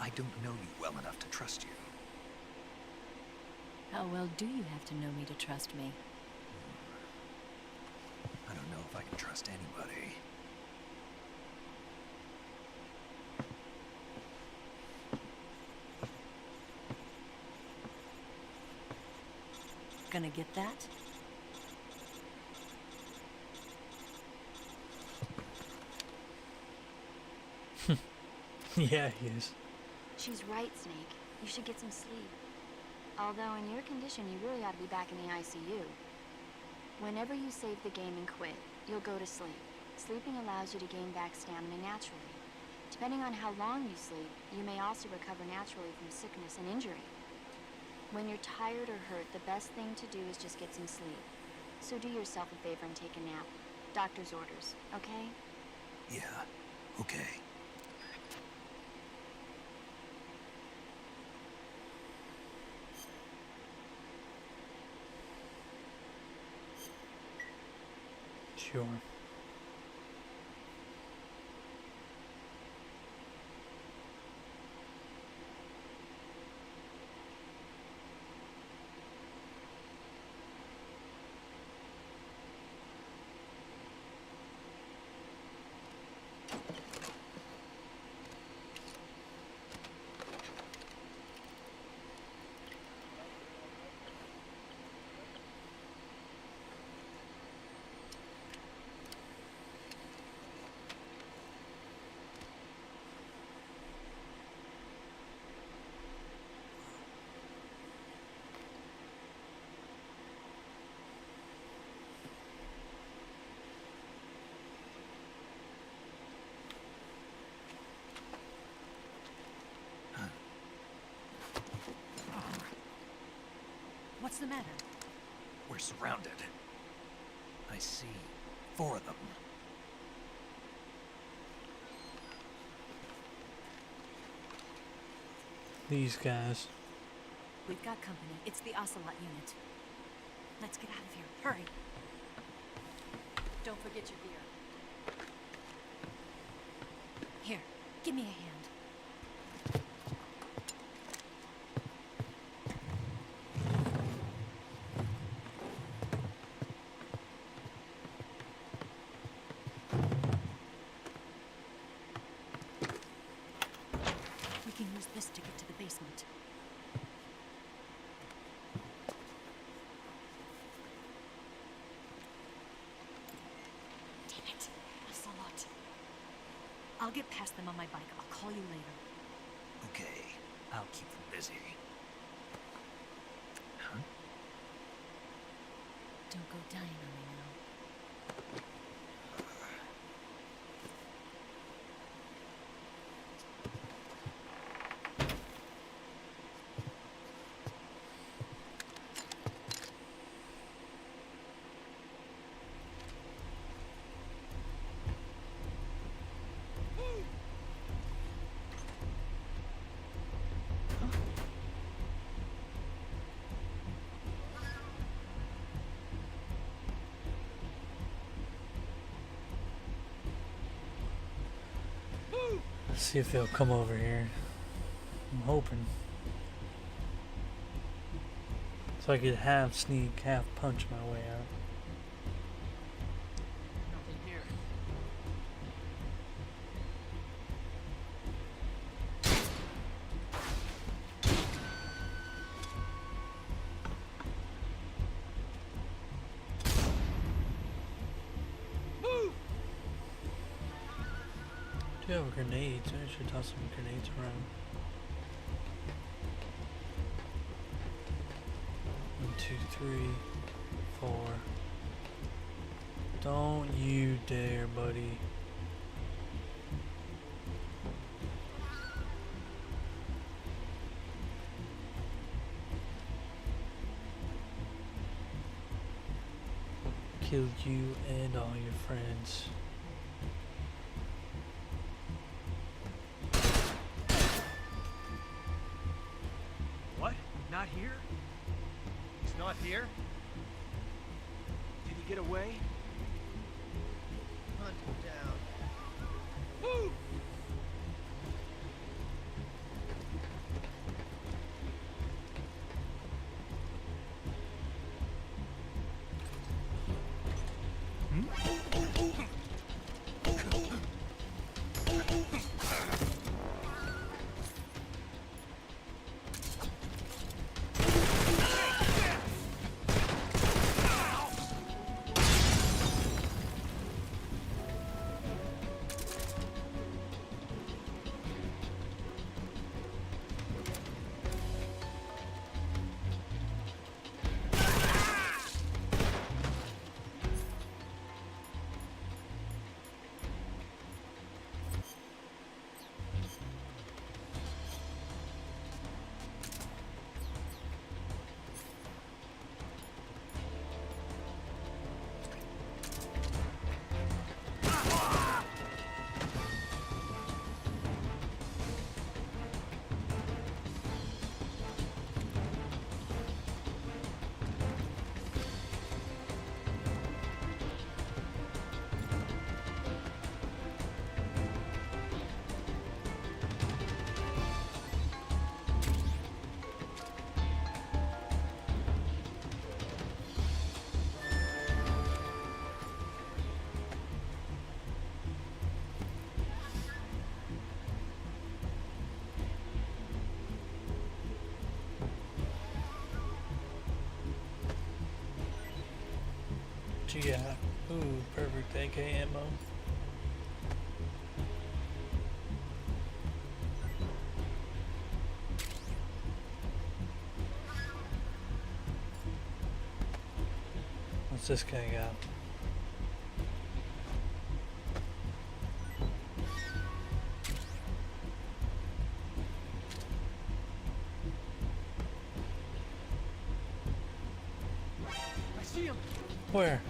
S2: I don't know you well enough to trust you.
S18: How well do you have to know me to trust me?
S2: I don't know if I can trust anybody.
S18: Gonna get that?
S1: Yeah, he is.
S6: She's right, Snake. You should get some sleep. Although in your condition, you really ought to be back in the ICU. Whenever you save the game and quit, you'll go to sleep. Sleeping allows you to gain back stamina naturally. Depending on how long you sleep, you may also recover naturally from sickness and injury. When you're tired or hurt, the best thing to do is just get some sleep. So do yourself a favor and take a nap. Doctor's orders, okay?
S2: Yeah, okay.
S1: Sure.
S18: What's the matter?
S2: We're surrounded. I see. 4 of them.
S1: These guys.
S18: We've got company. It's the Ocelot unit. Let's get out of here. Hurry. Don't forget your gear. Here, give me a hand. We can use this to get to the basement. Damn it, that's a lot. I'll get past them on my bike. I'll call you later.
S2: Okay, I'll keep them busy. Huh?
S18: Don't go dying on me now.
S1: Let's see if they'll come over here. I'm hoping. So I could half sneak, half punch my way out.
S8: Nothing here.
S1: I do have a grenade, so I should toss some grenades around. 1, 2, 3, 4. Don't you dare, buddy. Killed you and all your friends.
S4: What? Not here? He's not here? Did he get away? Hunt him down. Woo!
S1: What you got? Ooh, perfect AK ammo. What's this guy got?
S8: I see him.
S1: Where?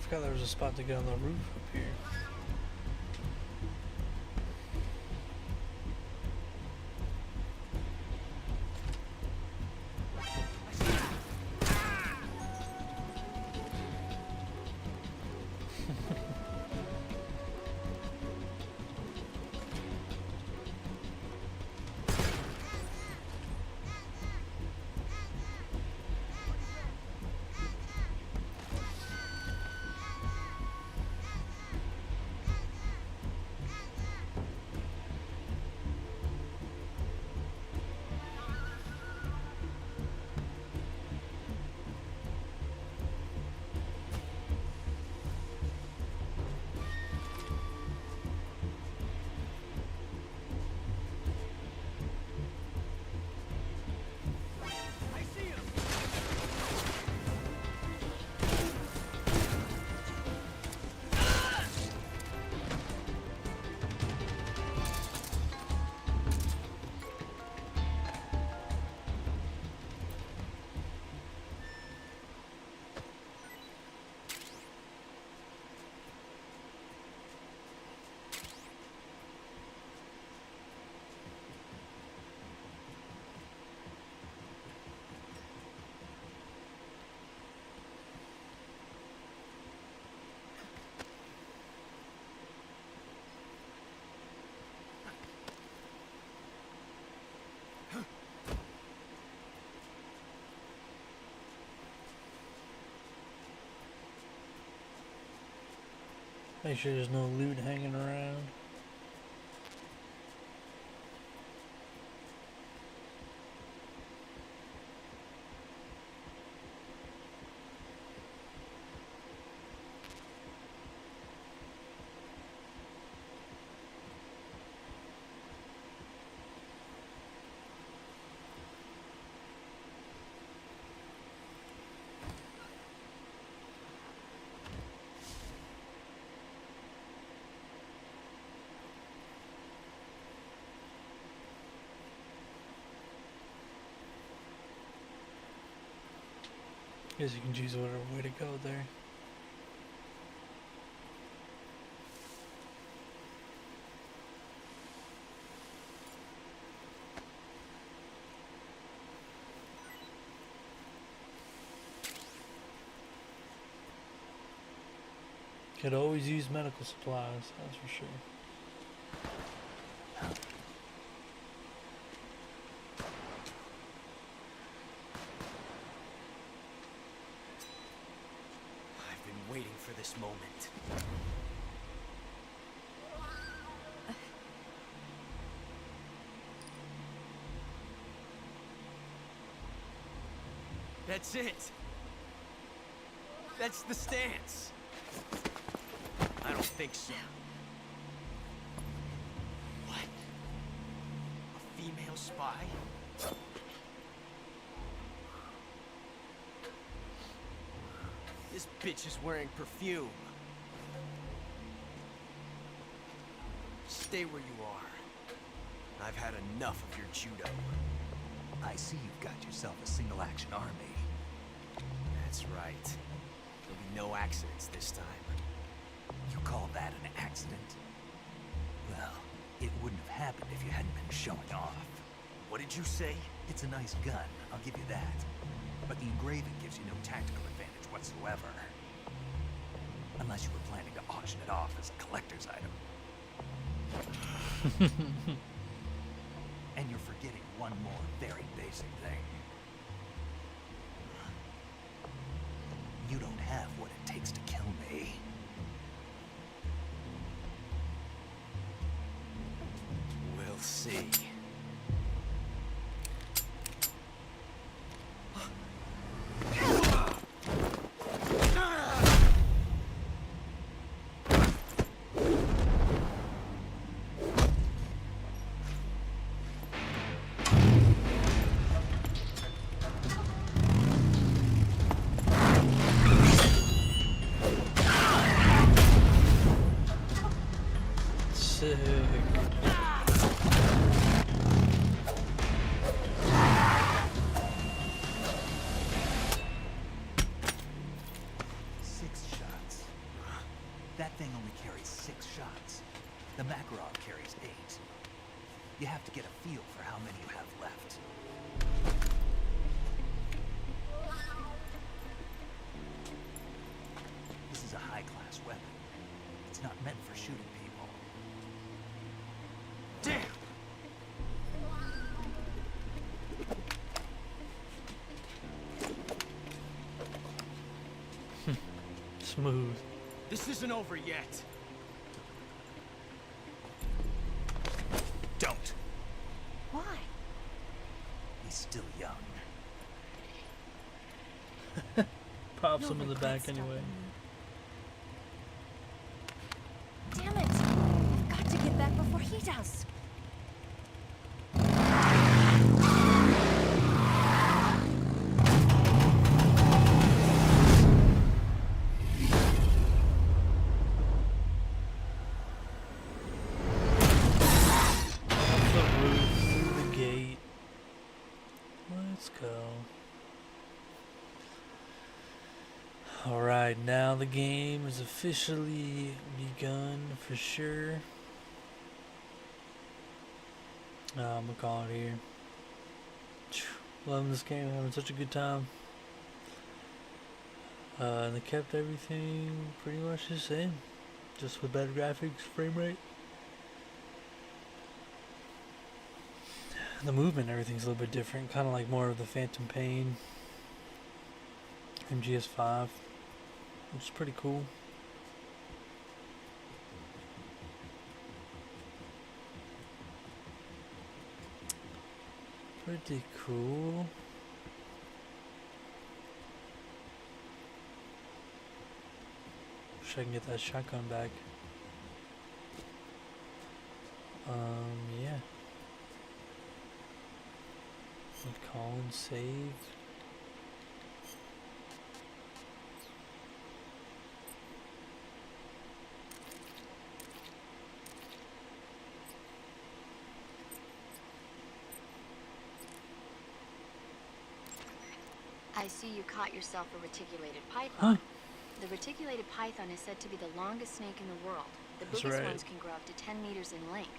S1: forgot there was a spot to get on the roof up here. Make sure there's no loot hanging around. Guess you can choose whatever way to go there. Could always use medical supplies, that's for sure.
S10: Waiting for this moment. That's it. That's the stance. I don't think so. What? A female spy? This bitch is wearing perfume. Stay where you are. I've had enough of your judo.
S2: I see you've got yourself a single-action army.
S10: That's right. There'll be no accidents this time.
S2: You call that an accident? Well, it wouldn't have happened if you hadn't been showing off.
S10: What did you say?
S2: It's a nice gun, I'll give you that. But the engraving gives you no tactical advantage whatsoever. Unless you were planning to auction it off as a collector's item. And you're forgetting one more very basic thing. You don't have what it takes to kill me.
S10: We'll see.
S2: shots. The Makarov carries 8. You have to get a feel for how many you have left. This is a high-class weapon. It's not meant for shooting people. Damn!
S1: Smooth.
S4: This isn't over yet.
S2: Don't.
S18: Why?
S2: He's still young.
S1: Pops him in the back anyway.
S18: Damn it! I've got to get back before he does.
S1: Alright, now the game is officially begun for sure. I'm gonna call it here. Loving this game, having such a good time. They kept everything pretty much the same, just with better graphics, frame rate. The movement, everything's a little bit different, kind of like more of the Phantom Pain from GS5, which is pretty cool. Pretty cool. Wish I can get that shotgun back. Yeah. Call and save.
S6: I see you caught yourself a reticulated python.
S1: Huh?
S6: The reticulated python is said to be the longest snake in the world. The
S1: That's
S6: biggest
S1: right.
S6: ones can grow up to 10 meters in length.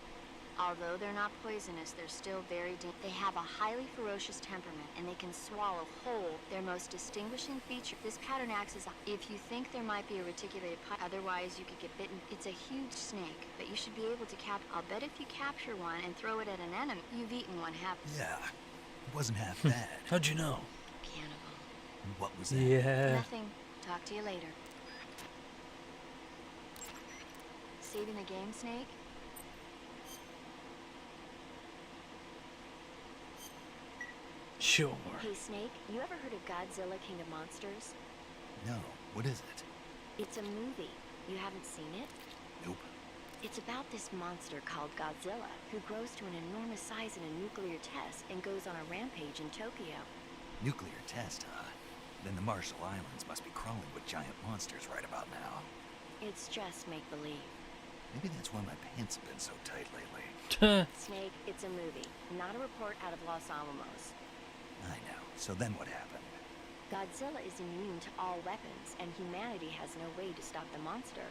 S6: Although they're not poisonous, they're still very dangerous. They have a highly ferocious temperament, and they can swallow whole. Their most distinguishing feature, this pattern acts as if you think there might be a reticulated python, otherwise you could get bitten. It's a huge snake, but you should be able to I'll bet if you capture one and throw it at an enemy, you've eaten one half.
S2: Yeah, it wasn't half bad.
S1: How'd you know?
S6: Cannibal.
S2: What was that?
S1: Yeah.
S6: Nothing. Talk to you later. Saving the game, Snake?
S1: Sure.
S6: Hey, Snake, you ever heard of Godzilla, King of Monsters?
S2: No, what is it?
S6: It's a movie. You haven't seen it?
S2: Nope.
S6: It's about this monster called Godzilla, who grows to an enormous size in a nuclear test and goes on a rampage in Tokyo.
S2: Nuclear test, huh? Then the Marshall Islands must be crawling with giant monsters right about now.
S6: It's just make-believe.
S2: Maybe that's why my pants have been so tight lately.
S6: Snake, it's a movie, not a report out of Los Alamos.
S2: I know. So then what happened?
S6: Godzilla is immune to all weapons, and humanity has no way to stop the monster.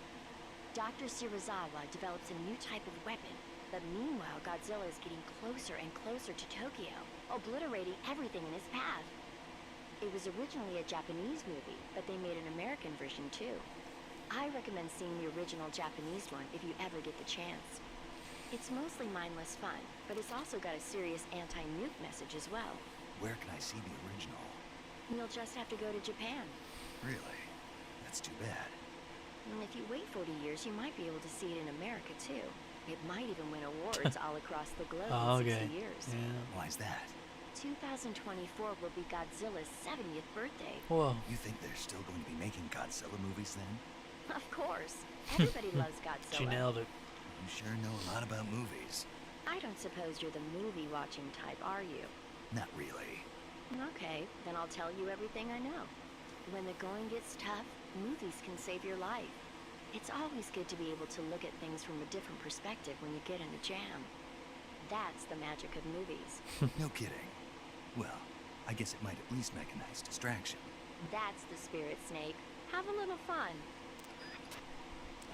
S6: Dr. Shirazawa develops a new type of weapon, but meanwhile Godzilla is getting closer and closer to Tokyo, obliterating everything in his path. It was originally a Japanese movie, but they made an American version too. I recommend seeing the original Japanese one if you ever get the chance. It's mostly mindless fun, but it's also got a serious anti-nuke message as well.
S2: Where can I see the original?
S6: You'll just have to go to Japan.
S2: Really? That's too bad.
S6: And if you wait 40 years, you might be able to see it in America too. It might even win awards all across the globe in 60 years.
S1: Yeah.
S2: Why's that?
S6: 2024 will be Godzilla's 70th birthday.
S1: Whoa.
S2: You think they're still going to be making Godzilla movies then?
S6: Of course. Everybody loves Godzilla.
S1: She nailed it.
S2: You sure know a lot about movies.
S6: I don't suppose you're the movie-watching type, are you?
S2: Not really.
S6: Okay, then I'll tell you everything I know. When the going gets tough, movies can save your life. It's always good to be able to look at things from a different perspective when you get in a jam. That's the magic of movies.
S2: No kidding. Well, I guess it might at least make a nice distraction.
S6: That's the spirit, Snake. Have a little fun.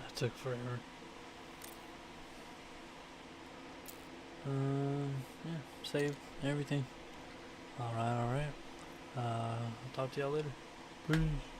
S1: That took forever. Yeah, save everything. Alright. I'll talk to y'all later. Peace.